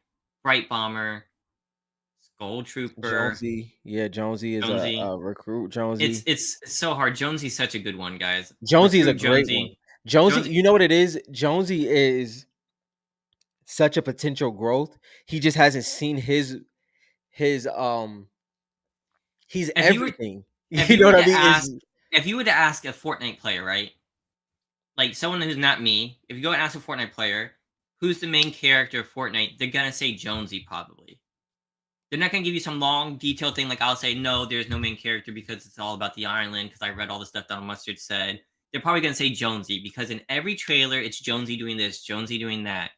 Bright Bomber, Skull Trooper, Jonesy. Yeah, Jonesy is Jonesy. a recruit. It's Jonesy. it's it's so hard. Jonesy's such a good one, guys. Jonesy is a Recruit great one. Jonesy. Jonesy, Jonesy. you know what it is? Jonesy is such a potential growth. He just hasn't seen his he's If you were everything. if You you know were what I to mean? ask Is if you were to ask a Fortnite player, right? Like someone who's not me, if you go and ask a Fortnite player, who's the main character of Fortnite, they're gonna say Jonesy probably. They're not gonna give you some long, detailed thing like I'll say, no, there's no main character because it's all about the island because I read all the stuff Donald Mustard said. They're probably gonna say Jonesy because in every trailer it's Jonesy doing this, Jonesy doing that,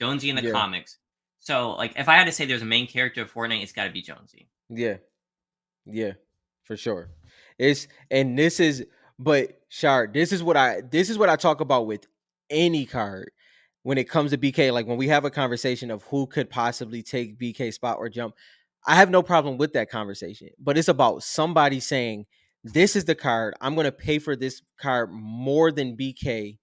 Jonesy in the yeah, comics. So like if I had to say there's a main character of Fortnite, it's gotta be Jonesy. yeah. Yeah, for sure. It's and this is but Shard, this is what I talk about with any card when it comes to BK. Like when we have a conversation of who could possibly take BK spot or jump, I have no problem with that conversation. But it's about somebody saying, this is the card. I'm gonna pay for this card more than BK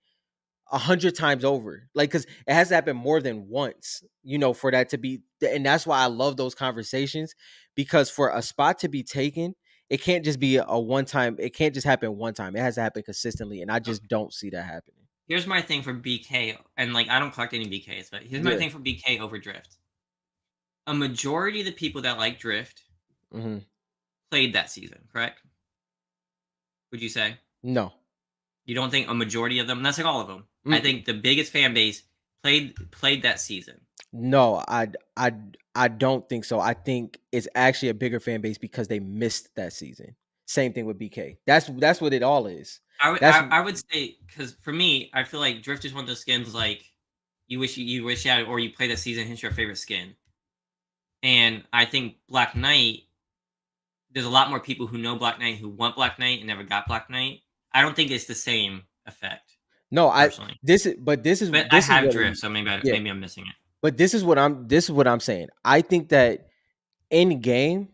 100 times over. Like, cause it has to happen more than once, for that to be, and that's why I love those conversations because for a spot to be taken, it can't just be a one time, it can't just happen one time. It has to happen consistently. And I So just don't see that happening. here's my thing for BK, and like I don't collect any BKs, but here's my Yeah. thing for BK over Drift. A majority of the people that like Drift Hmm. played that season, correct? Would you say? No. You don't think a majority of them? That's like all of them. I Mm-mm. think the biggest fan base played that season. No, I I don't think so. I think it's actually a bigger fan base because they missed that season. Same thing with BK. That's what it all is. I would That's I would say because for me, I feel like Drift is one of those skins like you wish you had or you play that season. Hence your favorite skin, and I think Black Knight. There's a lot more people who know Black Knight who want Black Knight and never got Black Knight. I don't think it's the same effect no, I personally, this is but this is but I this is have what Drift, so yeah. maybe I'm missing it. But this is what I'm saying. I think that in game,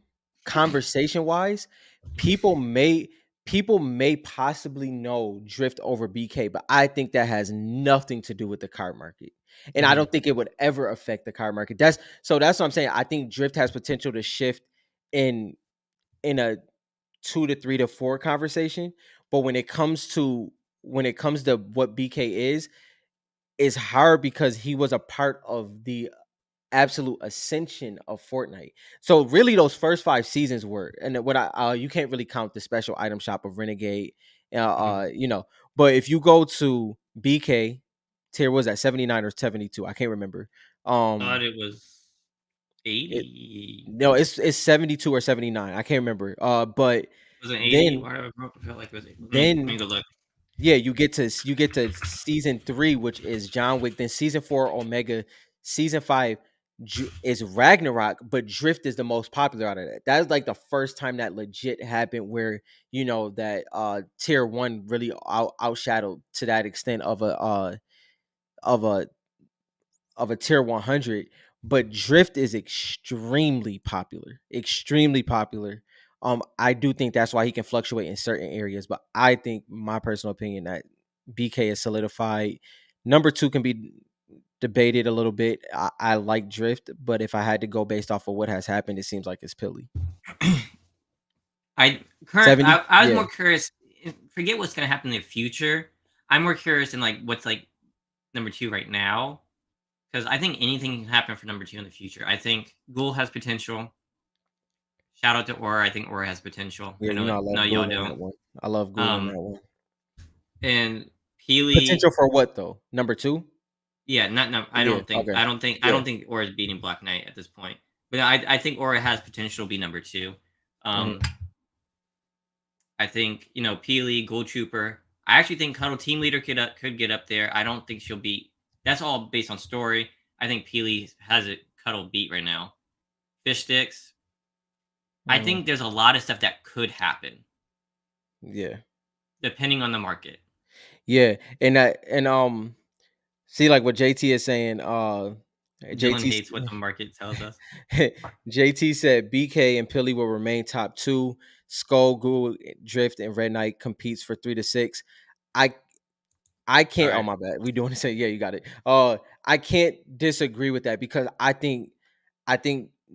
conversation wise, people may people may possibly know Drift over BK, but I think that has nothing to do with the card market. And I Hmm. don't think it would ever affect the card market. That's what I'm saying. I think Drift has potential to shift in a 2 to 3 to 4 conversation. But when it comes to what BK is hard because he was a part of the absolute ascension of Fortnite. So really, those first 5 seasons were, and what you can't really count the special item shop of Renegade, Hmm. uh, you know. But if you go to BK tier, was that 79 or 72? I can't remember. Thought Um, it was it 80. no, it's 72 or 79. I can't remember. But Was it 80? then Why do I feel like it was 80? Let me then go look. yeah, you get to season 3, which is John Wick. Then season 4, Omega. Season 5 is Ragnarok, but Drift is the most popular out of that. That is like the first time that legit happened, where that tier 1 really outshadowed to that extent of a of a tier 100. But Drift is extremely popular, extremely popular. I do think that's why he can fluctuate in certain areas, but I think my personal opinion that BK is solidified. Number two can be debated a little bit. I like Drift, but if I had to go based off of what has happened, it seems like it's Pilly. I 70? I was Yeah. more curious. Forget what's gonna happen in the future. I'm more curious in like what's like number two right now because I think anything can happen for number two in the future. I think Ghoul has potential. Shout out to Aura. I think Aura has potential. Yeah, I you know I know love y'all Ghoul in that don't. one. I love Ghoul in Um, that one. and Peely, Potential for what though? Number two? yeah, not no. I Yeah. don't think. Okay. I Yeah. don't think Aura is beating Black Knight at this point. But I think Aura has potential to be number two. Hmm. Um, I think Peely, Gold Trooper. I actually think Cuddle Team Leader could get up there. I don't think she'll beat. That's all based on story. I think Peely has it Cuddle beat right now. Fish sticks. I Hmm. think there's a lot of stuff that could happen Yeah. depending on the market. Yeah. See like what JT is saying. Dylan JT hates what the market tells us. JT said BK and Pilly will remain top two. Skull, Ghoul, Drift, and Red Knight competes for 3 to 6. I I can't. Oh Sorry. my bad. We doing the same. Yeah, you got it. I can't disagree with that because I think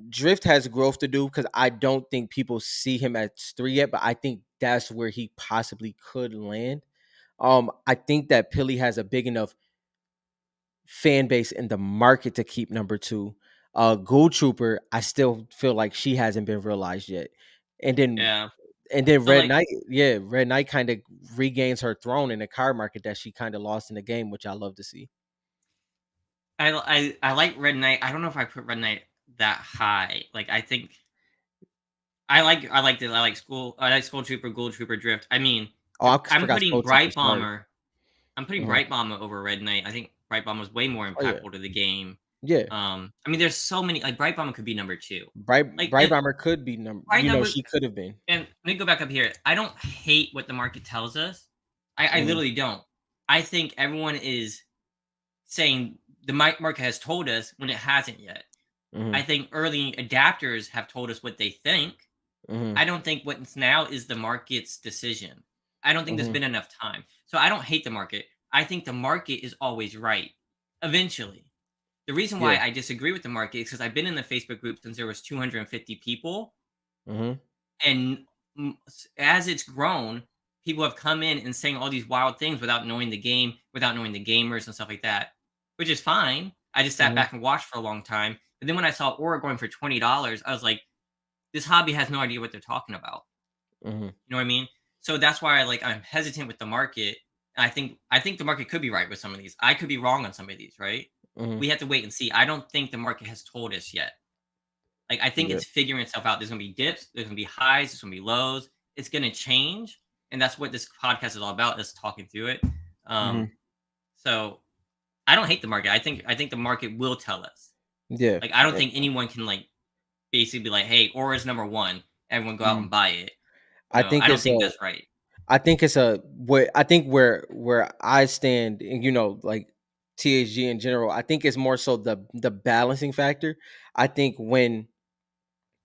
Drift has growth to do because I don't think people see him at 3 yet, but I think that's where he possibly could land. I think that Pilly has a big enough fan base in the market to keep number two. Ghoul Trooper, I still feel like she hasn't been realized yet. And then Yeah. and then So Red like Knight, yeah, Red Knight kind of regains her throne in the card market that she kind of lost in the game, which I love to see. I like Red Knight. I don't know if I put Red Knight that high. Like I think I like School Trooper, Gold Trooper, Drift. I mean, Oh, I I'm forgot putting Skull Trooper. Bright Sorry. Bomber. I'm putting Mhm. Bright Bomber over Red Knight. I think Bright Bomber was way more Oh yeah, impactful to the game. yeah. I mean, there's so many. Like Bright Bomber could be number two. Like Bright and Bomber could be number. Bright Bomber. She could have been. And let me go back up here. I don't hate what the market tells us. I Hmm. literally don't. I think everyone is saying the market has told us when it hasn't yet. Hmm. I think early adapters have told us what they think. Hmm. I don't think what's now is the market's decision. I don't think there's Hmm. been enough time. So I don't hate the market. I think the market is always right. Eventually. The reason Yeah. why I disagree with the market is because I've been in the Facebook group since there was 250 people, Hmm. and as it's grown, people have come in and saying all these wild things without knowing the game, without knowing the gamers and stuff like that, which is fine. I just sat Hmm. back and watched for a long time. But then when I saw Aura going for $20, I was like, this hobby has no idea what they're talking about. Hmm. You know what I mean? So that's why I'm hesitant with the market. And I think the market could be right with some of these. I could be wrong on some of these, right? Hmm. We have to wait and see. I don't think the market has told us yet. Like I think Yeah. it's figuring itself out. There's gonna be dips, there's gonna be highs, there's gonna be lows. It's gonna change, and that's what this podcast is all about. Is talking through it. Um, Hmm. so I don't hate the market. I think the market will tell us. Yeah. Like I don't think anyone can like basically be like, "Hey, Aura's number one. Everyone go out Mhm. and buy it." I I think don't it's think a. that's right. I think it's a. What I think where I stand, and like THG in general. I think it's more so the balancing factor. I think when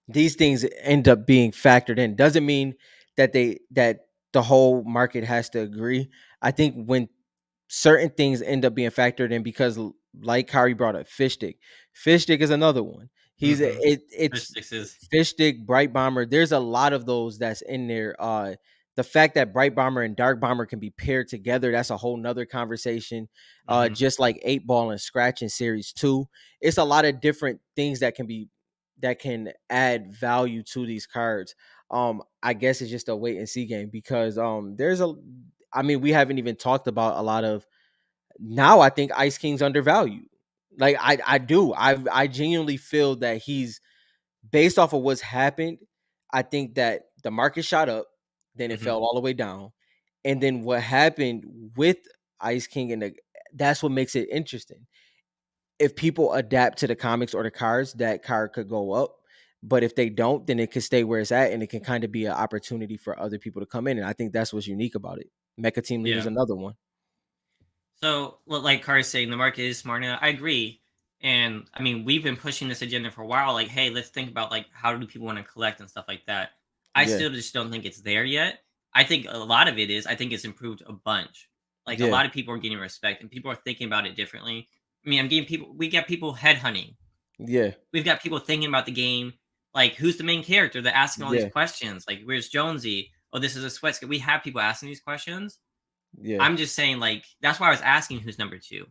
these things end up being factored in doesn't mean that the whole market has to agree. I think when certain things end up being factored in because like Kyrie brought up fish stick is another one. Mm-hmm. Fish It's sticks is. fish stick, bright bomber, there's a lot of those that's in there. The fact that bright bomber and dark bomber can be paired together, that's a whole nother conversation. Mm-hmm. Just like 8 ball and scratch in series 2, it's a lot of different things that can add value to these cards. I guess it's just a wait and see game because there's a I mean, we haven't even talked about a lot of now. I think Ice King's undervalued. Like I do. I genuinely feel that he's based off of what's happened. I think that the market shot up, then it Mm-hmm. fell all the way down. And then what happened with Ice King that's what makes it interesting. If people adapt to the comics or the cards, that card could go up. But if they don't, then it can stay where it's at, and it can kind of be an opportunity for other people to come in. And I think that's what's unique about it. Mecha Team Leader's Yeah. another one. So, like Car's saying, the market is smart enough. I agree. And I mean, we've been pushing this agenda for a while. Like, hey, let's think about like how do people want to collect and stuff like that. I Yeah. still just don't think it's there yet. I think a lot of it is. I think it's improved a bunch. Like a Yeah. lot of people are getting respect, and people are thinking about it differently. I mean, I'm getting people. We got people headhunting. Yeah. We've got people thinking about the game. Like, who's the main character? They're asking all these Yeah. questions. Like, where's Jonesy? Oh, this is a sweat. We have people asking these questions. Yeah. I'm just saying, like, that's why I was asking who's number two,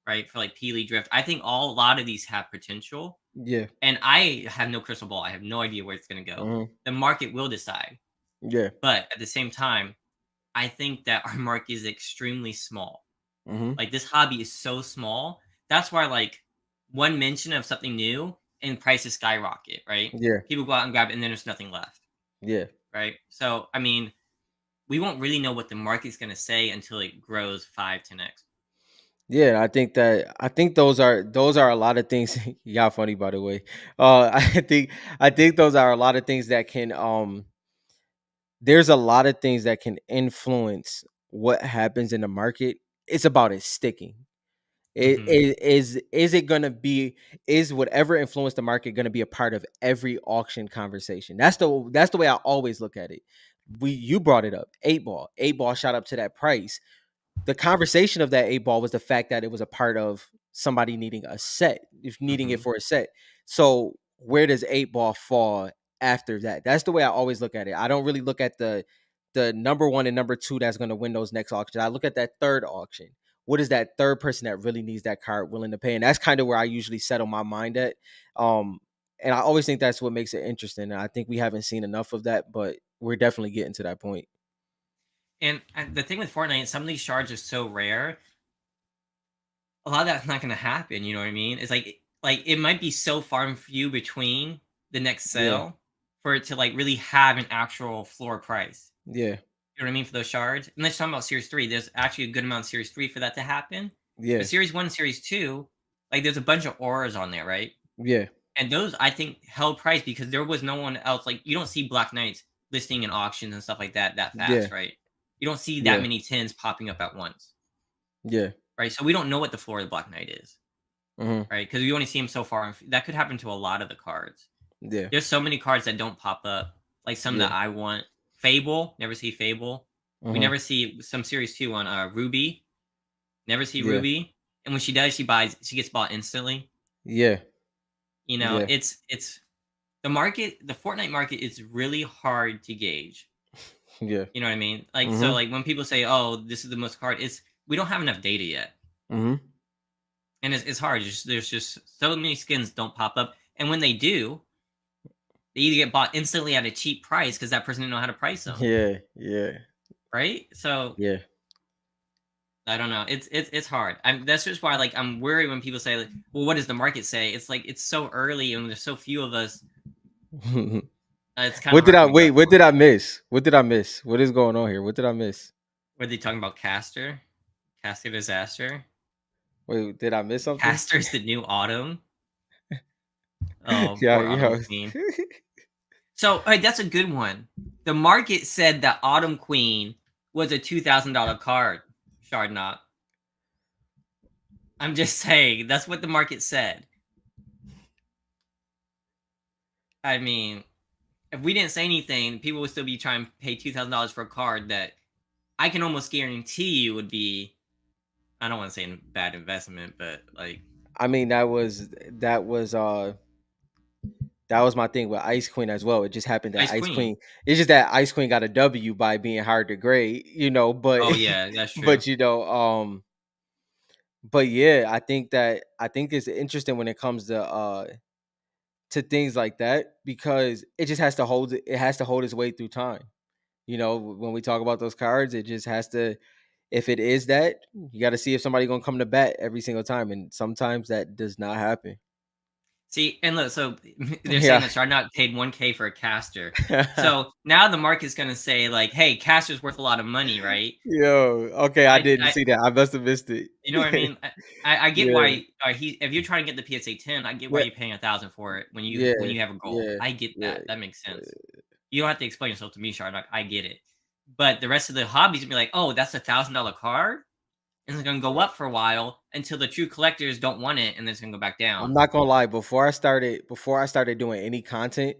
right? For like Peely Drift. I think a lot of these have potential, Yeah. and I have no crystal ball. I have no idea where it's going to go. Mhm. The market will decide. Yeah. But at the same time, I think that our market is extremely small. Mhm. Like, this hobby is so small. That's why, like, one mention of something new and prices skyrocket, right? Yeah. People go out and grab it, and then there's nothing left, Yeah. right? So, I mean, we won't really know what the market's going to say until it grows 5, 10x. Yeah, I think those are a lot of things. Y'all funny, by the way. I think those are a lot of things that can there's a lot of things that can influence what happens in the market. It's about it sticking. Hmm. Is it gonna be, is whatever influence the market gonna be a part of every auction conversation? That's the way I always look at it. You brought it up. Eight ball shot up to that price. The conversation of that eight ball was the fact that it was a part of somebody needing a set, if needing it Hmm. for a set. So where does eight ball fall after that? That's the way I always look at it. I don't really look at the number one and number two that's going to win those next auctions. I look at that third auction. What is that third person that really needs that card willing to pay? And that's kind of where I usually settle my mind at. Um, and I always think that's what makes it interesting. And I think we haven't seen enough of that, but we're definitely getting to that point. And the thing with Fortnite, some of these shards are so rare. A lot of that's not going to happen. You know what I mean? It's like it might be so far and few between the next Yeah, sale for it to like really have an actual floor price. yeah, You know what I mean for those shards. And let's talk about Series 3. There's actually a good amount of Series 3 for that to happen. But yeah, Series 1, Series 2, like there's a bunch of auras on there, right? yeah, And those I think held price because there was no one else. Like you don't see Black Knights listing in auctions and stuff like that yeah, fast, right? You don't see that yeah, many tins popping up at once, yeah. right? So we don't know what the floor of the Black Knight is, Hmm. right? Because we only see him so far. And that could happen to a lot of the cards. Yeah, There's so many cards that don't pop up, like some yeah. that I want. Fable, never see Fable. We Hmm. never see some Series 2 on Ruby. Never see Yeah, Ruby. And when she does, she gets bought instantly. yeah, You know, yeah, it's the Fortnite market is really hard to gauge. yeah. You know what I mean? Like so Hmm. like when people say, "Oh, this is the most card," it's we don't have enough data yet. Hmm. And it's hard. There's just so many skins don't pop up. And when they do, they either get bought instantly at a cheap price because that person didn't know how to price them, Yeah, yeah, right? So yeah. I don't know. It's hard. That's just why like I'm worried when people say like, "Well, what does the market say?" It's like it's so early and there's so few of us. It's kind of What did hard I for me to wait? judge What for. did I miss? What did I miss? What is going on here? What did I miss? Were they talking about Caster? Caster disaster? Wait, did I miss something? Caster's the new Autumn. Oh, Yeah, poor Autumn yeah. Queen. So that's a good one. The market said that Autumn Queen was a $2,000 card. Shard not. I'm just saying that's what the market said. I mean, if we didn't say anything, people would still be trying to pay $2,000 for a card that I can almost guarantee you would be. I don't want to say a bad investment, but like I mean, that was my thing with Ice Queen as well. It just happened that Ice Ice Queen. Queen. It's just that Ice Queen got a W by being hard to grade, you know. But Oh yeah, that's true. but you know, but yeah, I think it's interesting when it comes to things like that because it just has to hold it has to hold its way through time. You know, when we talk about those cards, it just has to, if it is that, you got to see if somebody going to come to bat every single time, and sometimes that does not happen. See, and look, so they're saying Yeah. that Chardonnay paid 1K for a caster. So now the market's gonna say like, "Hey, caster's worth a lot of money, right?" Yo, okay, I didn't I see that. I must have missed it. you know what I mean? I get Yeah. why he if you're trying to get the PSA 10, I get why Yeah. you're paying 1,000 for it Yeah. when you have a gold. Yeah. I get Yeah. that. That makes sense. You don't have to explain yourself to me, Chardonnay. I get it. But the rest of the hobbies gonna be like, "Oh, that's $1,000 card." And it's gonna go up for a while until the true collectors don't want it, and then it's gonna go back down. I'm not gonna lie. Before I started doing any content,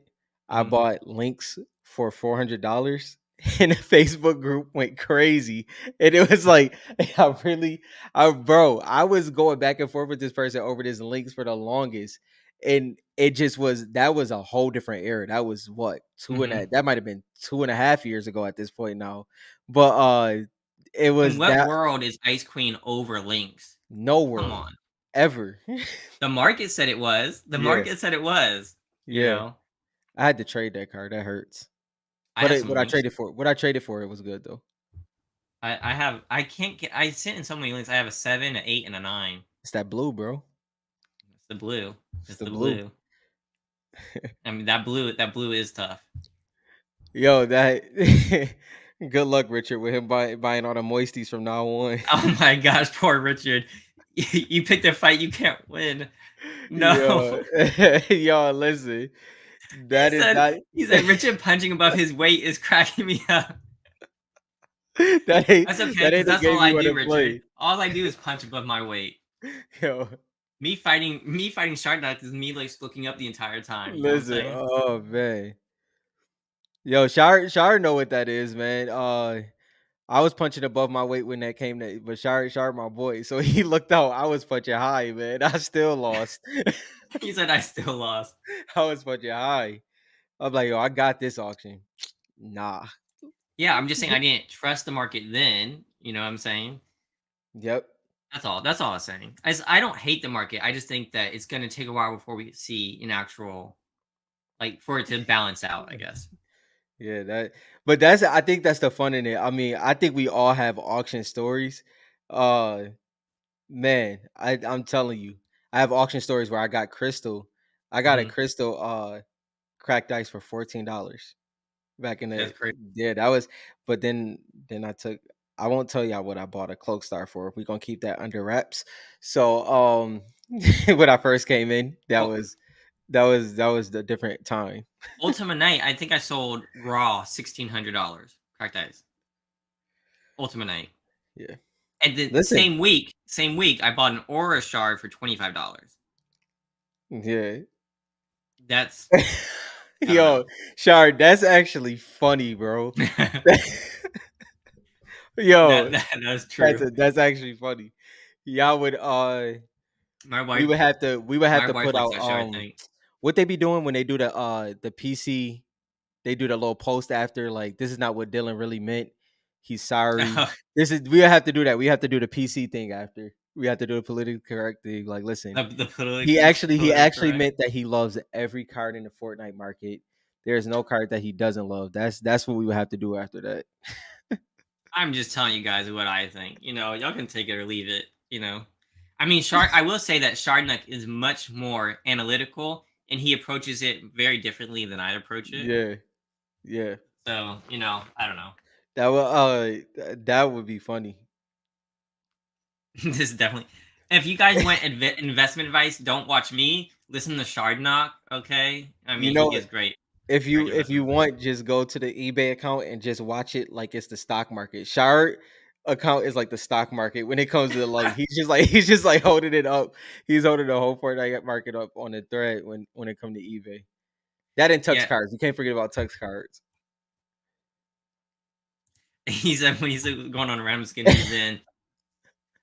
I Mhm. bought links for $400, and the Facebook group went crazy. And it was like, I really, I was going back and forth with this person over this links for the longest. And it just was, that was a whole different era. That was what, Hmm. that might have been 2.5 years ago at this point now. But it In was what that world is Ice Queen over Lynx? no Come world on. ever. The market said it was. The Yeah, market said it was. You yeah. know, I had to trade that card. That hurts. I But have some links. what I traded for, it was good though. I have. I can't get. I sent in so many links. I have a 7, an 8, and a 9. It's that blue, bro. It's the blue. It's It's the the blue. blue. I mean that blue. That blue is tough. Yo, that good luck, Richard, with him buying all the moisties from now on. Oh my gosh, poor Richard. You picked a fight you can't win. No. Yo, yo, listen. He That is said not he said Richard punching above his weight is cracking me up. That's okay, that because ain't the that's all game I you want do, to Richard. play. All I do is punch above my weight. Yo, Me fighting Shark Knight is me like looking up the entire time. You know what I'm listen. saying? Oh man. Yo, Shar know what that is, man. I was punching above my weight when that came to, but Shar my boy. So he looked out. I was punching high, man. I still lost. He said I still lost. I was punching high. I'm like, yo, I got this auction. Nah. Yeah, I'm just saying I didn't trust the market then. You know what I'm saying? Yep. That's all. That's all I was saying. I don't hate the market. I just think that it's going to take a while before we see an actual like for it to balance out. I guess. Yeah, but that's I think that's the fun in it. I mean, I think we all have auction stories. Uh man, I'm telling you. I have auction stories where I got crystal. I got a Hmm. crystal cracked ice for $14 back in That's the crazy. yeah, that was but then I won't tell y'all what I bought a cloak star for. We're gonna keep that under wraps. So when I first came in, Well, that was the different time. Ultima Night. I think I sold raw $1,600. Cracked ice. Ultima Night. Yeah. And the Listen. same week, I bought an Aura shard for $25. Yeah. That's I don't know. Yo, Shard, that's actually funny, bro. that, Yo, that that's true. that's actually funny. Y'all would My wife we would have my to wife put likes out that show. I think. what they be doing when they do the PC, they do the little post after like this is not what Dylan really meant. He's sorry. This is we have to do that. We have to do the PC thing after. We have to do a politically correct thing. Like, listen, The he politically actually correct. meant that he loves every card in the Fortnite market. There's no card that he doesn't love. That's what we would have to do after that. I'm just telling you guys what I think. Y'all can take it or leave it. I mean, Shard. I will say that Shardnuck is much more analytical, and he approaches it very differently than I approach it. Yeah, yeah. So, I don't know. That would be funny. This is definitely. If you guys want investment advice, don't watch me. Listen to Shardnock. Okay, I You mean he know, gives great, great if you investment advice. want, just go to the eBay account and just watch it like it's the stock market. Shard account is like the stock market when it comes to like he's just like holding it up. He's holding the whole Fortnite market up on the thread when it comes to eBay. That and Tux Yeah, cards. You can't forget about Tux cards. he's when he's going on random skins. He's in.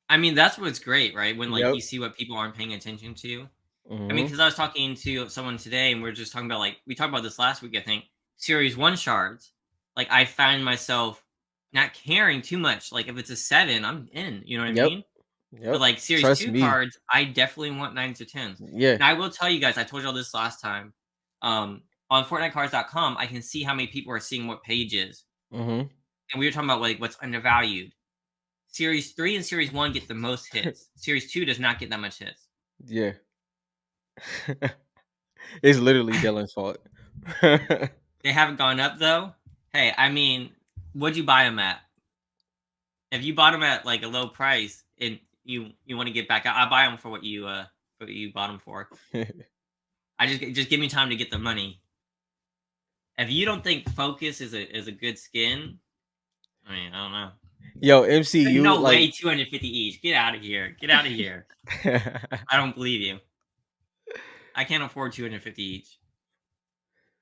I mean, that's what's great, right? When like Yep. you see what people aren't paying attention to. I mean, Hmm. because I was talking to someone today, and we are just talking about like we talked about this last week. I think Series One shards. Like I find myself not caring too much. Like if it's a 7, I'm in. You know what I Yep. mean? But Yep. like Series Trust 2 me. cards, I definitely want 9s or 10s. Yeah. Now I will tell you guys, I told y'all this last time. On FortniteCards.com, I can see how many people are seeing what pages. Hmm. And we were talking about like what's undervalued. Series 3 and Series 1 get the most hits. Series 2 does not get that much hits. Yeah. It's literally Dylan's fault. They haven't gone up though. Hey, I mean, what'd you buy them at? If you bought them at like a low price and you want to get back out, I buy them for what you bought them for. I just give me time to get the money. If you don't think Focus is a good skin, I mean, I don't know. Yo, There's MCU no like way 250 each. Get out of here. Get out of here. I don't believe you. I can't afford 250 each.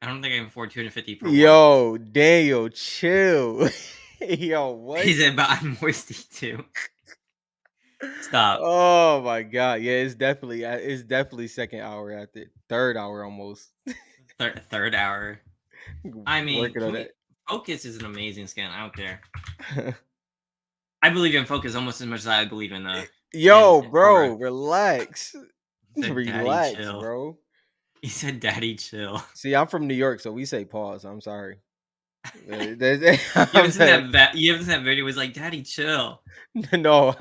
I don't think I can afford 250 per one. Yo, Daniel, chill. Yo, He what? said, "But I'm moisty too." Stop. Oh my god. Yeah, it's definitely second hour at the third hour almost. Third hour. I mean, Working can on we? that. Focus is an amazing skin. I don't care. I believe in Focus almost as much as I believe in Yo, in Aura. bro, relax. He said, "Daddy, Relax, chill." bro. He said, "Daddy, chill." See, I'm from New York, so we say pause. I'm sorry. You I'm haven't seen saying, you haven't seen that video? It was like, "Daddy, chill." no,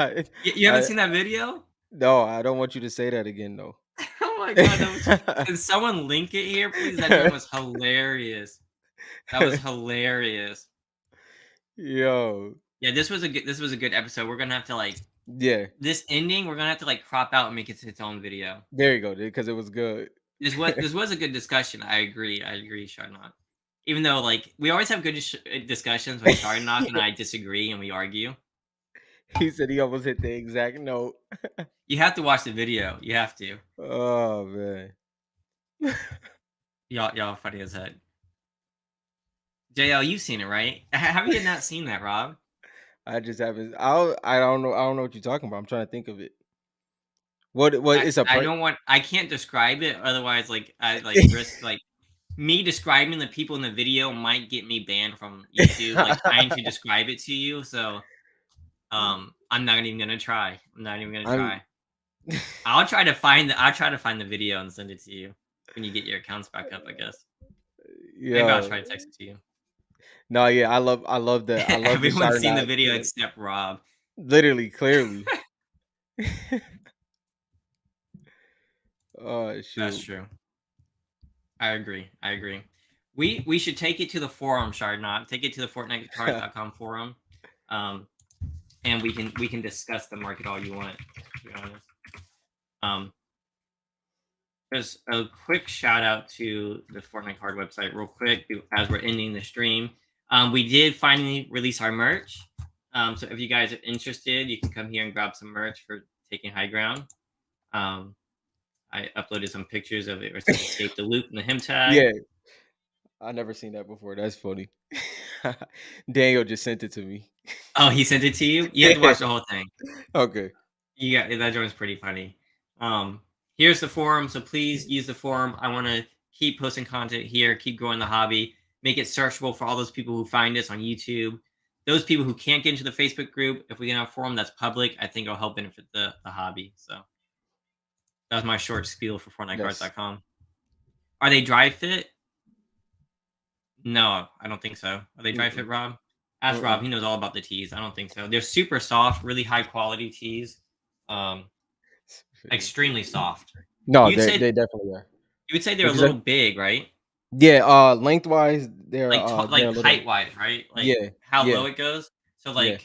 You haven't I seen that video? no, I don't want you to say that again, though. Oh my god, that was. Can someone link it here, please? That joint was hilarious. That was hilarious. Yo, Yeah, this was a good episode. We're gonna have to like yeah, this ending. We're gonna have to like crop out and make it its own video. there you go, dude, because it was good. This was a good discussion. I agree. I agree, Charnock. Even though like we always have good discussions with Charnock and I disagree and we argue. He said he almost hit the exact note. You have to watch the video. You have to. Oh man, Y'all funny as heck. JL, you've seen it, right? Have you not seen that, Rob? I just haven't. I don't know. I don't know what you're talking about. I'm trying to think of it. What? It's a I break. don't want. I can't describe it. Otherwise, like I like risk like me describing the people in the video might get me banned from YouTube. Like trying to describe it to you. So I'm not even gonna try. I'm not even gonna I'm. try. I'll try to find the video and send it to you when you get your accounts back up. I guess maybe I'll Yo, try to text it to you. no, yeah, I love the Everyone's seen the Chardonnay. video except Rob. Literally, clearly. Oh That's shoot. true. I agree. I agree. We should take it to the forum, Shardnot. Take it to the FortniteCards.com forum, um, and we can discuss the market all you want. To be honest, um, just a quick shout out to the Fortnite card website, real quick, as we're ending the stream. We did finally release our merch. So if you guys are interested, you can come here and grab some merch for taking high ground. Um, I uploaded some pictures of it where it says escape the loop and the him tag. Yeah, I never seen that before. That's funny. Daniel just sent it to me. Oh, he sent it to you? You have to Yeah. watch the whole thing. Okay. Yeah, that joint's pretty funny. Here's the forum, so please use the forum. I want to keep posting content here, keep growing the hobby, make it searchable for all those people who find us on YouTube. Those people who can't get into the Facebook group, if we can have a forum that's public, I think it'll help benefit the hobby. So that was my short spiel for Yes. FortniteCards.com. Are they dry fit? No, I don't think so. Are they dry fit, Mm-mm. Rob? Ask Rob. Mm-mm. He knows all about the teas. I don't think so. They're super soft, really high quality teas. Um, extremely soft. No, You'd say they definitely are. you would say they're a What you say? little big, right? Yeah, lengthwise they're Like a little. height wise, right? Like Yeah, how yeah, low it goes. So yeah.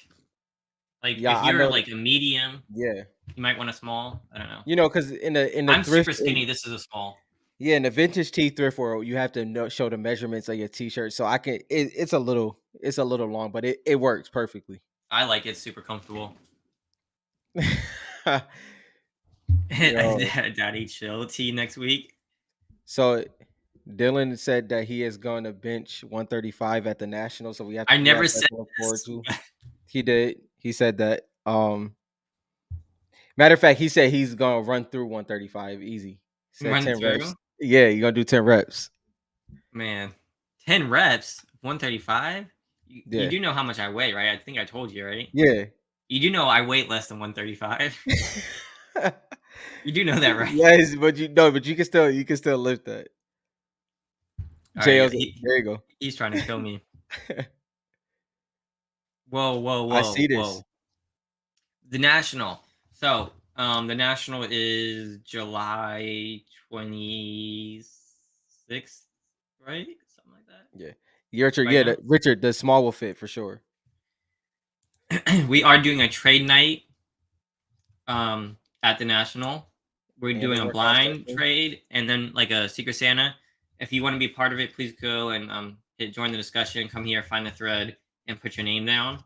like Yeah, if I you're know that. like a medium, Yeah. you might want a small. I don't know. Because in the I'm thrift super in skinny. This is a small. yeah, in the vintage tee thrift world, you have to show the measurements of your t-shirt. So I can it's a little long, but it works perfectly. I like it. Super comfortable. Yo. Daddy chill tea next week. So Dylan said that he is going to bench 135 at the national, so I we never have that said to look forward this. to. He did. He said that. Matter of fact, he said he's gonna run through 135 easy. Said Run 10 reps. through. Yeah, you're gonna do 10 reps. Man, 10 reps, 135? You Yeah. do know how much I weigh, right? I think I told you, right? Yeah. You do know I weigh less than 135. You do know that, right? Yes, but you can still lift that. All right, JL's there you go. he's trying to kill me. Whoa, whoa, I whoa, see this. whoa. The national. So, the national is July 26th, right? Something like Yeah. Richard, that. yeah, Right Richard, the small will fit for sure. now. We are doing a trade night at the national. We're And the doing a workout blind session. trade and then like a secret Santa. If you want to be part of it, please go and join the discussion. Come here, find the thread, and put your name down.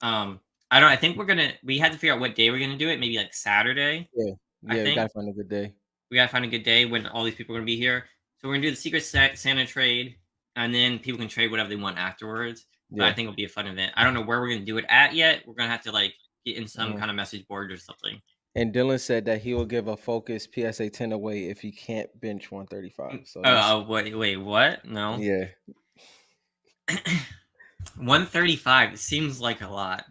Um, I don't. I think we had to figure out what day we're gonna do it. Maybe like Saturday. Yeah. I Yeah, we think gotta find a good day. we gotta find a good day when all these people are gonna be here. So we're gonna do the Secret Santa trade, and then people can trade whatever they want afterwards. But I Yeah. think it'll be a fun event. I don't know where we're gonna do it at yet. We're gonna have to like get in some Mhm. kind of message board or something. And Dylan said that he will give a focus PSA 10 away if he can't bench 135. So that's Wait, what? No. yeah. 135 seems like a lot.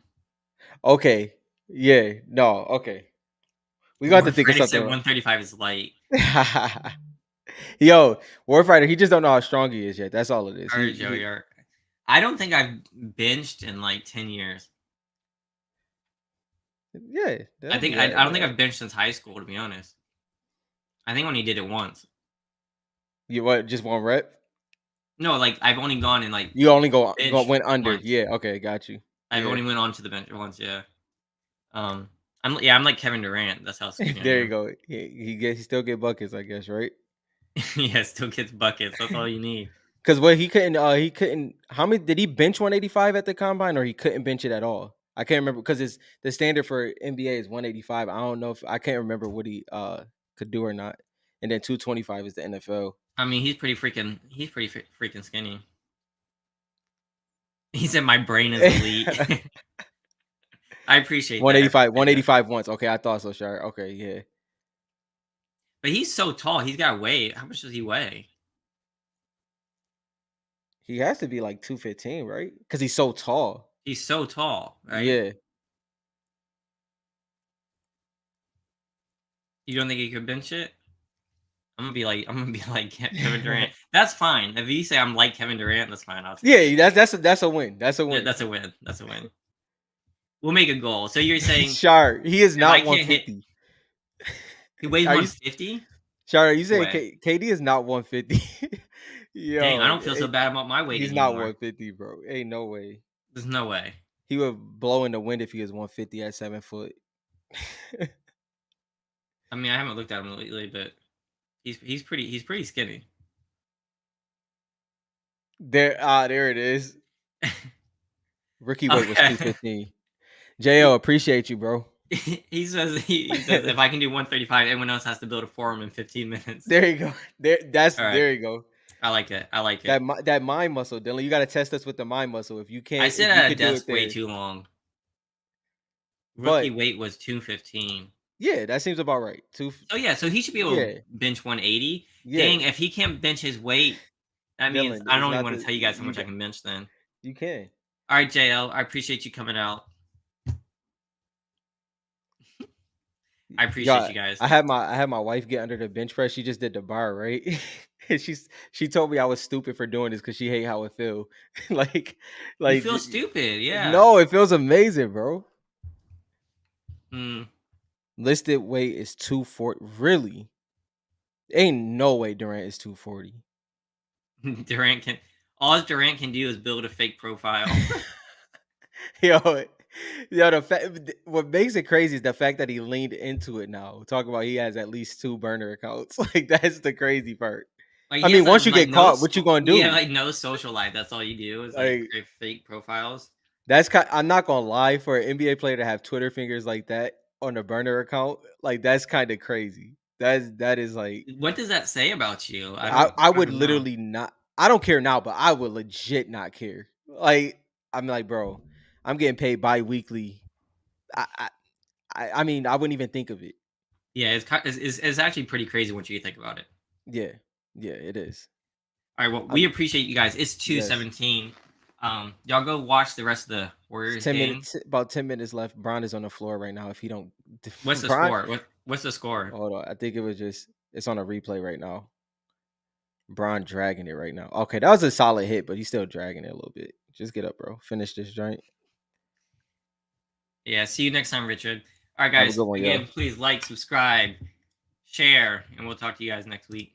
Okay. Yeah. No. Okay. We got to think of Warfrighting said something. 135 is light. Yo, Warfighter, he just don't know how strong he is yet. That's all it is. All right, Joey. I don't think I've benched in like 10 years. Yeah, that'll be I that. don't think I've benched since high school, to be honest. I think I only did it once. You what? Just one rep? No, like I've only gone and like You only go bench went under. once. Yeah. Okay. Got you. I've Yeah. only went on to the bench once. Yeah. Um. I'm like Kevin Durant. That's how skinny I There you am. go. He still get buckets, I guess, right? Yeah, still gets buckets. That's all you need. Because what he couldn't. How many did he bench 185 at the combine, or he couldn't bench it at all? I can't remember because it's the standard for NBA is 185. I don't know if I can't remember what he could do or not. And then 225 is the NFL. I mean, he's pretty freaking skinny. He said my brain is elite. I appreciate that. I 185, appreciate that. 185 once. Okay, I thought so, sure. Okay, yeah. But he's so tall. He's got weight. How much does he weigh? He has to be like 215, right? Because he's so tall. He's so tall, right? Yeah. You don't think he could bench it? I'm gonna be like Kevin Durant. That's fine. If you say I'm like Kevin Durant, that's fine. I'll take it. Yeah, that's a win. That's a Yeah, win. that's a win. That's a win. We'll make a goal. So you're saying Shar, he is if I not can't hit, 150. he weighs Are you 150? Shar, are you saying Way. KD is not 150? Dang, I Yo, don't feel so bad about my weight he's not anymore. 150, bro. Ain't no way. There's no way. He would blow in the wind if he was 150 at 7 foot. I mean, I haven't looked at him lately, but he's pretty skinny. There it is. Rookie weight was Okay. 215. JL, appreciate you, bro. He says if I can do 135, everyone else has to build a forum in 15 minutes. There you go. All right. There you go. I like it. I like it. That mind muscle, Dylan. You got to test us with the mind muscle. I If sit you at a could do it desk way there, too long. Rookie but weight was 215. yeah, that seems about right. So yeah, so he should be able to Yeah, bench 180. yeah. Dang, if he can't bench his weight, that means Dylan I is don't even not want to the tell you guys how you much I got can bench then. you can. All right, JL, I appreciate you coming out. I appreciate Yeah, you guys. I had my wife get under the bench press. She just did the bar, right? And she told me I was stupid for doing this because she hate how it feel. like You like feel stupid, yeah. no, it feels amazing, bro. Hmm. Listed weight is 240. Really? Ain't no way Durant is 240. Durant can all Durant can do is build a fake profile. Yo, the fact what makes it crazy is the fact that he leaned into it now. Talk about he has at least two burner accounts. Like that's the crazy part. Like I he mean, has a once you get caught, what you gonna yeah, do? like no social life. That's all you do is like Like create fake profiles. that's kind. I'm not gonna lie. For an NBA player to have Twitter fingers like that on a burner account, like that's kind of crazy. That is like What does that say about you? I I would don't know. literally not. I don't care now, but I would legit not care. Like I'm like, bro, I'm getting paid bi-weekly. I I I mean, I wouldn't even think of it. Yeah, it's actually pretty crazy once you think about it. Yeah, yeah, it is. All right, well, we I'm appreciate you guys. It's yes. 2:17. Y'all go watch the rest of the It's Warriors 10 game. minutes, about 10 minutes left. Bron is on the floor right now. If he don't, What's the Bron, score? What's the score? hold on. I think it was just it's on a replay right now. Bron dragging it right now. Okay, that was a solid hit, but he's still dragging it a little bit. Just get up, bro. Finish this joint. Yeah, see you next time, Richard. All right, Have a guys. good one, yo. Again, please like, subscribe, share, and we'll talk to you guys next week.